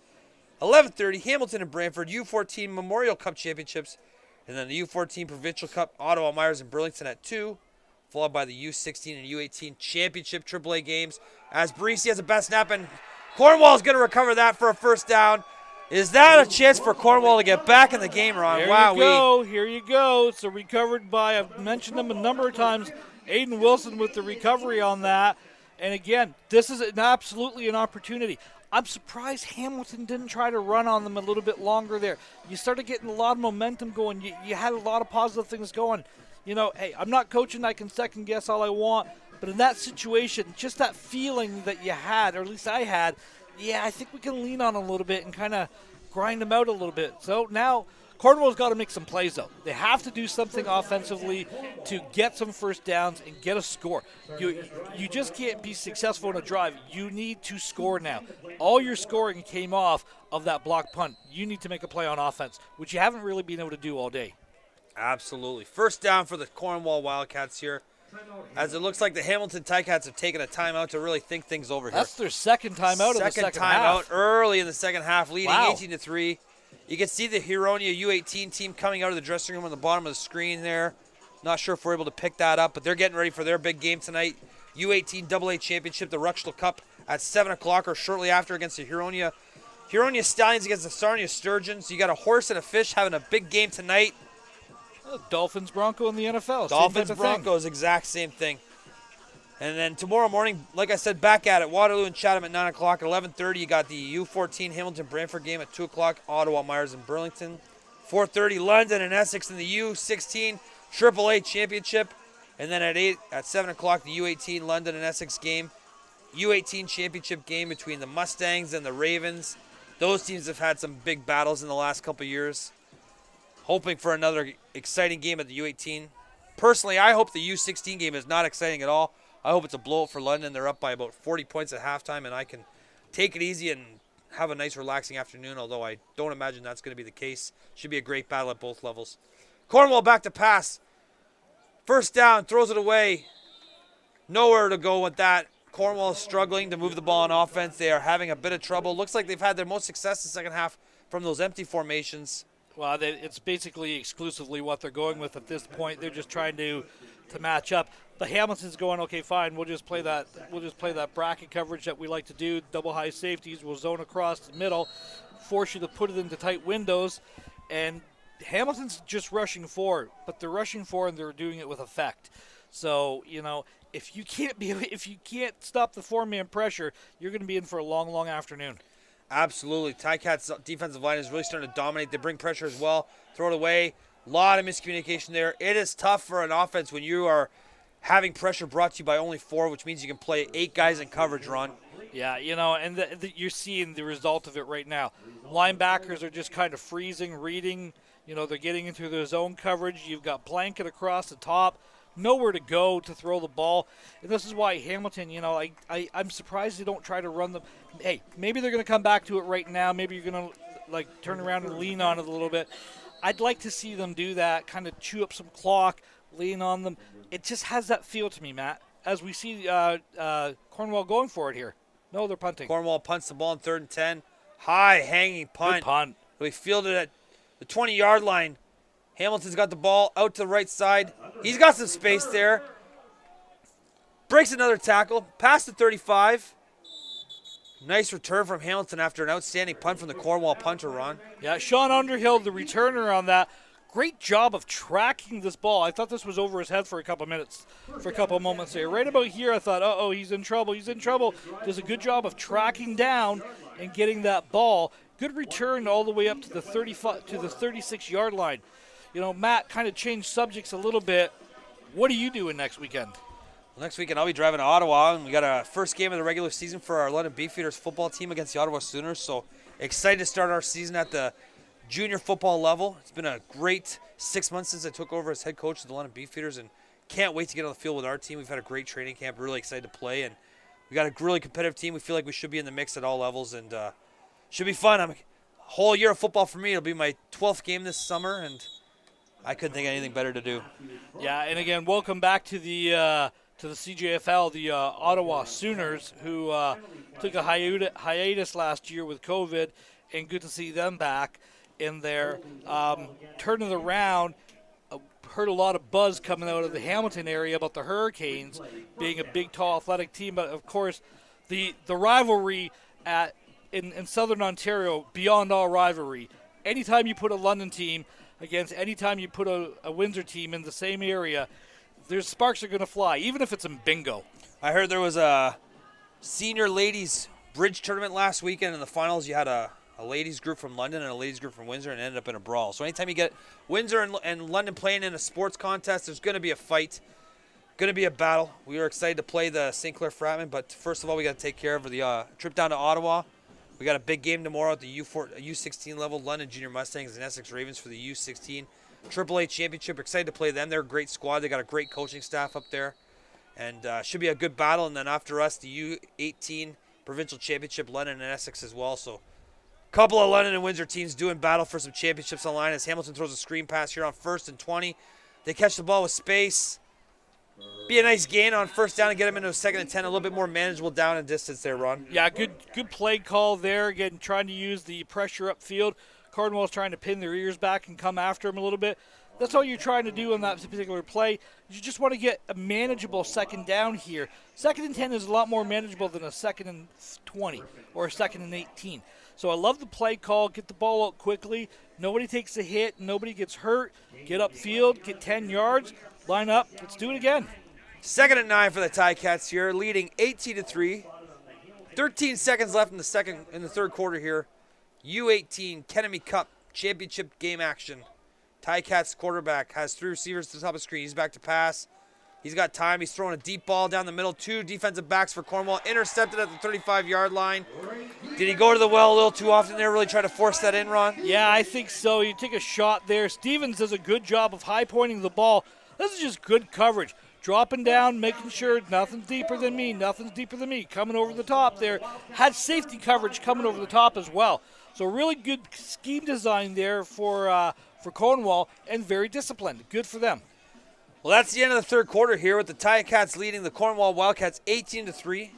11:30, Hamilton and Brantford, U14 Memorial Cup Championships. And then the U14 Provincial Cup, Ottawa, Myers, and Burlington at 2. Followed by the U16 and U18 Championship AAA games. As Barisi has a best snap, and Cornwall's going to recover that for a first down. Is that a chance for Cornwall to get back in the game, Ron? Here you go. So recovered by, I've mentioned them a number of times, Aiden Wilson with the recovery on that. And again, this is absolutely an opportunity. I'm surprised Hamilton didn't try to run on them a little bit longer there. You started getting a lot of momentum going. You had a lot of positive things going. You know, hey, I'm not coaching. I can second guess all I want. But in that situation, just that feeling that you had, or at least I had, yeah, I think we can lean on a little bit and kind of grind them out a little bit. So now Cornwall's got to make some plays, though. They have to do something offensively to get some first downs and get a score. You just can't be successful in a drive. You need to score now. All your scoring came off of that block punt. You need to make a play on offense, which you haven't really been able to do all day. Absolutely. First down for the Cornwall Wildcats here, as it looks like the Hamilton Ticats have taken a timeout to really think things over here. That's their second timeout of the second half. Second timeout early in the second half, leading Wow. 18-3. You can see the Huronia U18 team coming out of the dressing room on the bottom of the screen there. Not sure if we're able to pick that up, but they're getting ready for their big game tonight. U18 AA Championship, the Ruxel Cup at 7 o'clock or shortly after against the Huronia Stallions against the Sarnia Sturgeons. You got a horse and a fish having a big game tonight. Dolphins Bronco in the NFL. Dolphins Broncos, exact same thing. And then tomorrow morning, like I said, back at it, Waterloo and Chatham at 9 o'clock. At 11:30, you got the U14 Hamilton-Brantford game at 2 o'clock, Ottawa, Myers, and Burlington. 4:30, London and Essex in the U16 AAA Championship. And then at 7 o'clock, the U18 London and Essex game. U18 Championship game between the Mustangs and the Ravens. Those teams have had some big battles in the last couple years. Hoping for another exciting game at the U18. Personally, I hope the U16 game is not exciting at all. I hope it's a blowout for London. They're up by about 40 points at halftime, and I can take it easy and have a nice, relaxing afternoon, although I don't imagine that's going to be the case. Should be a great battle at both levels. Cornwall back to pass. First down, throws it away. Nowhere to go with that. Cornwall is struggling to move the ball on offense. They are having a bit of trouble. Looks like they've had their most success in the second half from those empty formations. Well, it's basically exclusively what they're going with at this point. They're just trying to match up. The Hamilton's going, okay, fine. We'll just play that. We'll just play that bracket coverage that we like to do. Double high safeties. We'll zone across the middle, force you to put it into tight windows, and Hamilton's just rushing forward. But they're rushing forward and they're doing it with effect. So if you can't stop the 4-man pressure, you're going to be in for a long, long afternoon. Absolutely. Ticats' defensive line is really starting to dominate. They bring pressure as well. Throw it away. A lot of miscommunication there. It is tough for an offense when you are having pressure brought to you by only 4, which means you can play 8 guys in coverage, Ron. Yeah, and you're seeing the result of it right now. Linebackers are just kind of freezing, reading. They're getting into their zone coverage. You've got blanket across the top. Nowhere to go to throw the ball. And this is why Hamilton, I'm surprised they don't try to run them. Hey, maybe they're going to come back to it right now. Maybe you're going to turn around and lean on it a little bit. I'd like to see them do that, kind of chew up some clock, lean on them. It just has that feel to me, Matt, as we see Cornwall going for it here. No, they're punting. Cornwall punts the ball in 3rd and 10. High hanging punt. Good punt. We fielded at the 20-yard line. Hamilton's got the ball out to the right side. He's got some space there. Breaks another tackle. Past the 35. Nice return from Hamilton after an outstanding punt from the Cornwall punter, Ron. Yeah, Sean Underhill, the returner on that. Great job of tracking this ball. I thought this was over his head for a couple moments there. Right about here, I thought, uh-oh, he's in trouble. Does a good job of tracking down and getting that ball. Good return all the way up to the 36-yard line. Matt kind of changed subjects a little bit. What are you doing next weekend? Well, next weekend I'll be driving to Ottawa, and we got a first game of the regular season for our London Beefeaters football team against the Ottawa Sooners. So excited to start our season at the junior football level. It's been a great 6 months since I took over as head coach of the London Beefeaters, and can't wait to get on the field with our team. We've had a great training camp. Really excited to play, and we got a really competitive team. We feel like we should be in the mix at all levels, and should be fun. A whole year of football for me. It'll be my 12th game this summer, and I couldn't think of anything better to do. Yeah, and again, welcome back to the CJFL, the Ottawa Sooners, who took a hiatus last year with COVID, and good to see them back in there. Turning around, heard a lot of buzz coming out of the Hamilton area about the Hurricanes being a big, tall, athletic team, but of course, the rivalry in Southern Ontario, beyond all rivalry. Anytime you put a London team against anytime you put a Windsor team in the same area, there's sparks are going to fly, even if it's in bingo. I heard there was a senior ladies bridge tournament last weekend. In the finals, you had a ladies group from London and a ladies group from Windsor, and it ended up in a brawl. So anytime you get Windsor and London playing in a sports contest, there's going to be a fight, going to be a battle. We are excited to play the St. Clair Fratmen, but first of all, we got to take care of the trip down to Ottawa. We got a big game tomorrow at the U16 level, London Junior Mustangs and Essex Ravens for the U16 AAA Championship. We're excited to play them. They're a great squad. They got a great coaching staff up there, and should be a good battle. And then after us, the U18 Provincial Championship, London and Essex as well. So a couple of London and Windsor teams doing battle for some championships on the line as Hamilton throws a screen pass here on 1st and 20. They catch the ball with space. Be a nice gain on 1st down and get them into a 2nd and 10, a little bit more manageable down and distance there, Ron. Yeah, good play call there. Again, trying to use the pressure upfield. Cornwall's trying to pin their ears back and come after him a little bit. That's all you're trying to do in that particular play. You just want to get a manageable 2nd down here. 2nd and 10 is a lot more manageable than a 2nd and 20 or a 2nd and 18. So I love the play call. Get the ball out quickly. Nobody takes a hit. Nobody gets hurt. Get upfield. Get 10 yards. Line up. Let's do it again. 2nd and 9 for the Ticats here, leading 18-3. 13 seconds left in the 3rd quarter here. U18 Kenemy Cup Championship game action. Ticats quarterback has 3 receivers to the top of the screen. He's back to pass. He's got time. He's throwing a deep ball down the middle. 2 defensive backs for Cornwall. Intercepted at the 35-yard line. Did he go to the well a little too often there, really try to force that in, Ron? Yeah, I think so. You take a shot there. Stevens does a good job of high-pointing the ball. This is just good coverage. Dropping down, making sure nothing's deeper than me. Coming over the top there. Had safety coverage coming over the top as well. So really good scheme design there for Cornwall, and very disciplined. Good for them. Well, that's the end of the 3rd quarter here with the Ticats leading the Cornwall Wildcats 18-3.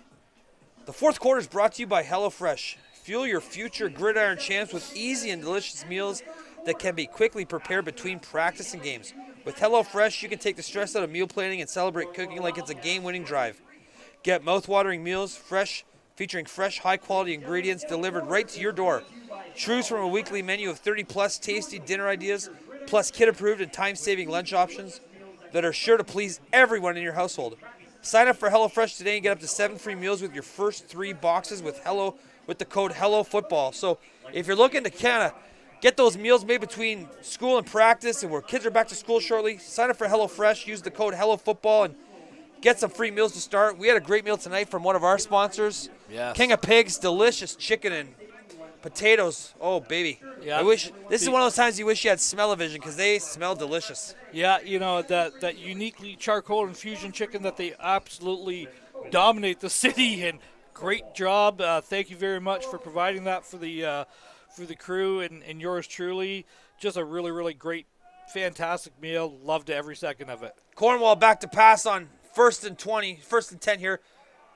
The 4th quarter is brought to you by HelloFresh. Fuel your future gridiron champs with easy and delicious meals that can be quickly prepared between practice and games. With HelloFresh, you can take the stress out of meal planning and celebrate cooking like it's a game-winning drive. Get mouth-watering meals, featuring fresh, high-quality ingredients delivered right to your door. Choose from a weekly menu of 30-plus tasty dinner ideas, plus kid-approved and time-saving lunch options that are sure to please everyone in your household. Sign up for HelloFresh today and get up to 7 free meals with your first 3 boxes with the code HelloFootball. So if you're looking to kind of get those meals made between school and practice and where kids are back to school shortly, sign up for HelloFresh, use the code HelloFootball, and get some free meals to start. We had a great meal tonight from one of our sponsors. Yes. King of Pigs, delicious chicken and potatoes. Oh, baby. Yeah. This is one of those times you wish you had smell-o-vision because they smell delicious. Yeah, that uniquely charcoal infusion chicken that they absolutely dominate the city in. Great job. Thank you very much for providing that for the crew and yours truly. Just a really, really great, fantastic meal. Loved every second of it. Cornwall back to pass on first and 10 here.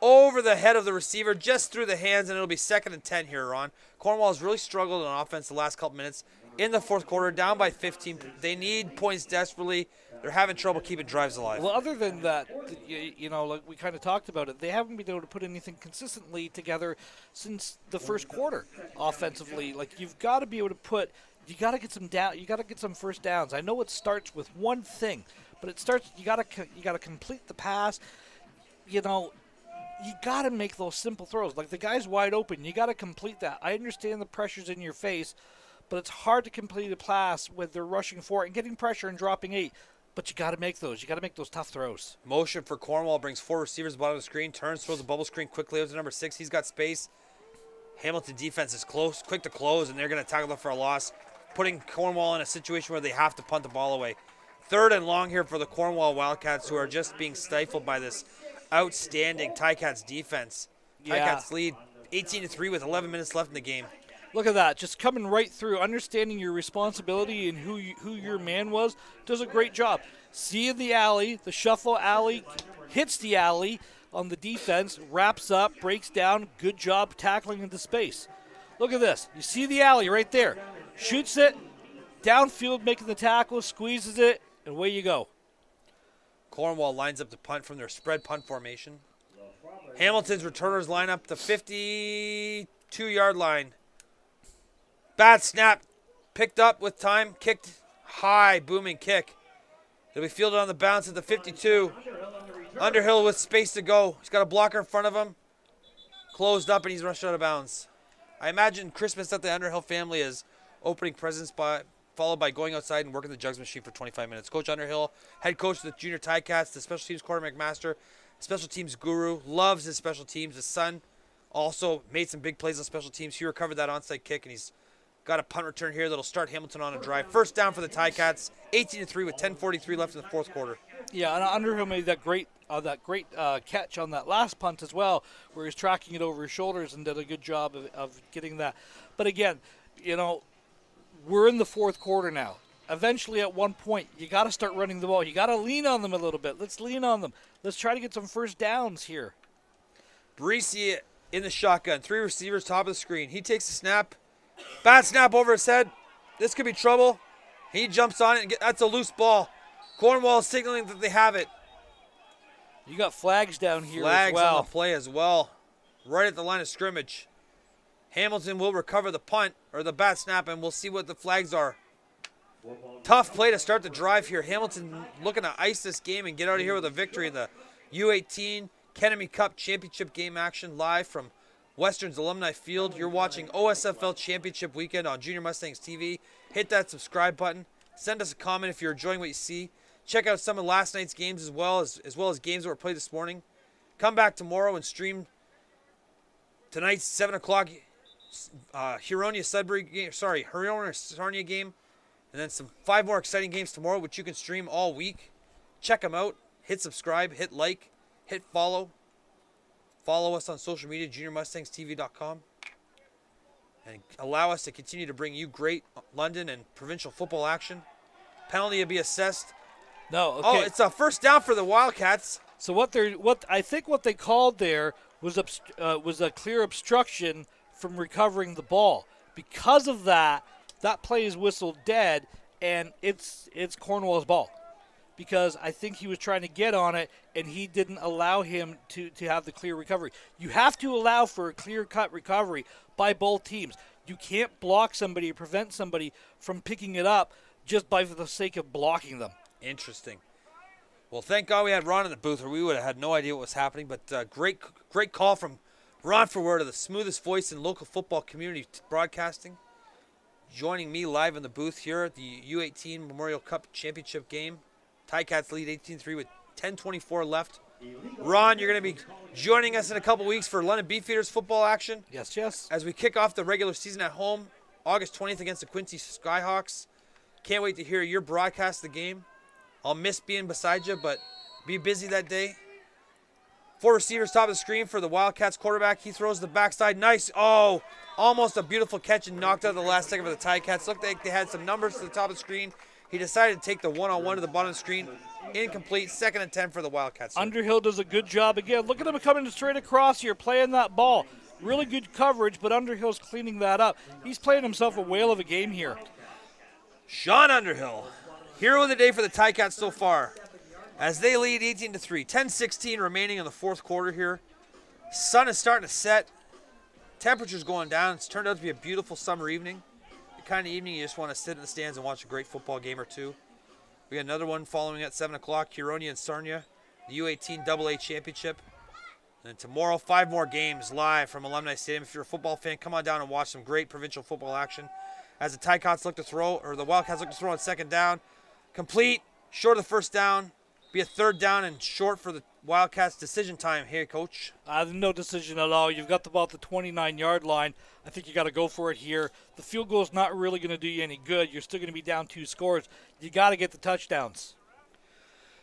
Over the head of the receiver, just through the hands, and it'll be 2nd and 10 here, Ron. Cornwall has really struggled on offense the last couple minutes. In the fourth quarter, down by 15. They need points desperately. They're having trouble keeping drives alive. Well, other than that, like we kind of talked about it, they haven't been able to put anything consistently together since the first quarter offensively. Like, you've got to be able to you got to get some down. You got to get some first downs. I know it starts with one thing, but it starts. You got to complete the pass. You got to make those simple throws. Like, the guy's wide open. You got to complete that. I understand the pressure's in your face, but it's hard to complete a pass when they're rushing for it and getting pressure and dropping 8. But you got to make those. You got to make those tough throws. Motion for Cornwall brings 4 receivers bottom of the screen. Turns, throws a bubble screen quickly out to number 6. He's got space. Hamilton defense is quick to close, and they're going to tackle them for a loss, putting Cornwall in a situation where they have to punt the ball away. 3rd and long here for the Cornwall Wildcats, who are just being stifled by this outstanding Ticats defense. Yeah. Ticats lead 18-3 with 11 minutes left in the game. Look at that, just coming right through, understanding your responsibility and who your man was. Does a great job. Seeing the alley, the shuffle alley, hits the alley on the defense, wraps up, breaks down. Good job tackling into space. Look at this. You see the alley right there. Shoots it, downfield making the tackle, squeezes it, and away you go. Cornwall lines up to punt from their spread punt formation. Hamilton's returners line up the 52-yard line. Bad snap. Picked up with time. Kicked high. Booming kick. It'll be fielded on the bounce at the 52. Underhill with space to go. He's got a blocker in front of him. Closed up, and he's rushed out of bounds. I imagine Christmas at the Underhill family is opening presents followed by going outside and working the jugs machine for 25 minutes. Coach Underhill, head coach of the junior Ticats, the special teams quarterback master, special teams guru, loves his special teams. His son also made some big plays on special teams. He recovered that onside kick, and he's got a punt return here that'll start Hamilton on a drive. First down for the Ticats, 18-3 with 10:43 left in the fourth quarter. Yeah, and Underhill made that great catch on that last punt as well, where he's tracking it over his shoulders and did a good job of getting that. But again, we're in the fourth quarter now. Eventually, at one point, you got to start running the ball. You got to lean on them a little bit. Let's lean on them. Let's try to get some first downs here. Breesy in the shotgun. 3 receivers, top of the screen. He takes the snap. Bad snap over his head. This could be trouble. He jumps on it, and that's a loose ball. Cornwall is signaling that they have it. You got flags down here Flags as well. on the play as well. Right at the line of scrimmage. Hamilton will recover the punt, or the bad snap, and we'll see what the flags are. Tough play to start the drive here. Hamilton looking to ice this game and get out of here with a victory in the U18 Kennedy Cup Championship game action live from Western's Alumni Field. You're watching OSFL Championship Weekend on Junior Mustangs TV. Hit that subscribe button. Send us a comment if you're enjoying what you see. Check out some of last night's games as well as games that were played this morning. Come back tomorrow and stream tonight's 7 o'clock Huronia-Sarnia game. And then 5 more exciting games tomorrow, which you can stream all week. Check them out. Hit subscribe, hit like, hit follow. Follow us on social media, juniormustangstv.com. And allow us to continue to bring you great London and provincial football action. Penalty will be assessed. No, okay. Oh, it's a first down for the Wildcats. So what they called there was a clear obstruction from recovering the ball. Because of that, that play is whistled dead, and it's Cornwall's ball. Because I think he was trying to get on it, and he didn't allow him to have the clear recovery. You have to allow for a clear-cut recovery by both teams. You can't block somebody or prevent somebody from picking it up just by the sake of blocking them. Interesting. Well, thank God we had Ron in the booth, or we would have had no idea what was happening. But great call from Ron Forward, the smoothest voice in local football community broadcasting, joining me live in the booth here at the U18 Memorial Cup Championship game. Ticats lead 18-3 with 10:24 left. Ron, you're going to be joining us in a couple weeks for London Beefeaters football action. Yes. As we kick off the regular season at home, August 20th against the Quincy Skyhawks. Can't wait to hear your broadcast of the game. I'll miss being beside you, but be busy that day. 4 receivers top of the screen for the Wildcats quarterback. He throws the backside. Nice. Oh, almost a beautiful catch and knocked out at the last second for the Ticats. Looked like they had some numbers to the top of the screen. He decided to take the one-on-one to the bottom of the screen. Incomplete. 2nd and 10 for the Wildcats. Underhill does a good job again. Look at him coming straight across here, playing that ball. Really good coverage, but Underhill's cleaning that up. He's playing himself a whale of a game here. Sean Underhill, hero of the day for the Ticats so far, as they lead 18-3. 10:16 remaining in the fourth quarter here. Sun is starting to set. Temperature's going down. It's turned out to be a beautiful summer evening. The kind of evening you just want to sit in the stands and watch a great football game or two. We got another one following at 7 o'clock, Huronia and Sarnia, the U18 AA Championship. And tomorrow, 5 more games live from Alumni Stadium. If you're a football fan, come on down and watch some great provincial football action. As the Ticats look to throw, or the Wildcats look to throw on 2nd down. Complete, short of the 1st down. Be a 3rd down and short for the Wildcats. Decision time here, Coach. No decision at all. You've got about the 29-yard line. I think you got to go for it here. The field goal is not really going to do you any good. You're still going to be down 2 scores. You got to get the touchdowns.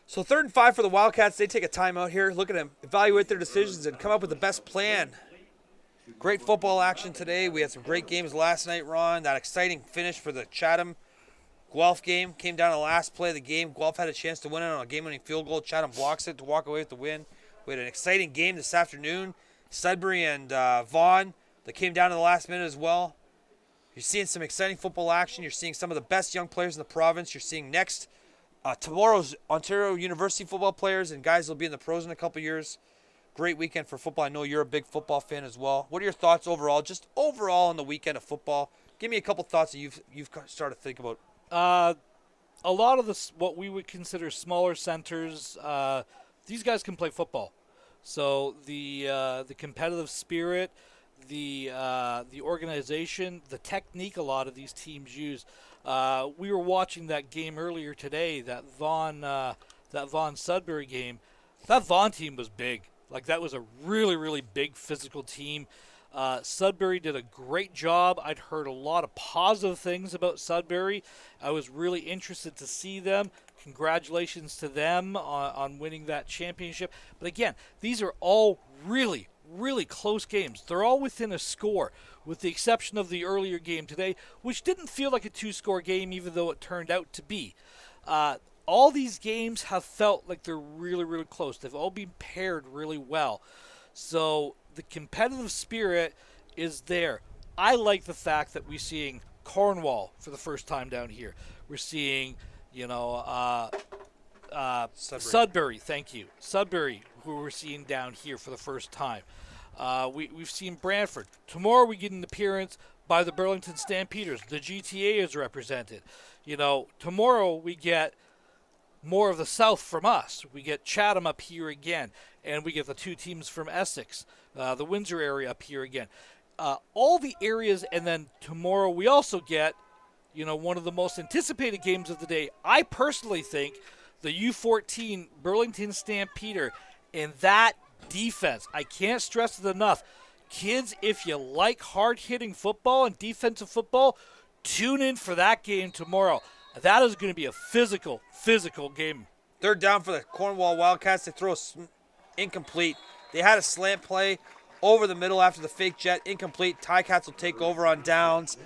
So 3rd and 5 for the Wildcats. They take a timeout here. Look at them evaluate their decisions and come up with the best plan. Great football action today. We had some great games last night, Ron. That exciting finish for the Chatham Guelph game came down to the last play of the game. Guelph had a chance to win it on a game-winning field goal. Chatham blocks it to walk away with the win. We had an exciting game this afternoon. Sudbury and Vaughan that came down to the last minute as well. You're seeing some exciting football action. You're seeing some of the best young players in the province. You're seeing tomorrow's Ontario University football players and guys will be in the pros in a couple years. Great weekend for football. I know you're a big football fan as well. What are your thoughts overall, just overall on the weekend of football? Give me a couple thoughts that you've started to think about. A lot of what we would consider smaller centers, these guys can play football. So the competitive spirit, the organization, the technique a lot of these teams use. We were watching that game earlier today, that Vaughan Sudbury game. That Vaughan team was big. Like, that was a really, really big physical team. Sudbury did a great job. I'd heard a lot of positive things about Sudbury. I was really interested to see them. Congratulations to them on winning that championship. But again, these are all really, really close games. They're all within a score, with the exception of the earlier game today, which didn't feel like a 2-score game, even though it turned out to be. All these games have felt like they're really, really close. They've all been paired really well. So the competitive spirit is there. I like the fact that we're seeing Cornwall for the first time down here. We're seeing, Sudbury. Thank you. Sudbury, who we're seeing down here for the first time. We've seen Brantford. Tomorrow we get an appearance by the Burlington Stampeders. The GTA is represented. Tomorrow we get more of the south from us. We get Chatham up here again, and we get the 2 teams from Essex, the Windsor area up here again. All the areas, and then tomorrow we also get, one of the most anticipated games of the day. I personally think the U14 Burlington Stampeder and that defense. I can't stress it enough. Kids, if you like hard-hitting football and defensive football, tune in for that game tomorrow. That is going to be a physical game. 3rd down for the Cornwall Wildcats. They throw incomplete. They had a slant play over the middle after the fake jet. Incomplete. Ticats will take over on downs.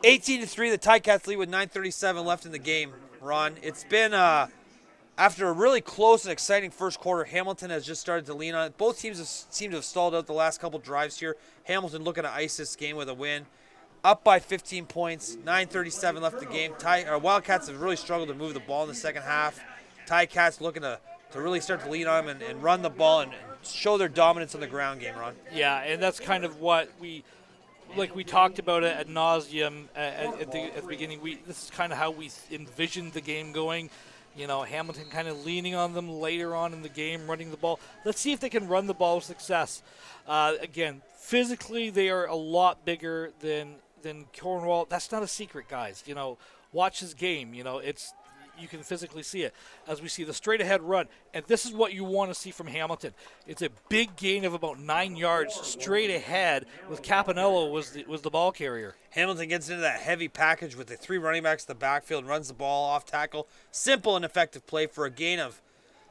18-3, the Ticats lead with 9:37 left in the game, Ron. It's been, after a really close and exciting first quarter, Hamilton has just started to lean on it. Both teams seem to have stalled out the last couple drives here. Hamilton looking to ice this game with a win. up by 15 points, 9:37 left in the game. Wildcats have really struggled to move the ball in the second half. Ticats looking to really start to lean on them and run the ball and show their dominance on the ground game, Ron. Yeah, and that's kind of what we talked about it ad nauseum at the beginning. This is kind of how we envisioned the game going. Hamilton kind of leaning on them later on in the game, running the ball. Let's see if they can run the ball with success. Again, physically they are a lot bigger than Cornwall. That's not a secret, guys. Watch this game. You can physically see it as we see the straight ahead run. And this is what you want to see from Hamilton. It's a big gain of about 9 yards straight ahead with Capanello was the ball carrier. Hamilton gets into that heavy package with the 3 running backs in the backfield, runs the ball off tackle. Simple and effective play for a gain of,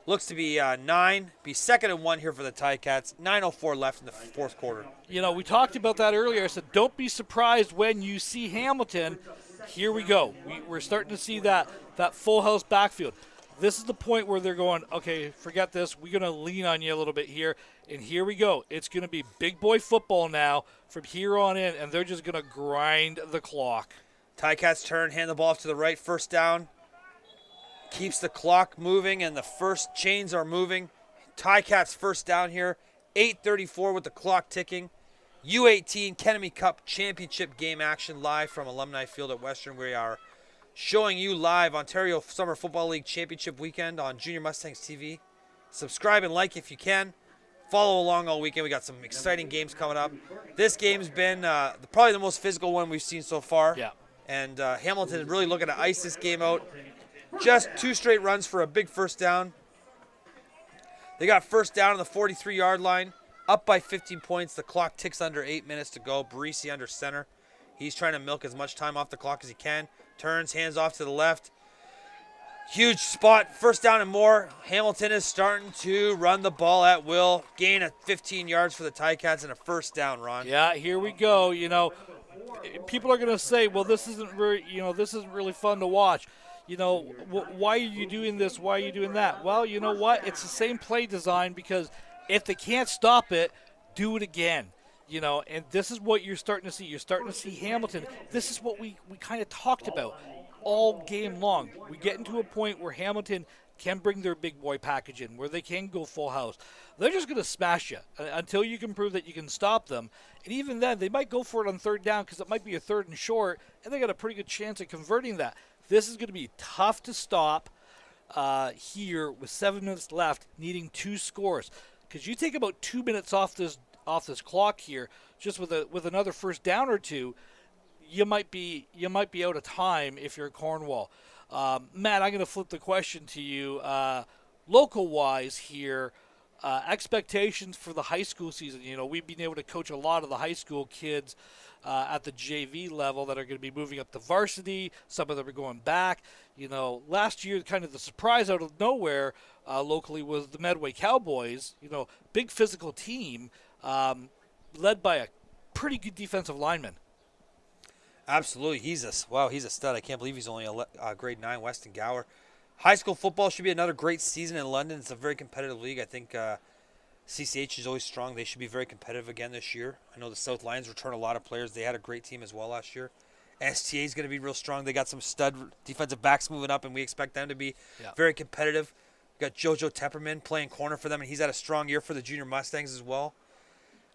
looks to be 9. Be 2nd and 1 here for the Ticats. 9:04 left in the fourth quarter. We talked about that earlier. I said, don't be surprised when you see Hamilton. Here we go. We're starting to see that full house backfield. This is the point where they're going, okay, forget this. We're going to lean on you a little bit here. And here we go. It's going to be big boy football now from here on in, and they're just going to grind the clock. Ticats turn, hand the ball off to the right, first down. Keeps the clock moving, and the first chains are moving. Ticats first down here. 8:34 with the clock ticking. U18 Kenemy Cup Championship game action live from Alumni Field at Western. We are showing you live Ontario Summer Football League Championship weekend on Junior Mustangs TV. Subscribe and like if you can. Follow along all weekend. We got some exciting games coming up. This game's been probably the most physical one we've seen so far. Yeah. And Hamilton is really looking to ice this game out. Just 2 straight runs for a big first down. They got first down on the 43-yard line. Up by 15 points. The clock ticks under 8 minutes to go. Barisi under center. He's trying to milk as much time off the clock as he can. Turns, hands off to the left. Huge spot. First down and more. Hamilton is starting to run the ball at will. Gain of 15 yards for the Ticats and a first down, Ron. Yeah, here we go. People are going to say, well, this isn't really fun to watch. Why are you doing this? Why are you doing that? Well, you know what? It's the same play design because if they can't stop it, do it again. And this is what you're starting to see. You're starting to see Hamilton. This is what we kind of talked about all game long. We get into a point where Hamilton can bring their big boy package in, where they can go full house. They're just going to smash you until you can prove that you can stop them. And even then, they might go for it on third down because it might be a 3rd and short, and they got a pretty good chance of converting that. This is going to be tough to stop here with 7 minutes left, needing 2 scores. Because you take about 2 minutes off this clock here, just with another first down or two, you might be out of time if you're Cornwall. Matt, I'm going to flip the question to you. Local wise here, expectations for the high school season. We've been able to coach a lot of the high school kids at the JV level that are going to be moving up to varsity. Some of them are going back. Last year, kind of the surprise out of nowhere locally was the Medway Cowboys. Big physical team led by a pretty good defensive lineman. Absolutely. He's a stud. I can't believe he's only a grade 9 Weston Gower. High school football should be another great season in London. It's a very competitive league. I think CCH is always strong. They should be very competitive again this year. I know the South Lions return a lot of players. They had a great team as well last year. STA is going to be real strong. They got some stud defensive backs moving up, and we expect them to be very competitive. We got Jojo Tepperman playing corner for them, and he's had a strong year for the Junior Mustangs as well.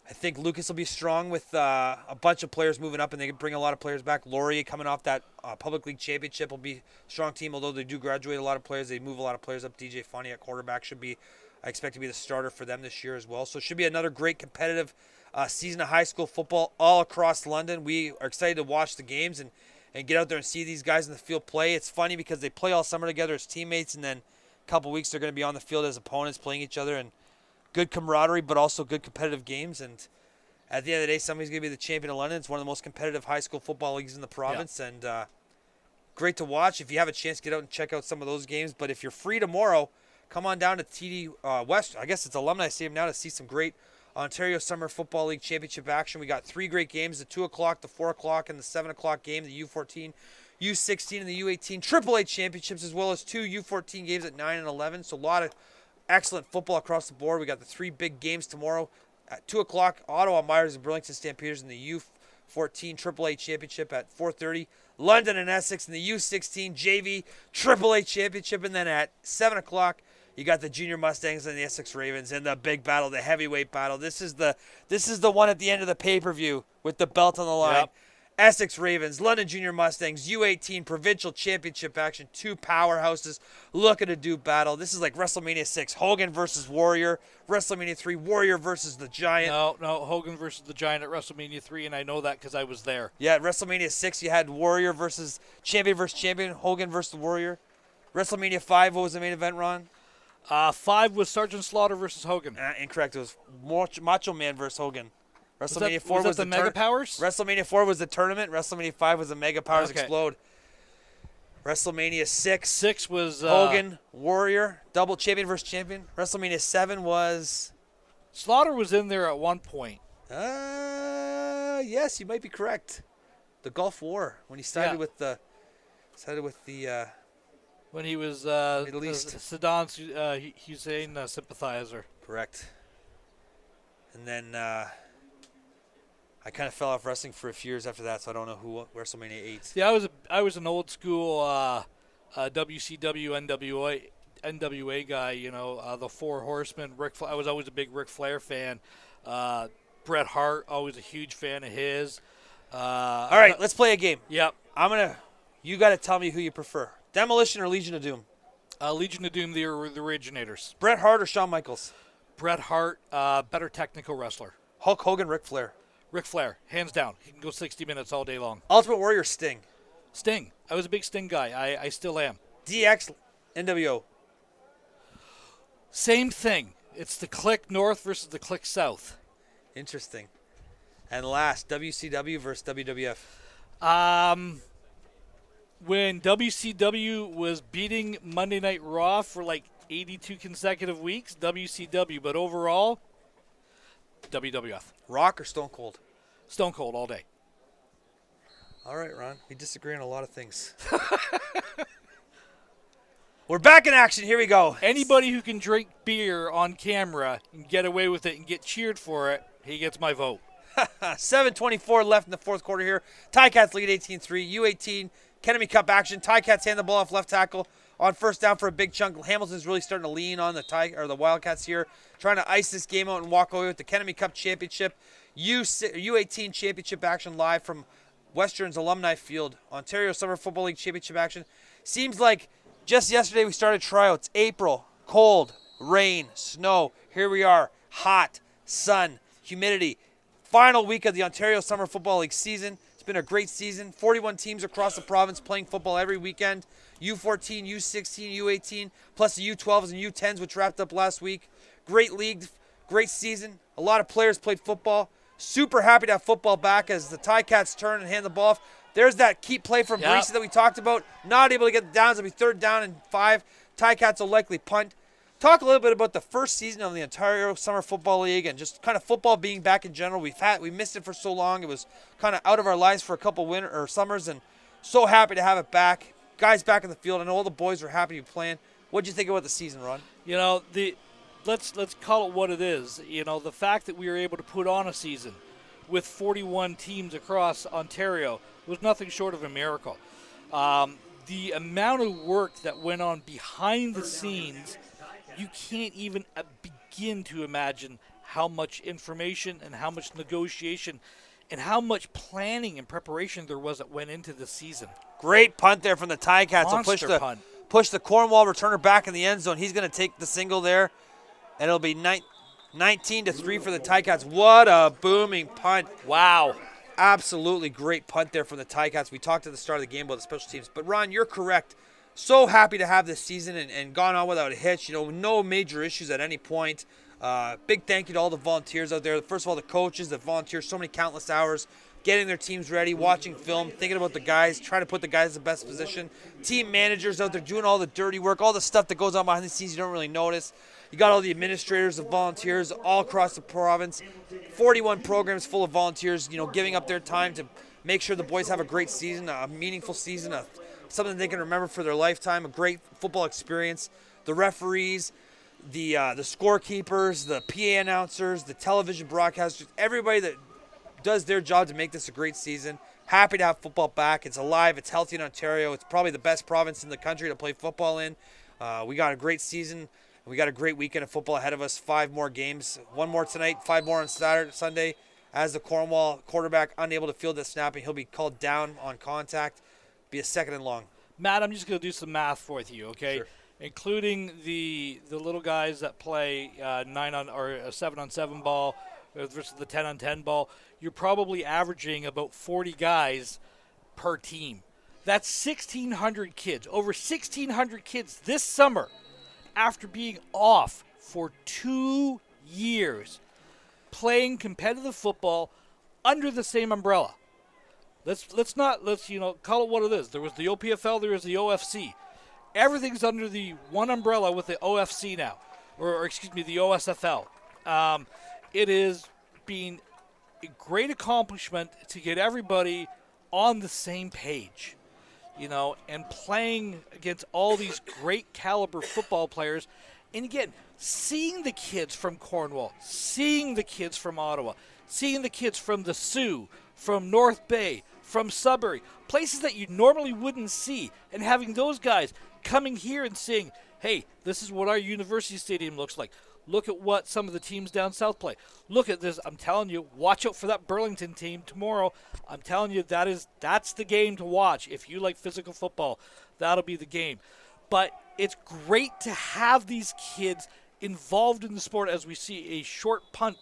I think Lucas will be strong with a bunch of players moving up, and they can bring a lot of players back. Laurier coming off that Public League Championship will be a strong team, although they do graduate a lot of players. They move a lot of players up. DJ Funny at quarterback should be, I expect to be the starter for them this year as well. So it should be another great competitive season of high school football all across London. We are excited to watch the games and get out there and see these guys in the field play. It's funny because they play all summer together as teammates, and then a couple weeks they're going to be on the field as opponents playing each other, and good camaraderie, but also good competitive games. And at the end of the day, somebody's going to be the champion of London. It's one of the most competitive high school football leagues in the province, and great to watch. If you have a chance, get out and check out some of those games. But if you're free tomorrow, come on down to TD West. I guess it's Alumni Stadium now to see some great Ontario Summer Football League Championship action. We got 3 great games, the 2 o'clock, the 4 o'clock, and the 7 o'clock game, the U14, U16, and the U18 AAA championships, as well as 2 U14 games at 9 and 11. So a lot of excellent football across the board. We got the 3 big games tomorrow. At 2 o'clock, Ottawa Myers and Burlington Stampeders in the 14 AAA championship at 4:30. London and Essex in the U16 JV AAA championship, and then at 7 o'clock you got the Junior Mustangs and the Essex Ravens in the big battle, the heavyweight battle. This is the one at the end of the pay-per-view with the belt on the line. Yep. Essex Ravens, London Junior Mustangs, U18 provincial championship action. Two powerhouses looking to do battle. This is like WrestleMania 6, Hogan versus Warrior. WrestleMania 3, Warrior versus the Giant. No, Hogan versus the Giant at WrestleMania 3, and I know that because I was there. Yeah, at WrestleMania 6, you had Warrior versus champion, Hogan versus the Warrior. WrestleMania 5, what was the main event, Ron? 5 was Sergeant Slaughter versus Hogan. Incorrect. It was Macho Man versus Hogan. WrestleMania 4 was the Mega Powers? WrestleMania 4 was the tournament. WrestleMania 5 was the Mega Powers Explode. WrestleMania 6 was Hogan, Warrior, double champion versus champion. WrestleMania 7 was Slaughter was in there at one point. Yes, you might be correct. The Gulf War when he sided with the when he was Middle East. Saddam Hussein sympathizer. Correct. And then I kind of fell off wrestling for a few years after that, so I don't know who WrestleMania 8. Yeah, I was an old school WCW NWA guy. You know, the Four Horsemen. I was always a big Ric Flair fan. Bret Hart, always a huge fan of his. All right, let's play a game. Yep. You got to tell me who you prefer. Demolition or Legion of Doom? Legion of Doom, the originators. Bret Hart or Shawn Michaels? Bret Hart, better technical wrestler. Hulk Hogan, Ric Flair? Ric Flair, hands down. He can go 60 minutes all day long. Ultimate Warrior, Sting? Sting. I was a big Sting guy. I still am. DX, NWO? Same thing. It's the Click North versus the Click South. Interesting. And last, WCW versus WWF? When WCW was beating Monday Night Raw for like 82 consecutive weeks, WCW. But overall, WWF. Rock or Stone Cold? Stone Cold all day. All right, Ron. We disagree on a lot of things. We're back in action. Here we go. Anybody who can drink beer on camera and get away with it and get cheered for it, he gets my vote. 7:24 left in the fourth quarter here. Ticats lead 18-3. U18 Kennedy Cup action. Ticats hand the ball off left tackle on first down for a big chunk. Hamilton's really starting to lean on the Wildcats here, trying to ice this game out and walk away with the Kennedy Cup championship. U18 championship action live from Western's Alumni Field. Ontario Summer Football League championship action. Seems like just yesterday we started tryouts. April, cold, rain, snow. Here we are, hot, sun, humidity. Final week of the Ontario Summer Football League season. It's been a great season. 41 teams across the province playing football every weekend. U14, U16, U18, plus the U12s and U10s, which wrapped up last week. Great league, great season. A lot of players played football. Super happy to have football back as the Ticats turn and hand the ball off. There's that keep play from Breesy that we talked about. Not able to get the downs. It'll be 3rd down and 5. Ticats will likely punt. Talk a little bit about the first season of the Ontario Summer Football League and just kind of football being back in general. We missed it for so long. It was kind of out of our lives for a couple summers, and so happy to have it back. Guys back in the field. I know all the boys are happy to be playing. What'd you think about the season, Ron? You know, let's call it what it is. You know, the fact that we were able to put on a season with 41 teams across Ontario was nothing short of a miracle. The amount of work that went on behind the scenes, you can't even begin to imagine how much information and how much negotiation and how much planning and preparation there was that went into the season. Great punt there from the Ticats. Monster punt. Push the Cornwall returner back in the end zone. He's going to take the single there, and it'll be 19-3 for the Ticats. What a booming punt. Wow. Absolutely great punt there from the Ticats. We talked at the start of the game about the special teams. But, Ron, you're correct. So happy to have this season and gone on without a hitch. You know, no major issues at any point. Big thank you to all the volunteers out there. First of all, the coaches that volunteer so many countless hours, getting their teams ready, watching film, thinking about the guys, trying to put the guys in the best position. Team managers out there doing all the dirty work, all the stuff that goes on behind the scenes you don't really notice. You got all the administrators and volunteers all across the province. 41 programs full of volunteers, you know, giving up their time to make sure the boys have a great season, a meaningful season, something they can remember for their lifetime, a great football experience. The referees, the scorekeepers, the PA announcers, the television broadcasters, everybody that does their job to make this a great season. Happy to have football back. It's alive. It's healthy in Ontario. It's probably the best province in the country to play football in. We got a great season. We got a great weekend of football ahead of us. 5 more games. 1 more tonight, 5 more on Sunday. As the Cornwall quarterback unable to field the snap, and he'll be called down on contact. Be a second and long. Matt, I'm just going to do some math for you, okay? Sure. Including the little guys that play 7-on-7 ball versus the 10-on-10 ball. You're probably averaging about 40 guys per team. That's 1,600 kids, over 1,600 kids this summer after being off for 2 years playing competitive football under the same umbrella. Let's call it what it is. There was the OPFL, there was the OFC. Everything's under the one umbrella with the OFC now, or excuse me, the OSFL. It is being a great accomplishment to get everybody on the same page, and playing against all these great caliber football players. And again, seeing the kids from Cornwall, seeing the kids from Ottawa, seeing the kids from the Sioux, from North Bay, from Sudbury, places that you normally wouldn't see, and having those guys coming here and saying, hey, this is what our university stadium looks like. Look at what some of the teams down south play. Look at this. I'm telling you, watch out for that Burlington team tomorrow. I'm telling you, that's the game to watch. If you like physical football, that'll be the game. But it's great to have these kids involved in the sport as we see a short punt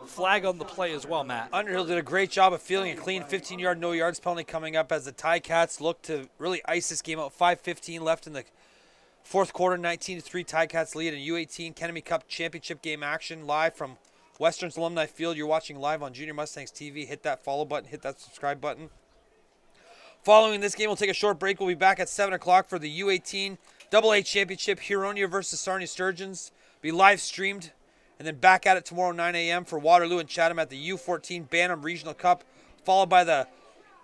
flag on the play as well, Matt. Underhill did a great job of fielding a clean 15-yard no yards penalty coming up as the Ticats look to really ice this game out. 5:15 left in the fourth quarter, 19-3 Ticats lead in U18 Kenemy Cup Championship game action live from Western's Alumni Field. You're watching live on Junior Mustangs TV. Hit that follow button, hit that subscribe button. Following this game, we'll take a short break. We'll be back at 7 o'clock for the U18 AA Championship, Huronia versus Sarnia Sturgeons. Be live streamed. And then back at it tomorrow, 9 a.m. for Waterloo and Chatham at the U14 Bantam Regional Cup, followed by the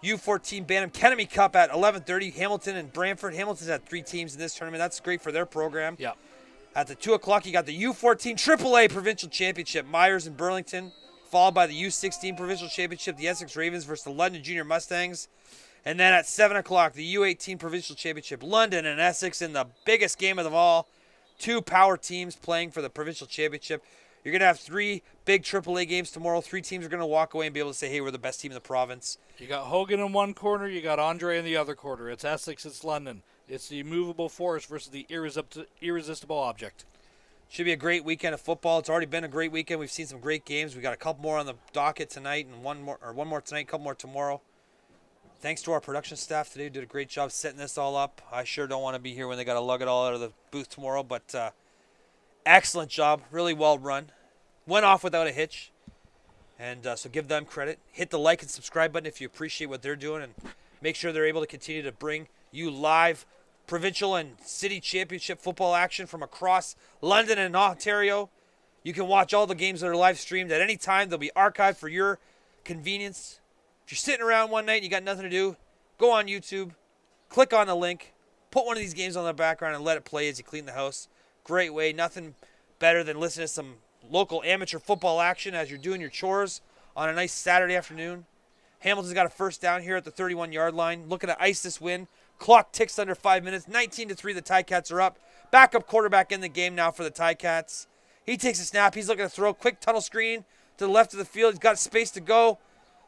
U14 Bantam Kenemy Cup at 11:30. Hamilton and Brantford. Hamilton's had 3 teams in this tournament. That's great for their program. Yeah. At the 2 o'clock, you got the U14 AAA Provincial Championship, Myers and Burlington, followed by the U16 Provincial Championship, the Essex Ravens versus the London Junior Mustangs. And then at 7 o'clock, the U18 Provincial Championship, London and Essex in the biggest game of them all. 2 power teams playing for the Provincial Championship. You're going to have 3 big AAA games tomorrow. 3 teams are going to walk away and be able to say, hey, we're the best team in the province. You got Hogan in one corner. You got Andre in the other corner. It's Essex. It's London. It's the immovable force versus the irresistible object. Should be a great weekend of football. It's already been a great weekend. We've seen some great games. We got a couple more on the docket tonight and one more tonight, a couple more tomorrow. Thanks to our production staff today. Did a great job setting this all up. I sure don't want to be here when they got to lug it all out of the booth tomorrow, but excellent job. Really well run. Went off without a hitch. And so give them credit. Hit the like and subscribe button if you appreciate what they're doing, and make sure they're able to continue to bring you live provincial and city championship football action from across London and Ontario. You can watch all the games that are live streamed at any time. They'll be archived for your convenience. If you're sitting around one night and you got nothing to do, go on YouTube, click on the link, put one of these games on the background and let it play as you clean the house. Great way. Nothing better than listening to some local amateur football action as you're doing your chores on a nice Saturday afternoon. Hamilton's got a first down here at the 31-yard line. Looking to ice this win. Clock ticks under 5 minutes. 19-3, the Ticats are up. Backup quarterback in the game now for the Ticats. He takes a snap. He's looking to throw. Quick tunnel screen to the left of the field. He's got space to go.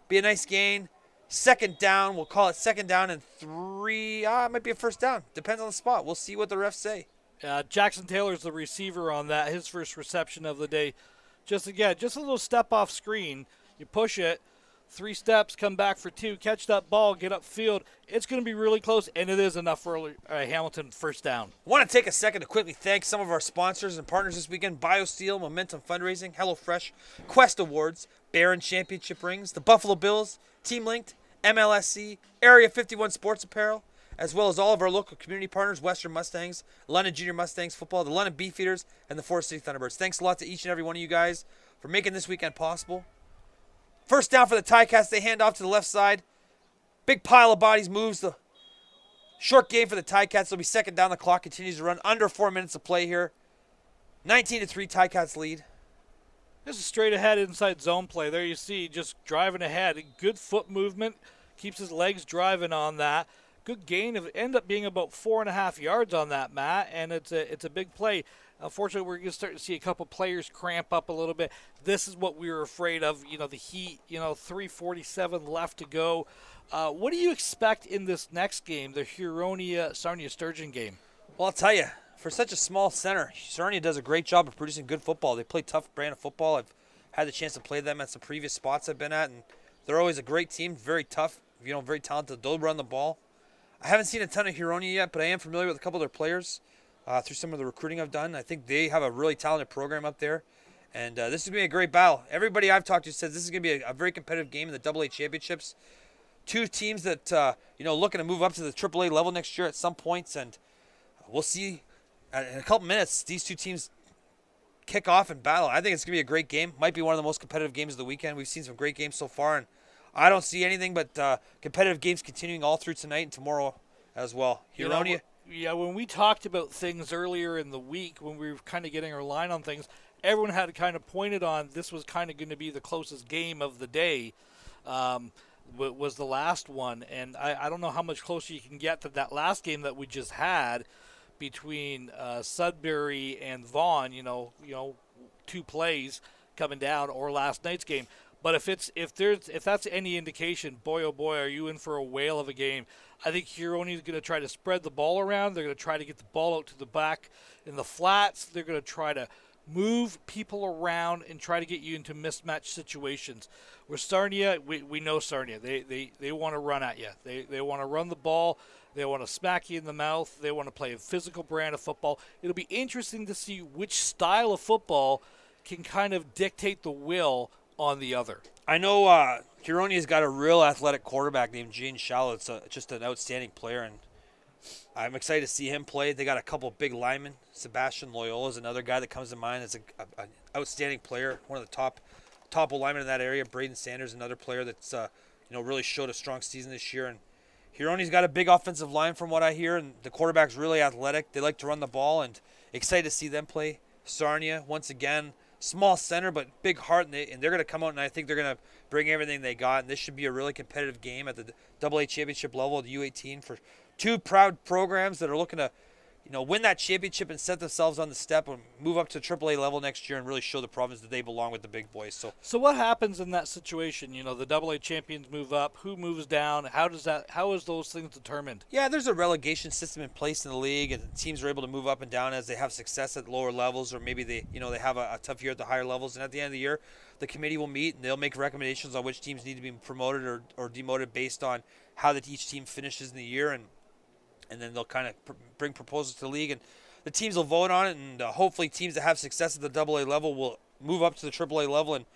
Be a nice gain. Second down. We'll call it second down and 3. It might be a first down. Depends on the spot. We'll see what the refs say. Jackson Taylor's the receiver on that. His first reception of the day. Just a little step off screen. You push it. 3 steps, come back for 2, catch that ball, get upfield. It's going to be really close, and it is enough for Hamilton first down. I want to take a second to quickly thank some of our sponsors and partners this weekend. BioSteel, Momentum Fundraising, HelloFresh, Quest Awards, Barron Championship Rings, the Buffalo Bills, Team Linked, MLSC, Area 51 Sports Apparel, as well as all of our local community partners, Western Mustangs, London Junior Mustangs Football, the London Beefeaters, and the Forest City Thunderbirds. Thanks a lot to each and every one of you guys for making this weekend possible. First down for the Ticats. They hand off to the left side. Big pile of bodies moves. The short game for the Ticats. It'll be second down. The clock continues to run. Under 4 minutes of play here. 19-3 Ticats lead. This is straight ahead inside zone play. There you see, just driving ahead. Good foot movement, keeps his legs driving on that. Good gain. It end up being about 4.5 yards on that, Matt, and it's a big play. Unfortunately, we're going to start to see a couple players cramp up a little bit. This is what we were afraid of. The Heat, 3:47 left to go. What do you expect in this next game, the Huronia-Sarnia Sturgeon game? Well, I'll tell you, for such a small center, Sarnia does a great job of producing good football. They play tough brand of football. I've had the chance to play them at some previous spots I've been at, and they're always a great team, very tough, very talented. They'll run the ball. I haven't seen a ton of Huronia yet, but I am familiar with a couple of their players through some of the recruiting I've done. I think they have a really talented program up there, and this is going to be a great battle. Everybody I've talked to says this is going to be a very competitive game in the AA championships. Two teams that, looking to move up to the AAA level next year at some points, and we'll see in a couple minutes these two teams kick off and battle. I think it's going to be a great game. Might be one of the most competitive games of the weekend. We've seen some great games so far, and I don't see anything but competitive games continuing all through tonight and tomorrow as well. Huronia. When we talked about things earlier in the week, when we were kind of getting our line on things, everyone had kind of pointed on this was kind of going to be the closest game of the day. Was the last one, and I don't know how much closer you can get to that last game that we just had between Sudbury and Vaughan. Two plays coming down, or last night's game. But if that's any indication, boy oh boy, are you in for a whale of a game. I think Huronia is going to try to spread the ball around. They're going to try to get the ball out to the back in the flats. They're going to try to move people around and try to get you into mismatched situations. With Sarnia, we know Sarnia. They want to run at you. They want to run the ball. They want to smack you in the mouth. They want to play a physical brand of football. It'll be interesting to see which style of football can kind of dictate the will on the other. I know Huronia's got a real athletic quarterback named Gene Shallow. It's just an outstanding player, and I'm excited to see him play. They got a couple big linemen. Sebastian Loyola is another guy that comes to mind as an outstanding player, one of the top linemen in that area. Braden Sanders, another player that's really showed a strong season this year. And Huronia's got a big offensive line from what I hear, and the quarterback's really athletic. They like to run the ball, and excited to see them play. Sarnia, once again, small center but big heart, and they're going to come out, and I think they're going to bring everything they got. And this should be a really competitive game at the AA championship level, the U18, for two proud programs that are looking to win that championship and set themselves on the step and move up to AAA level next year and really show the province that they belong with the big boys. So what happens in that situation? The AA champions move up. Who moves down? How is those things determined? Yeah, there's a relegation system in place in the league, and teams are able to move up and down as they have success at lower levels, or maybe they have a tough year at the higher levels. And at the end of the year, the committee will meet and they'll make recommendations on which teams need to be promoted or demoted based on how that each team finishes in the year, and then they'll kind of bring proposals to the league, and the teams will vote on it, and hopefully teams that have success at the AA level will move up to the AAA level and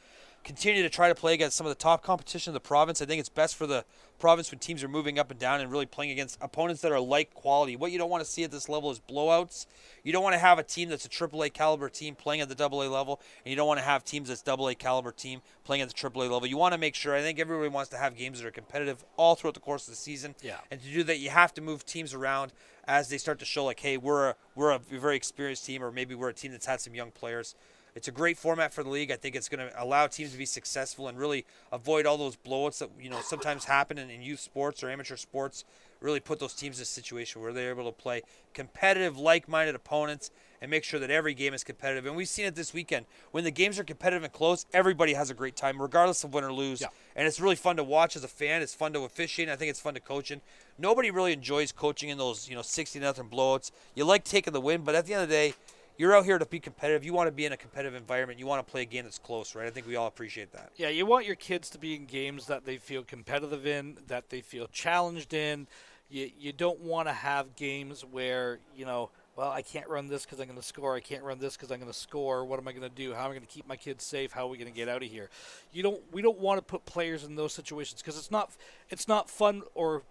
continue to try to play against some of the top competition in the province. I think it's best for the province when teams are moving up and down and really playing against opponents that are like quality. What you don't want to see at this level is blowouts. You don't want to have a team that's a AAA caliber team playing at the AA level, and you don't want to have teams that's AA caliber team playing at the AAA level. You want to make sure, I think everybody wants to have games that are competitive all throughout the course of the season. Yeah. And to do that, you have to move teams around as they start to show like, hey, we're a very experienced team, or maybe we're a team that's had some young players. It's a great format for the league. I think it's going to allow teams to be successful and really avoid all those blowouts that sometimes happen in youth sports or amateur sports. Really put those teams in a situation where they're able to play competitive, like-minded opponents and make sure that every game is competitive. And we've seen it this weekend. When the games are competitive and close, everybody has a great time, regardless of win or lose. Yeah. And it's really fun to watch as a fan. It's fun to officiate. I think it's fun to coach in. Nobody really enjoys coaching in those 60-0 blowouts. You like taking the win, but at the end of the day, you're out here to be competitive. You want to be in a competitive environment. You want to play a game that's close, right? I think we all appreciate that. Yeah, you want your kids to be in games that they feel competitive in, that they feel challenged in. You don't want to have games where, I can't run this because I'm going to score. I can't run this because I'm going to score. What am I going to do? How am I going to keep my kids safe? How are we going to get out of here? We don't want to put players in those situations because it's not fun or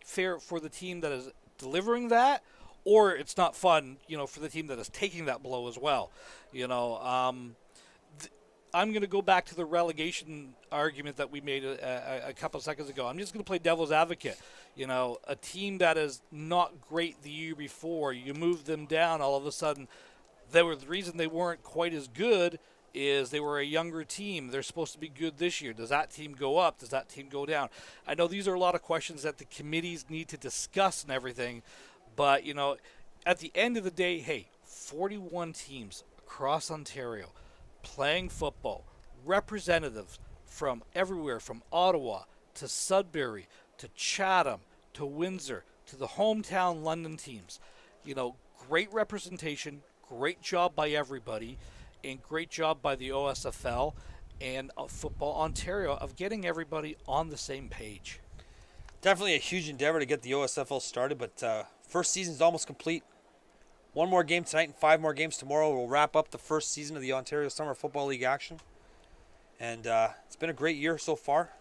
fair for the team that is delivering that. Or it's not fun, for the team that is taking that blow as well. I'm going to go back to the relegation argument that we made a couple of seconds ago. I'm just going to play devil's advocate. A team that is not great the year before, you move them down, all of a sudden, the reason they weren't quite as good is they were a younger team. They're supposed to be good this year. Does that team go up? Does that team go down? I know these are a lot of questions that the committees need to discuss and everything, but, at the end of the day, hey, 41 teams across Ontario playing football, representatives from everywhere, from Ottawa to Sudbury to Chatham to Windsor to the hometown London teams. Great representation, great job by everybody, and great job by the OSFL and Football Ontario of getting everybody on the same page. Definitely a huge endeavor to get the OSFL started, but first season's almost complete. One more game tonight and 5 more games tomorrow will wrap up the first season of the Ontario Summer Football League action. And it's been a great year so far,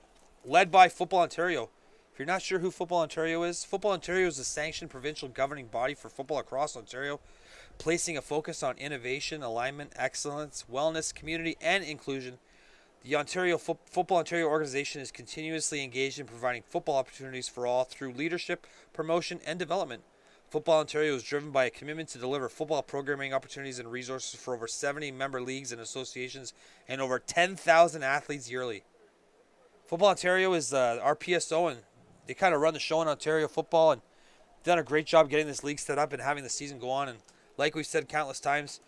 led by Football Ontario. If you're not sure who Football Ontario is the sanctioned provincial governing body for football across Ontario, placing a focus on innovation, alignment, excellence, wellness, community, and inclusion. The Football Ontario organization is continuously engaged in providing football opportunities for all through leadership, promotion, and development. Football Ontario is driven by a commitment to deliver football programming opportunities and resources for over 70 member leagues and associations and over 10,000 athletes yearly. Football Ontario is our PSO, and they kind of run the show in Ontario football and done a great job getting this league set up and having the season go on. And like we've said countless times,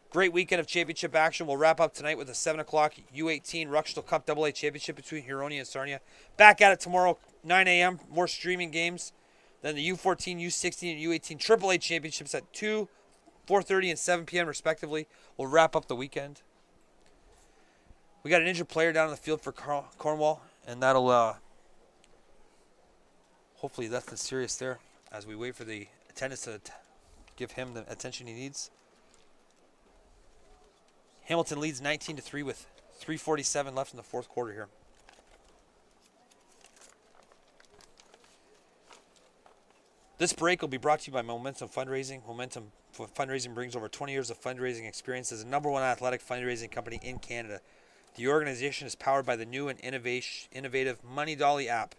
great weekend of championship action. We'll wrap up tonight with a 7 o'clock U18 Ruxtal Cup AA championship between Huronia and Sarnia. Back at it tomorrow, 9 a.m., more streaming games. Then the U14, U16, and U18 AAA championships at 2, 4:30, and 7 p.m. respectively. We'll wrap up the weekend. We got an injured player down on the field for Cornwall, and that'll hopefully nothing serious there as we wait for the attendance to give him the attention he needs. Hamilton leads 19-3 with 3:47 left in the fourth quarter here. This break will be brought to you by Momentum Fundraising. Momentum Fundraising brings over 20 years of fundraising experience as the #1 athletic fundraising company in Canada. The organization is powered by the new and innovative Money Dolly app.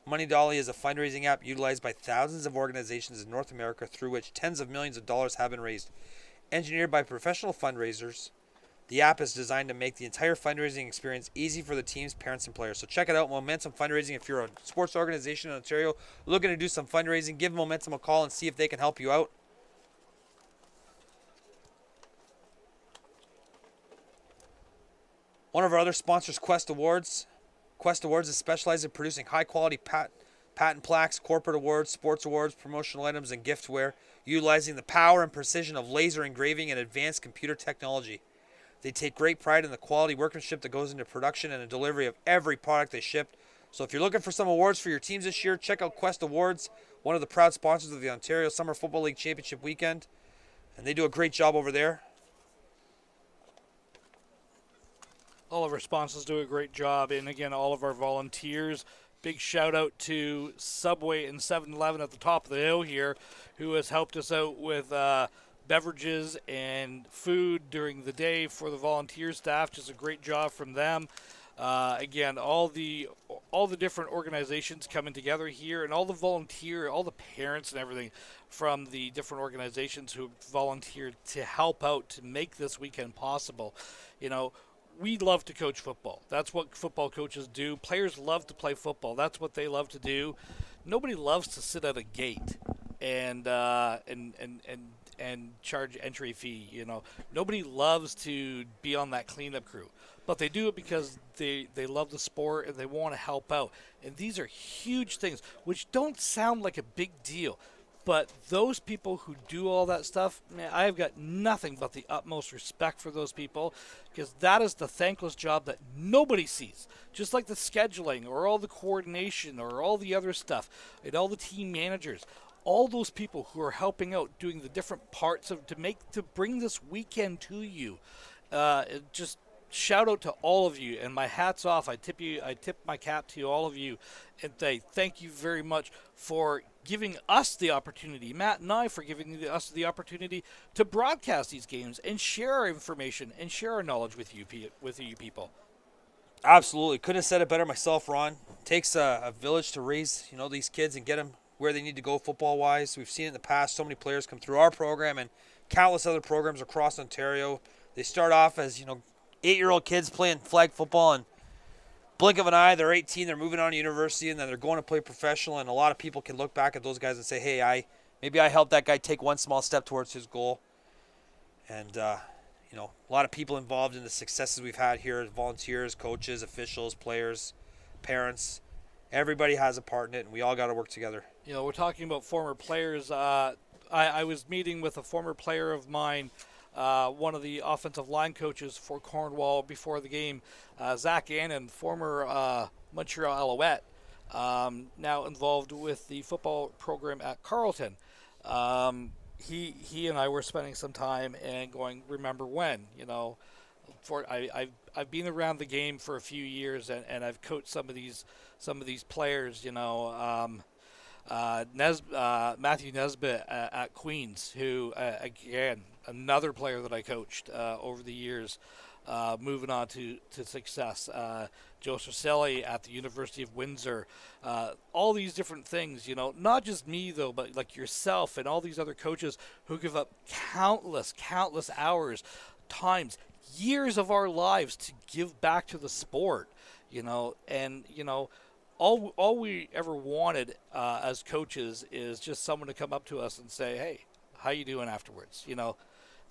Money Dolly is a fundraising app utilized by thousands of organizations in North America through which tens of millions of dollars have been raised. Engineered by professional fundraisers, the app is designed to make the entire fundraising experience easy for the teams, parents, and players. So check it out, Momentum Fundraising. If you're a sports organization in Ontario looking to do some fundraising, give Momentum a call and see if they can help you out. One of our other sponsors, Quest Awards. Quest Awards is specialized in producing high-quality patent plaques, corporate awards, sports awards, promotional items, and giftware, utilizing the power and precision of laser engraving and advanced computer technology. They take great pride in the quality workmanship that goes into production and the delivery of every product they ship. So if you're looking for some awards for your teams this year, check out Quest Awards, one of the proud sponsors of the Ontario Summer Football League Championship weekend. And they do a great job over there. All of our sponsors do a great job. And again, all of our volunteers. Big shout out to Subway and 7-Eleven at the top of the hill here, who has helped us out with beverages and food during the day for the volunteer staff. Just a great job from them. Again, all the different organizations coming together here, and all the parents and everything from the different organizations who volunteered to help out to make this weekend possible. We love to coach football. That's what football coaches do. Players love to play football. That's what they love to do. Nobody loves to sit at a gate and charge entry fee. Nobody loves to be on that cleanup crew, but they do it because they love the sport and they want to help out. And these are huge things, which don't sound like a big deal. But those people who do all that stuff, man, I have got nothing but the utmost respect for those people, because that is the thankless job that nobody sees. Just like the scheduling or all the coordination or all the other stuff and all the team managers, all those people who are helping out, doing the different parts to bring this weekend to you. Just shout out to all of you, and my hat's off. I tip my cap to all of you, and thank you very much for giving us the opportunity, Matt and I, for giving us the opportunity to broadcast these games and share our information and share our knowledge with you people. Absolutely. Couldn't have said it better myself, Ron. It takes a village to raise, these kids and get them where they need to go football-wise. We've seen it in the past. So many players come through our program and countless other programs across Ontario. They start off as, 8-year-old kids playing flag football, and blink of an eye, they're 18, they're moving on to university, and then they're going to play professional. And a lot of people can look back at those guys and say, hey, maybe I helped that guy take one small step towards his goal. And, a lot of people involved in the successes we've had here, volunteers, coaches, officials, players, parents. Everybody has a part in it, and we all got to work together. We're talking about former players. I was meeting with a former player of mine, one of the offensive line coaches for Cornwall before the game, Zach Annan, former Montreal Alouette, now involved with the football program at Carleton. He and I were spending some time and going, remember when, I've been around the game for a few years, and I've coached some of these players, Matthew Nesbitt at Queens, who again, another player that I coached over the years, moving on to success. Joe Cercelli at the University of Windsor. All these different things, not just me though, but like yourself and all these other coaches who give up countless hours, times, years of our lives to give back to the sport, all we ever wanted as coaches is just someone to come up to us and say, hey, how you doing afterwards?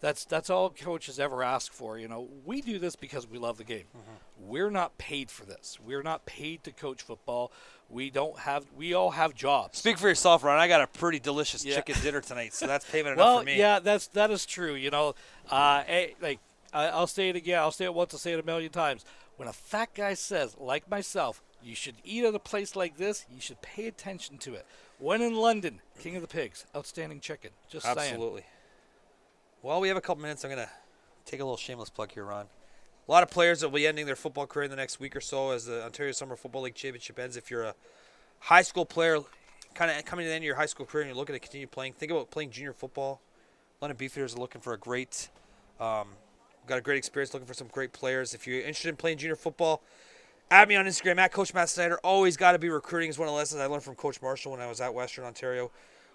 That's all coaches ever ask for. We do this because we love the game. Mm-hmm. We're not paid for this. We're not paid to coach football. We all have jobs. Speak for yourself, Ron. I got a pretty delicious chicken dinner tonight, so that's payment enough for me. Well, yeah, that is true. I'll say it again. I'll say it once. I'll say it a million times. When a fat guy says, like myself, you should eat at a place like this, you should pay attention to it. When in London, King of the Pigs, outstanding chicken. Just saying. Absolutely. Well, we have a couple minutes. I'm going to take a little shameless plug here, Ron. A lot of players will be ending their football career in the next week or so as the Ontario Summer Football League Championship ends. If you're a high school player kind of coming to the end of your high school career and you're looking to continue playing, think about playing junior football. London Beefeaters are looking for got a great experience, looking for some great players. If you're interested in playing junior football, add me on Instagram, at Coach Matt Snyder. Always got to be recruiting is one of the lessons I learned from Coach Marshall when I was at Western Ontario.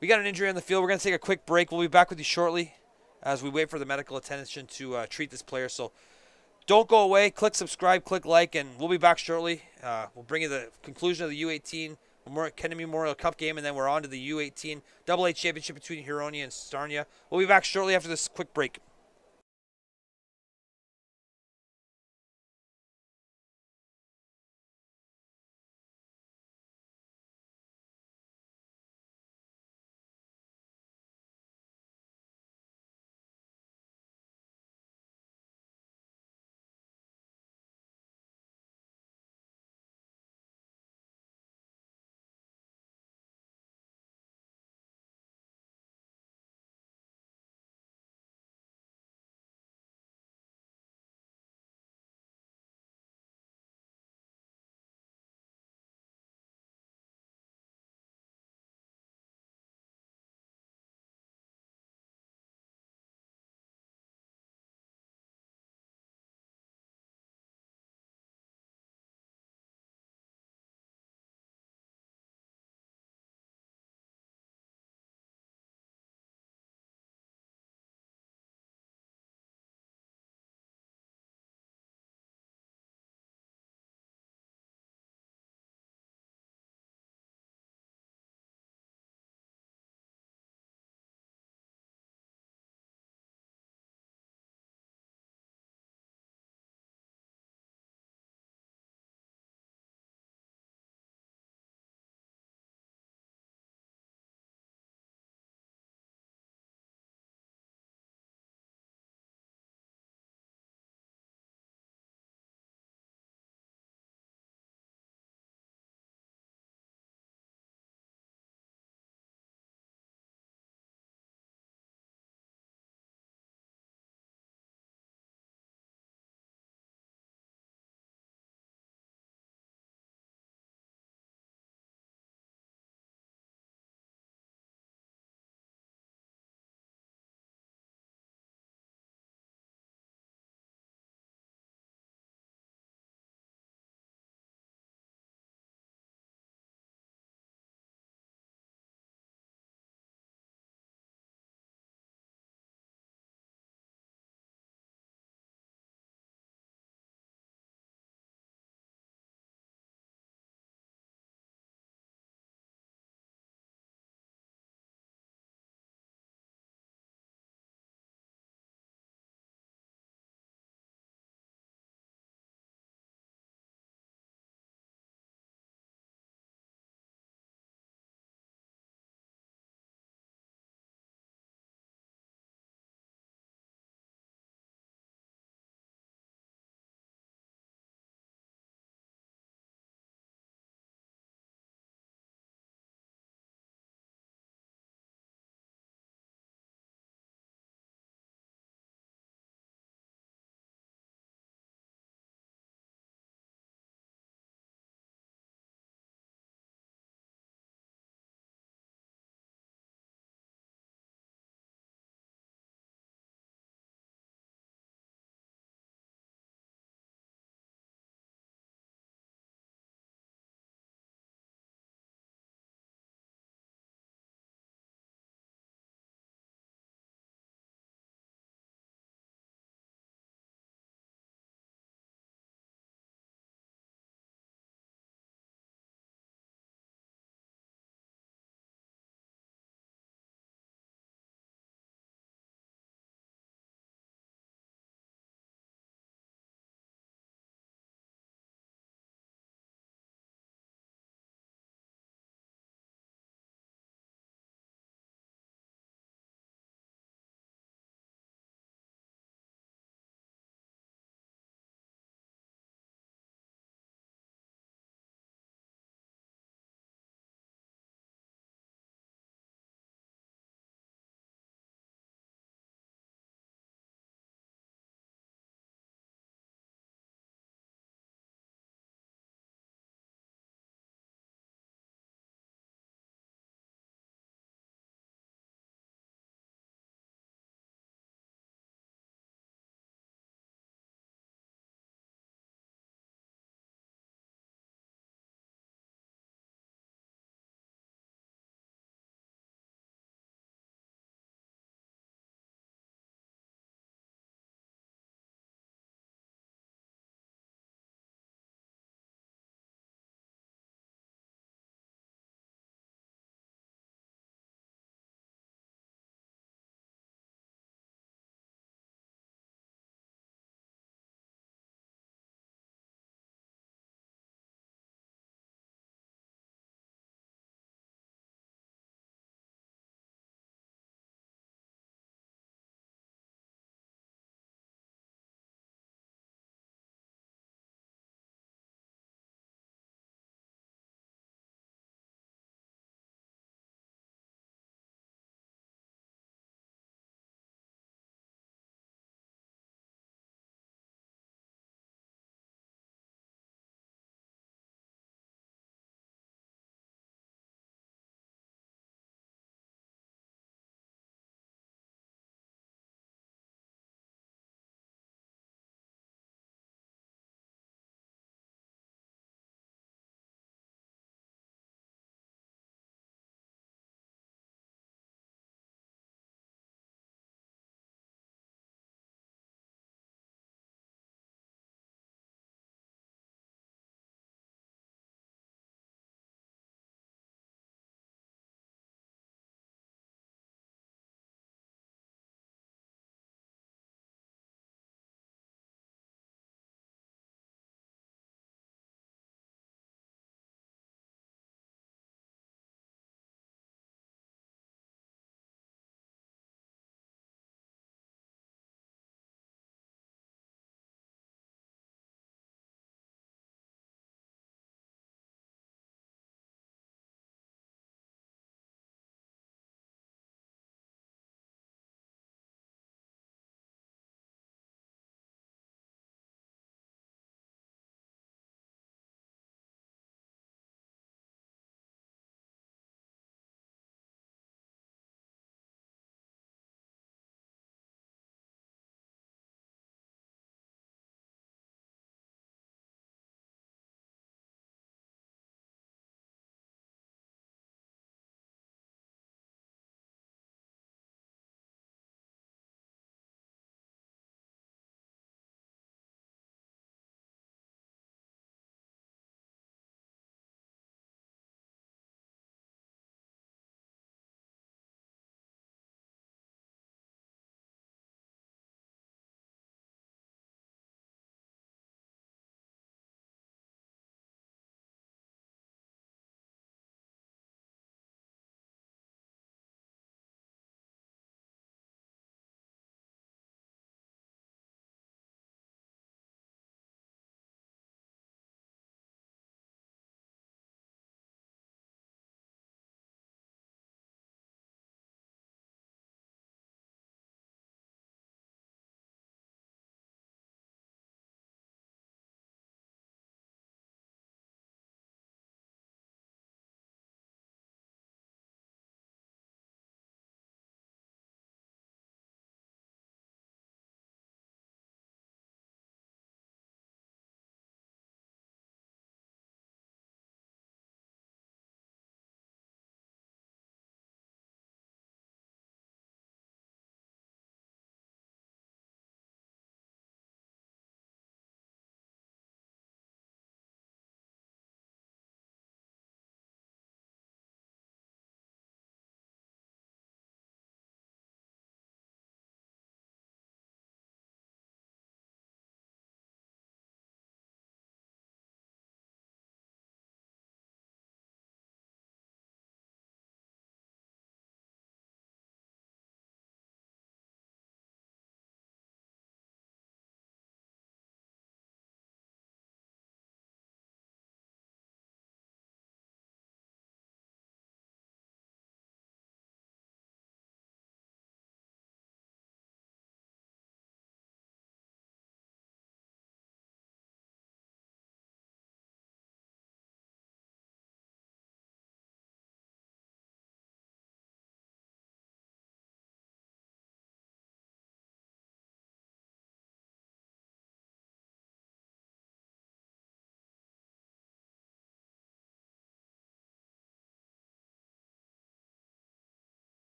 We got an injury on the field. We're going to take a quick break. We'll be back with you shortly as we wait for the medical attention to treat this player. So don't go away. Click subscribe, click like, and we'll be back shortly. We'll bring you the conclusion of the U18 Kennedy Memorial Cup game, and then we're on to the U18 AA Championship between Huronia and Sarnia. We'll be back shortly after this quick break.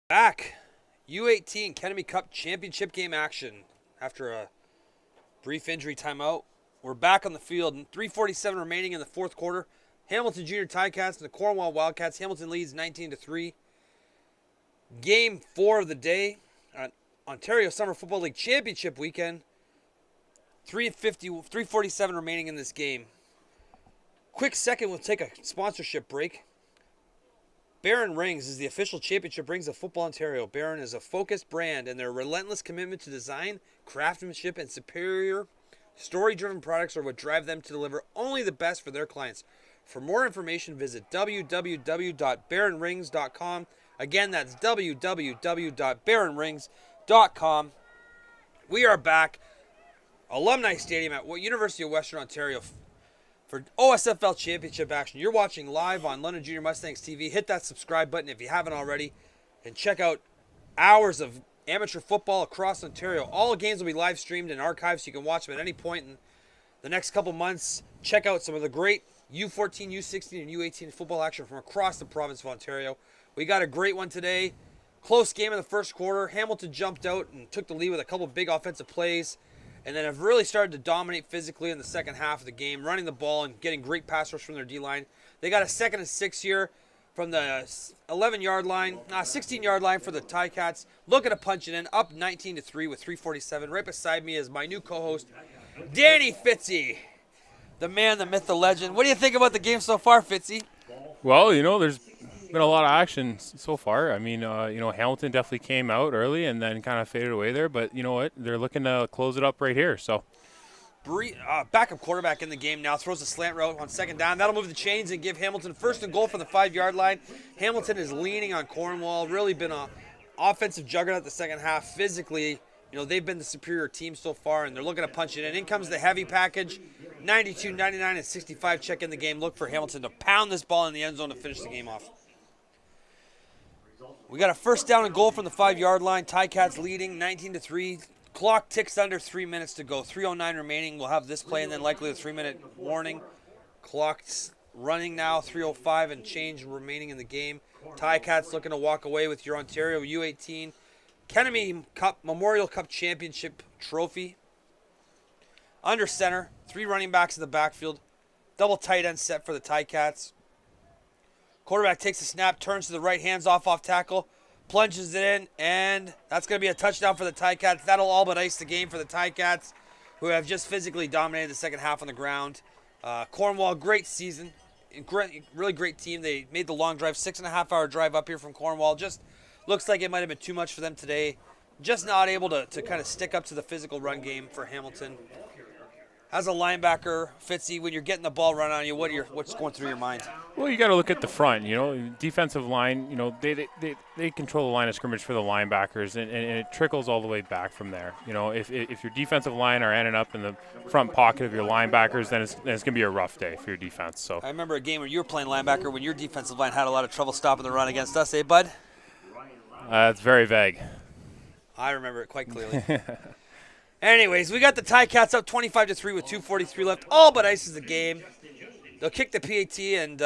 Back. U18 Kenemy Cup Championship game action after a brief injury timeout. We're back on the field. 3:47 remaining in the fourth quarter. Hamilton Junior Ticats and the Cornwall Wildcats. Hamilton leads 19-3. Game 4 of the day. Ontario Summer Football League Championship weekend. 3:47 remaining in this game. Quick second, we'll take a sponsorship break. Barron Rings is the official championship rings of Football Ontario. Barron is a focused brand, and their relentless commitment to design, craftsmanship, and superior story-driven products are what drive them to deliver only the best for their clients. For more information, visit www.barronrings.com. Again, that's www.barronrings.com. We are back. Alumni Stadium at University of Western Ontario for OSFL Championship action. You're watching live on London Junior Mustangs TV. Hit that subscribe button if you haven't already, and check out hours of amateur football across Ontario. All games will be live streamed and archived, so you can watch them at any point in the next couple months. Check out some of the great U14, U16, and U18 football action from across the province of Ontario. We got a great one today. Close game in the first quarter. Hamilton jumped out and took the lead with a couple big offensive plays, and then have really started to dominate physically in the second half of the game, running the ball and getting great pass rush from their D-line. They got a 2nd and 6 here from the 11-yard line, 16-yard line for the Ticats. Looking to punch it in, up 19-3 with 3:47. Right beside me is my new co-host, Danny Fitzy, the man, the myth, the legend. What do you think about the game so far, Fitzy? Well, there's been a lot of action so far. I mean, Hamilton definitely came out early and then kind of faded away there. But you know what? They're looking to close it up right here. So, backup quarterback in the game now throws a slant route on 2nd down. That'll move the chains and give Hamilton 1st and goal from the 5-yard line. Hamilton is leaning on Cornwall. Really been an offensive juggernaut the second half. Physically, they've been the superior team so far, and they're looking to punch it in. In comes the heavy package. 92, 99, and 65 check in the game. Look for Hamilton to pound this ball in the end zone to finish the game off. We got a 1st down and goal from the 5-yard line. Ticats leading 19-3. Clock ticks under 3 minutes to go. 3:09 remaining. We'll have this play and then likely a 3-minute warning. Clock's running now. 3:05 and change remaining in the game. Ticats looking to walk away with your Ontario U18 Kenemy Cup Memorial Cup Championship trophy. Under center, 3 running backs in the backfield. Double tight end set for the Ticats. Quarterback takes a snap, turns to the right, hands off tackle, plunges it in, and that's going to be a touchdown for the Ticats. That'll all but ice the game for the Ticats, who have just physically dominated the second half on the ground. Cornwall, great season. Really great team. They made the long drive, 6.5-hour drive up here from Cornwall. Just looks like it might have been too much for them today. Just not able to kind of stick up to the physical run game for Hamilton. As a linebacker, Fitzy, when you're getting the ball run on you, what's going through your mind? well, you got to look at the front. Defensive line. They control the line of scrimmage for the linebackers, and it trickles all the way back from there. If your defensive line are ending up in the front pocket of your linebackers, then it's going to be a rough day for your defense. So I remember a game where you were playing linebacker when your defensive line had a lot of trouble stopping the run against us, bud? it's very vague. I remember it quite clearly. Anyways, we got the Ticats up 25-3 with 2:43 left. All but ices the game. They'll kick the PAT, and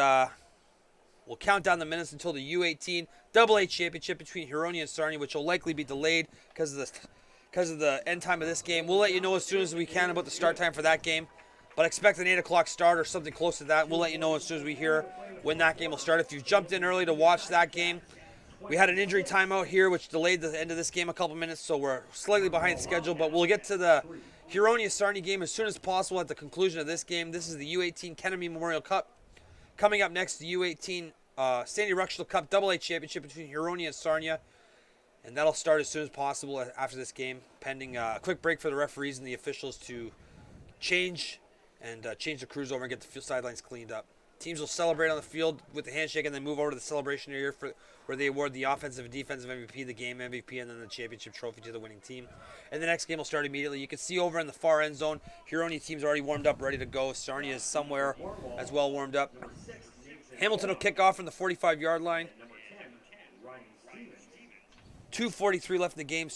we'll count down the minutes until the U18 AA championship between Huronia and Sarnia, which will likely be delayed because of the end time of this game. We'll let you know as soon as we can about the start time for that game, but expect an 8 o'clock start or something close to that. We'll let you know as soon as we hear when that game will start. If you've jumped in early to watch that game, we had an injury timeout here, which delayed the end of this game a couple minutes, so we're slightly behind schedule, but we'll get to the Huronia-Sarnia game as soon as possible at the conclusion of this game. This is the U18 Kenemy Memorial Cup. Coming up next, the U18 Sandy Ruxel Cup AA Championship between Huronia and Sarnia, and that'll start as soon as possible after this game, pending a quick break for the referees and the officials to change the crews over and get the field sidelines cleaned up. Teams will celebrate on the field with the handshake and then move over to the celebration area where they award the offensive and defensive MVP, the game MVP, and then the championship trophy to the winning team. And the next game will start immediately. You can see over in the far end zone, Huronia team's already warmed up, ready to go. Sarnia is somewhere as well warmed up. Hamilton will kick off from the 45-yard line. 2:43 left in the game.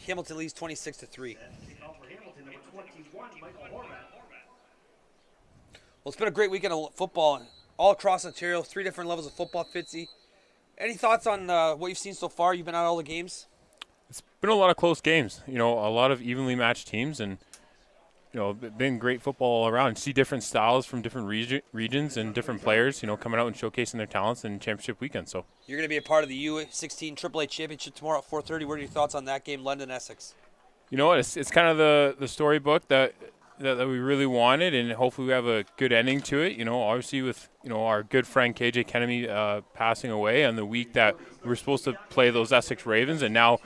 Hamilton leads 26-3. Well, it's been a great weekend of football all across Ontario. 3 different levels of football, Fitzy. Any thoughts on what you've seen so far? You've been at all the games. It's been a lot of close games. A lot of evenly matched teams, and been great football all around. See different styles from different regions and different players. Coming out and showcasing their talents in championship weekend. So You're going to be a part of the U18 AAA Championship tomorrow at 4:30. What are your thoughts on that game, London Essex? you know what? It's kind of the storybook that we really wanted, and hopefully we have a good ending to it. Obviously with our good friend KJ Kennedy passing away on the week that we were supposed to play those Essex Ravens, and now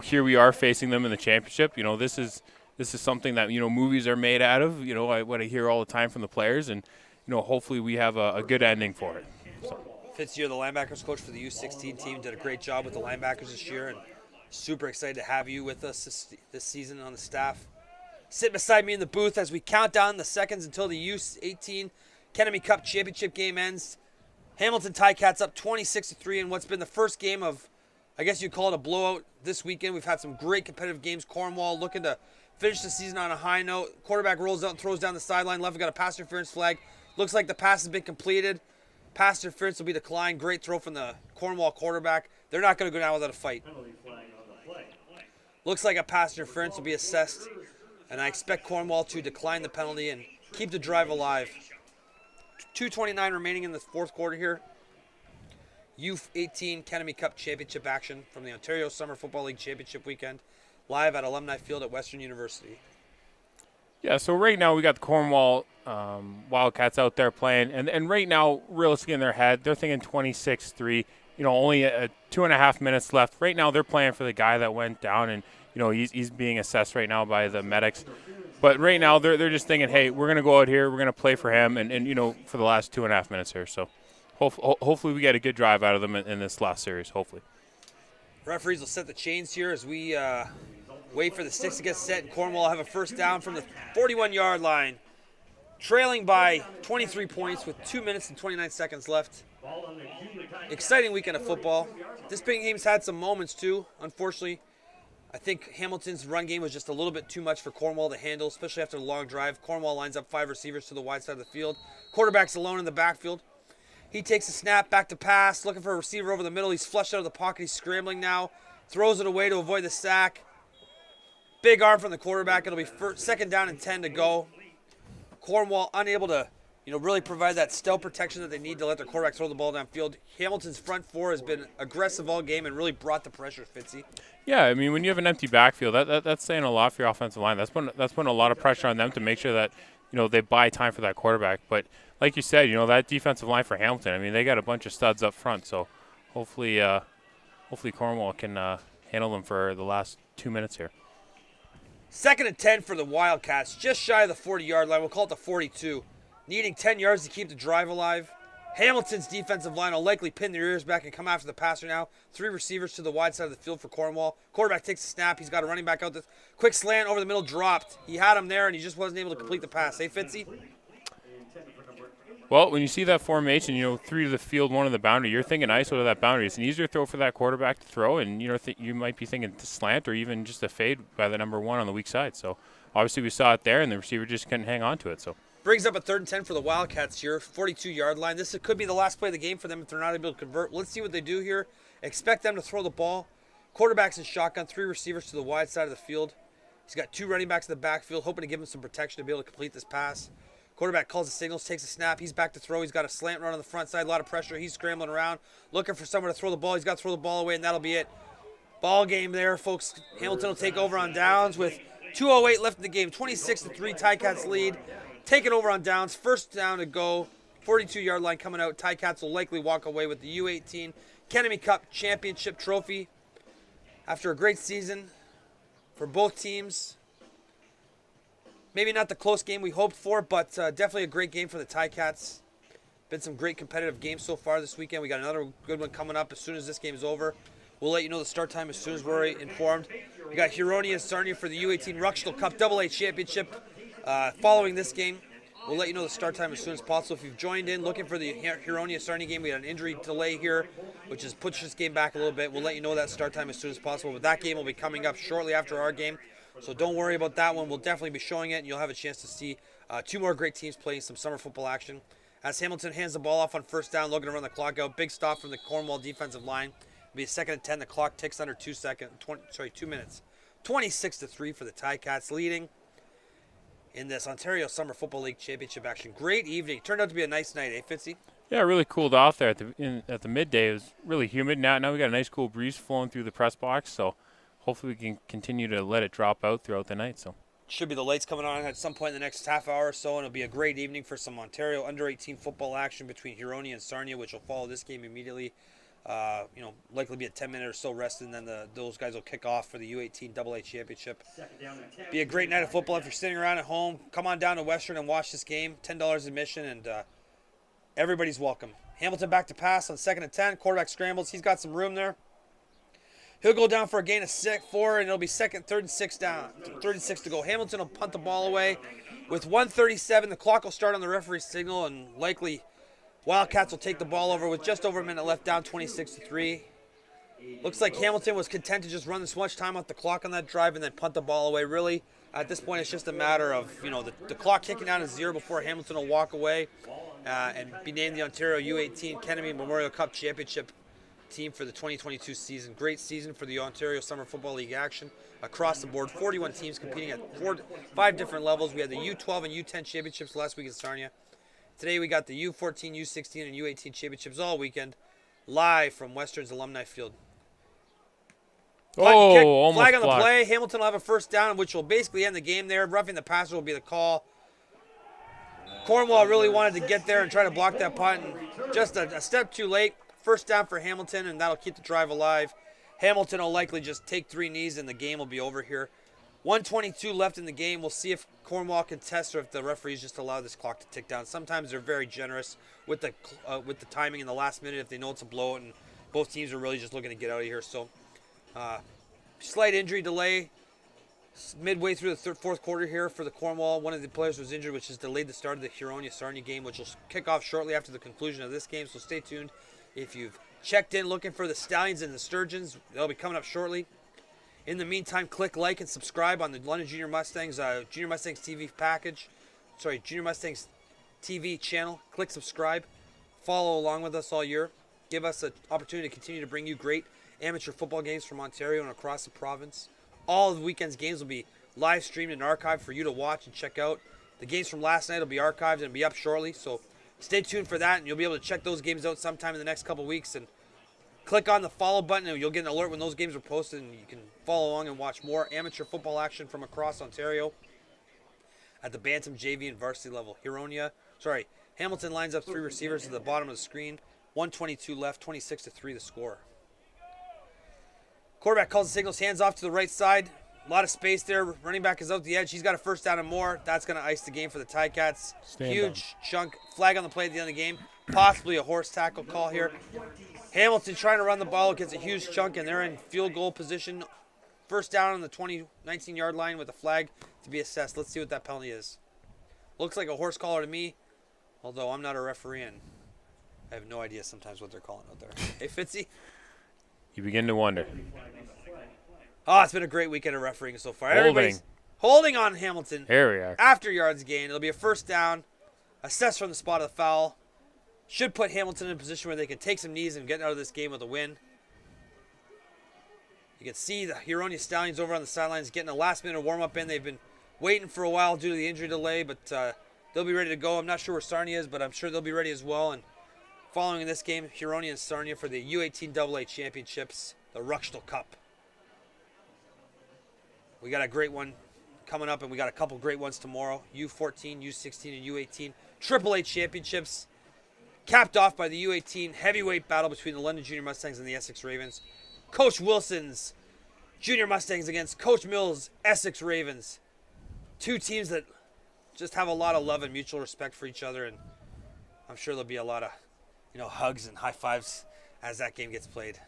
here we are facing them in the championship. This is something that movies are made out of. What I hear all the time from the players, and hopefully we have a good ending for it. So. Fitz, you're the linebackers coach for the U16 team. Did a great job with the linebackers this year, and super excited to have you with us this season on the staff. Sit beside me in the booth as we count down the seconds until the U18 Kennedy Cup Championship game ends. Hamilton Ticats up 26-3 in what's been the first game of, I guess you'd call it a blowout this weekend. We've had some great competitive games. Cornwall looking to finish the season on a high note. Quarterback rolls out and throws down the sideline. Left, we got a pass interference flag. Looks like the pass has been completed. Pass interference will be declined. Great throw from the Cornwall quarterback. They're not going to go down without a fight. Looks like a pass interference will be assessed, and I expect Cornwall to decline the penalty and keep the drive alive. 2:29 remaining in the fourth quarter here. U18 Kennedy Cup Championship action from the Ontario Summer Football League Championship weekend, live at Alumni Field at Western University. Yeah, so right now we got the Cornwall Wildcats out there playing, and right now, realistically in their head, they're thinking 26-3. Only 2.5 minutes left. Right now, they're playing for the guy that went down, and he's being assessed right now by the medics. But right now, they're just thinking, hey, we're gonna go out here, we're gonna play for him, and for the last 2.5 minutes here. So hopefully we get a good drive out of them in this last series. Hopefully. Referees will set the chains here as we wait for the sticks to get set, and Cornwall will have a first down from the 41-yard line, trailing by 23 points with 2 minutes and 29 seconds left. Exciting weekend of football. This big game's had some moments too, unfortunately. I think Hamilton's run game was just a little bit too much for Cornwall to handle, especially after the long drive. Cornwall lines up 5 receivers to the wide side of the field. Quarterback's alone in the backfield. He takes a snap, back to pass, looking for a receiver over the middle. He's flushed out of the pocket. He's scrambling now. Throws it away to avoid the sack. Big arm from the quarterback. It'll be second down and 10 to go. Cornwall unable to really provide that stealth protection that they need to let their quarterback throw the ball downfield. Hamilton's front four has been aggressive all game and really brought the pressure, Fitzy. Yeah, I mean, when you have an empty backfield, that's saying a lot for your offensive line. That's putting a lot of pressure on them to make sure that they buy time for that quarterback. But like you said, that defensive line for Hamilton, I mean, they got a bunch of studs up front. So hopefully Cornwall can handle them for the last 2 minutes here. Second and 10 for the Wildcats, just shy of the 40-yard line. We'll call it the 42. Needing 10 yards to keep the drive alive. Hamilton's defensive line will likely pin their ears back and come after the passer now. 3 receivers to the wide side of the field for Cornwall. Quarterback takes a snap. He's got a running back out there. Quick slant over the middle, dropped. He had him there, and he just wasn't able to complete the pass. Hey, Fitzy? Well, when you see that formation, 3 to the field, 1 to the boundary, you're thinking ISO to that boundary. It's an easier throw for that quarterback to throw, and you might be thinking to slant or even just a fade by the number 1 on the weak side. So obviously we saw it there, and the receiver just couldn't hang on to it. So brings up a 3rd and 10 for the Wildcats here, 42-yard line. This could be the last play of the game for them if they're not able to convert. Let's see what they do here. Expect them to throw the ball. Quarterback's in shotgun, 3 receivers to the wide side of the field. He's got 2 running backs in the backfield, hoping to give him some protection to be able to complete this pass. Quarterback calls the signals, takes a snap. He's back to throw. He's got a slant run on the front side, a lot of pressure. He's scrambling around, looking for someone to throw the ball. He's got to throw the ball away, and that'll be it. Ball game there, folks. Hamilton will take over on downs with 2:08 left in the game. 26-3, Ticats lead. Taking over on downs. First down to go. 42-yard line coming out. Ticats will likely walk away with the U18 Kennedy Cup Championship trophy. After a great season for both teams. Maybe not the close game we hoped for, but definitely a great game for the Ticats. Been some great competitive games so far this weekend. We got another good one coming up as soon as this game is over. We'll let you know the start time as soon as we're informed. We got Huronia and Sarnia for the U18 Ruxtal Cup AA Championship. Following this game, we'll let you know the start time as soon as possible. If you've joined in looking for the Huronia-Sarnia game, we had an injury delay here, which has pushed this game back a little bit. We'll let you know that start time as soon as possible, but that game will be coming up shortly after our game. So don't worry about that one. We'll definitely be showing it, and you'll have a chance to see 2 more great teams playing some summer football action As Hamilton hands the ball off on first down, looking to run the clock out. Big stop from the Cornwall defensive line. It'll be a 2nd and 10. The clock ticks under 2 minutes. 26-3 for the Ticats, leading in this Ontario Summer Football League Championship action. Great evening. Turned out to be a nice night, eh, Fitzy? Yeah, it really cooled off there at the midday. It was really humid. Now we got a nice cool breeze flowing through the press box, so hopefully we can continue to let it drop out throughout the night. So should be the lights coming on at some point in the next half hour or so, and it'll be a great evening for some Ontario under-18 football action between Huronia and Sarnia, which will follow this game immediately. Likely be a 10-minute or so rest, and then those guys will kick off for the U18 AA Championship. Be a great night of football. If you're sitting around at home, come on down to Western and watch this game. $10 admission, and everybody's welcome. Hamilton back to pass on 2nd and 10. Quarterback scrambles. He's got some room there. He'll go down for a gain of 4, and it'll be 3rd and 6 down. 36 to go. Hamilton will punt the ball away. With 1:37, the clock will start on the referee's signal, and likely Wildcats will take the ball over with just over a minute left, down 26-3. Looks like Hamilton was content to just run this much time off the clock on that drive and then punt the ball away. Really, at this point, it's just a matter of the clock kicking down to 0 before Hamilton will walk away and be named the Ontario U18 Kenemy Memorial Cup Championship team for the 2022 season. Great season for the Ontario Summer Football League action across the board. 41 teams competing at 5 different levels. We had the U12 and U10 championships last week in Sarnia. Today we got the U14, U16, and U18 championships all weekend, live from Western's Alumni Field. almost flag on the blocked. play. Hamilton will have a first down, which will basically end the game there. Roughing the passer will be the call. Cornwall really wanted to get there and try to block that punt, and just a step too late. First down for Hamilton, and that'll keep the drive alive. Hamilton will likely just take 3 knees, and the game will be over here. 1:22 left in the game. We'll see if Cornwall can test or if the referees just allow this clock to tick down. Sometimes they're very generous with the timing in the last minute if they know it's a blowout, and both teams are really just looking to get out of here. So, slight injury delay midway through the fourth quarter here for the Cornwall. One of the players was injured, which has delayed the start of the Huronia-Sarnia game, which will kick off shortly after the conclusion of this game. So stay tuned. If you've checked in looking for the Stallions and the Sturgeons, they'll be coming up shortly. In the meantime, click like and subscribe on the London Junior Mustangs TV Junior Mustangs TV channel. Click subscribe. Follow along with us all year. Give us an opportunity to continue to bring you great amateur football games from Ontario and across the province. All of the weekend's games will be live streamed and archived for you to watch and check out. The games from last night will be archived and be up shortly, so stay tuned for that, and you'll be able to check those games out sometime in the next couple weeks. And click on the follow button, and you'll get an alert when those games are posted, and you can follow along and watch more amateur football action from across Ontario at the Bantam, JV, and varsity level. Hamilton lines up 3 receivers at the bottom of the screen. 1:22 left, 26-3 the score. Quarterback calls the signals, hands off to the right side. A lot of space there. Running back is out the edge. He's got a first down and more. That's going to ice the game for the Ticats. Huge chunk. Flag on the play at the end of the game. Possibly a horse tackle call here. Hamilton trying to run the ball, gets a huge chunk, and they're in field goal position. First down on the 19-yard line with a flag to be assessed. Let's see what that penalty is. Looks like a horse collar to me, although I'm not a referee, and I have no idea sometimes what they're calling out there. Hey, Fitzy? You begin to wonder. Oh, it's been a great weekend of refereeing so far. Everybody's holding on Hamilton. Here we are. After yards gained, it'll be a first down. Assessed from the spot of the foul. Should put Hamilton in a position where they can take some knees and get out of this game with a win. You can see the Huronia Stallions over on the sidelines getting a last-minute warm-up in. They've been waiting for a while due to the injury delay, but they'll be ready to go. I'm not sure where Sarnia is, but I'm sure they'll be ready as well. And following this game, Huronia and Sarnia for the U18 AA Championships, the Ruxtal Cup. We got a great one coming up, and we got a couple great ones tomorrow. U14, U16, and U18 AAA Championships, capped off by the U18 heavyweight battle between the London Junior Mustangs and the Essex Ravens. Coach Wilson's Junior Mustangs against Coach Mills' Essex Ravens. 2 teams that just have a lot of love and mutual respect for each other, and I'm sure there'll be a lot of hugs and high fives as that game gets played.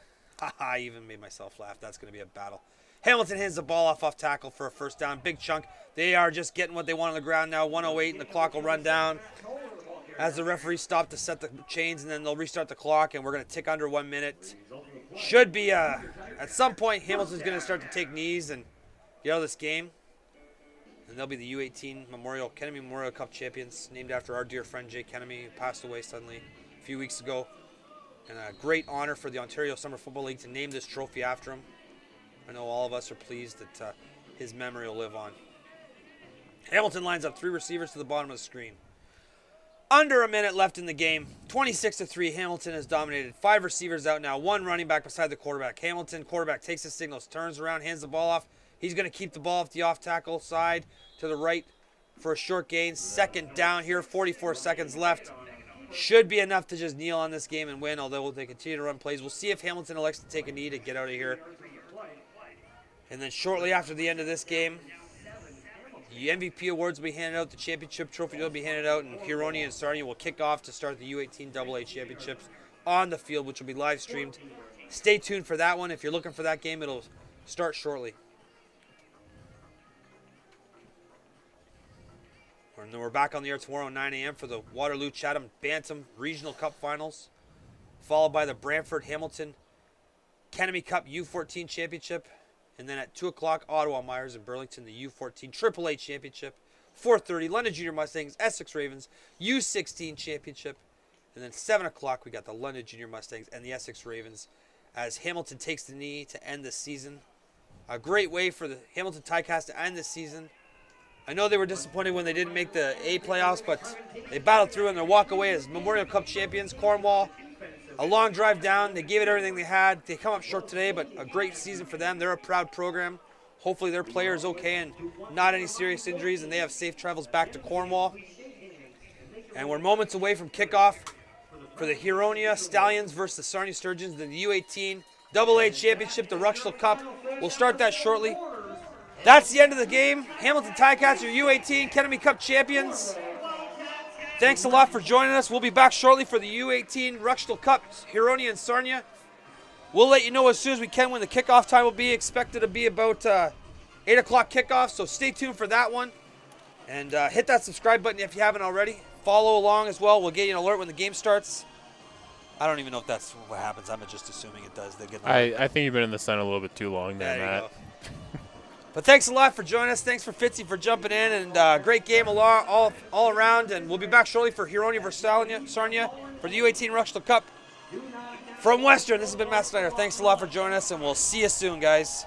I even made myself laugh. That's going to be a battle. Hamilton hands the ball off tackle for a first down. Big chunk. They are just getting what they want on the ground now. 1:08 and the clock will run down as the referees stop to set the chains, and then they'll restart the clock, and we're going to tick under 1 minute. Should be, at some point, Hamilton's going to start to take knees and get out of this game. And they'll be the U18 Kennemy Memorial Cup champions, named after our dear friend Jay Kennemy, who passed away suddenly a few weeks ago. And a great honor for the Ontario Summer Football League to name this trophy after him. I know all of us are pleased that his memory will live on. Hamilton lines up 3 receivers to the bottom of the screen. Under a minute left in the game. 26-3, Hamilton has dominated. 5 receivers out now. 1 running back beside the quarterback. Hamilton, quarterback takes his signals, turns around, hands the ball off. He's going to keep the ball off the off-tackle side to the right for a short gain. 2nd down here, 44 seconds left. Should be enough to just kneel on this game and win, although they continue to run plays. We'll see if Hamilton elects to take a knee to get out of here. And then shortly after the end of this game, the MVP awards will be handed out, the championship trophy will be handed out, and Huronia and Sarnia will kick off to start the U18 AA championships on the field, which will be live streamed. Stay tuned for that one. If you're looking for that game, it'll start shortly. And then we're back on the air tomorrow at 9 a.m. for the Waterloo Chatham Bantam Regional Cup Finals, followed by the Brantford Hamilton Kennemy Cup U14 Championship. And then at 2 o'clock, Ottawa Myers and Burlington, the U14 AAA Championship. 4:30, London Junior Mustangs, Essex Ravens, U16 Championship. And then 7 o'clock, we got the London Junior Mustangs and the Essex Ravens as Hamilton takes the knee to end the season. A great way for the Hamilton Ticats to end the season. I know they were disappointed when they didn't make the A playoffs, but they battled through and they walk away as Memorial Cup champions. Cornwall, a long drive down. They gave it everything they had. They come up short today, but a great season for them. They're a proud program. Hopefully their player is okay and not any serious injuries, and they have safe travels back to Cornwall. And we're moments away from kickoff for the Huronia Stallions versus the Sarnia Sturgeons in the U18 AA Championship, the Ruxtal Cup. We'll start that shortly. That's the end of the game. Hamilton Ticats are U18 Kennemy Cup champions. Thanks a lot for joining us. We'll be back shortly for the U18 Ruxtal Cup, Huronia and Sarnia. We'll let you know as soon as we can when the kickoff time will be. Expected to be about 8 o'clock kickoff, so stay tuned for that one. And hit that subscribe button if you haven't already. Follow along as well. We'll get you an alert when the game starts. I don't even know if that's what happens. I'm just assuming it does. They get I think you've been in the sun a little bit too long there, Matt. But thanks a lot for joining us. Thanks for Fitzy for jumping in. And great game all around. And we'll be back shortly for Huronia versus Sarnia for the U18 Ruxtal Cup. From Western, this has been Matt Snyder. Thanks a lot for joining us, and we'll see you soon, guys.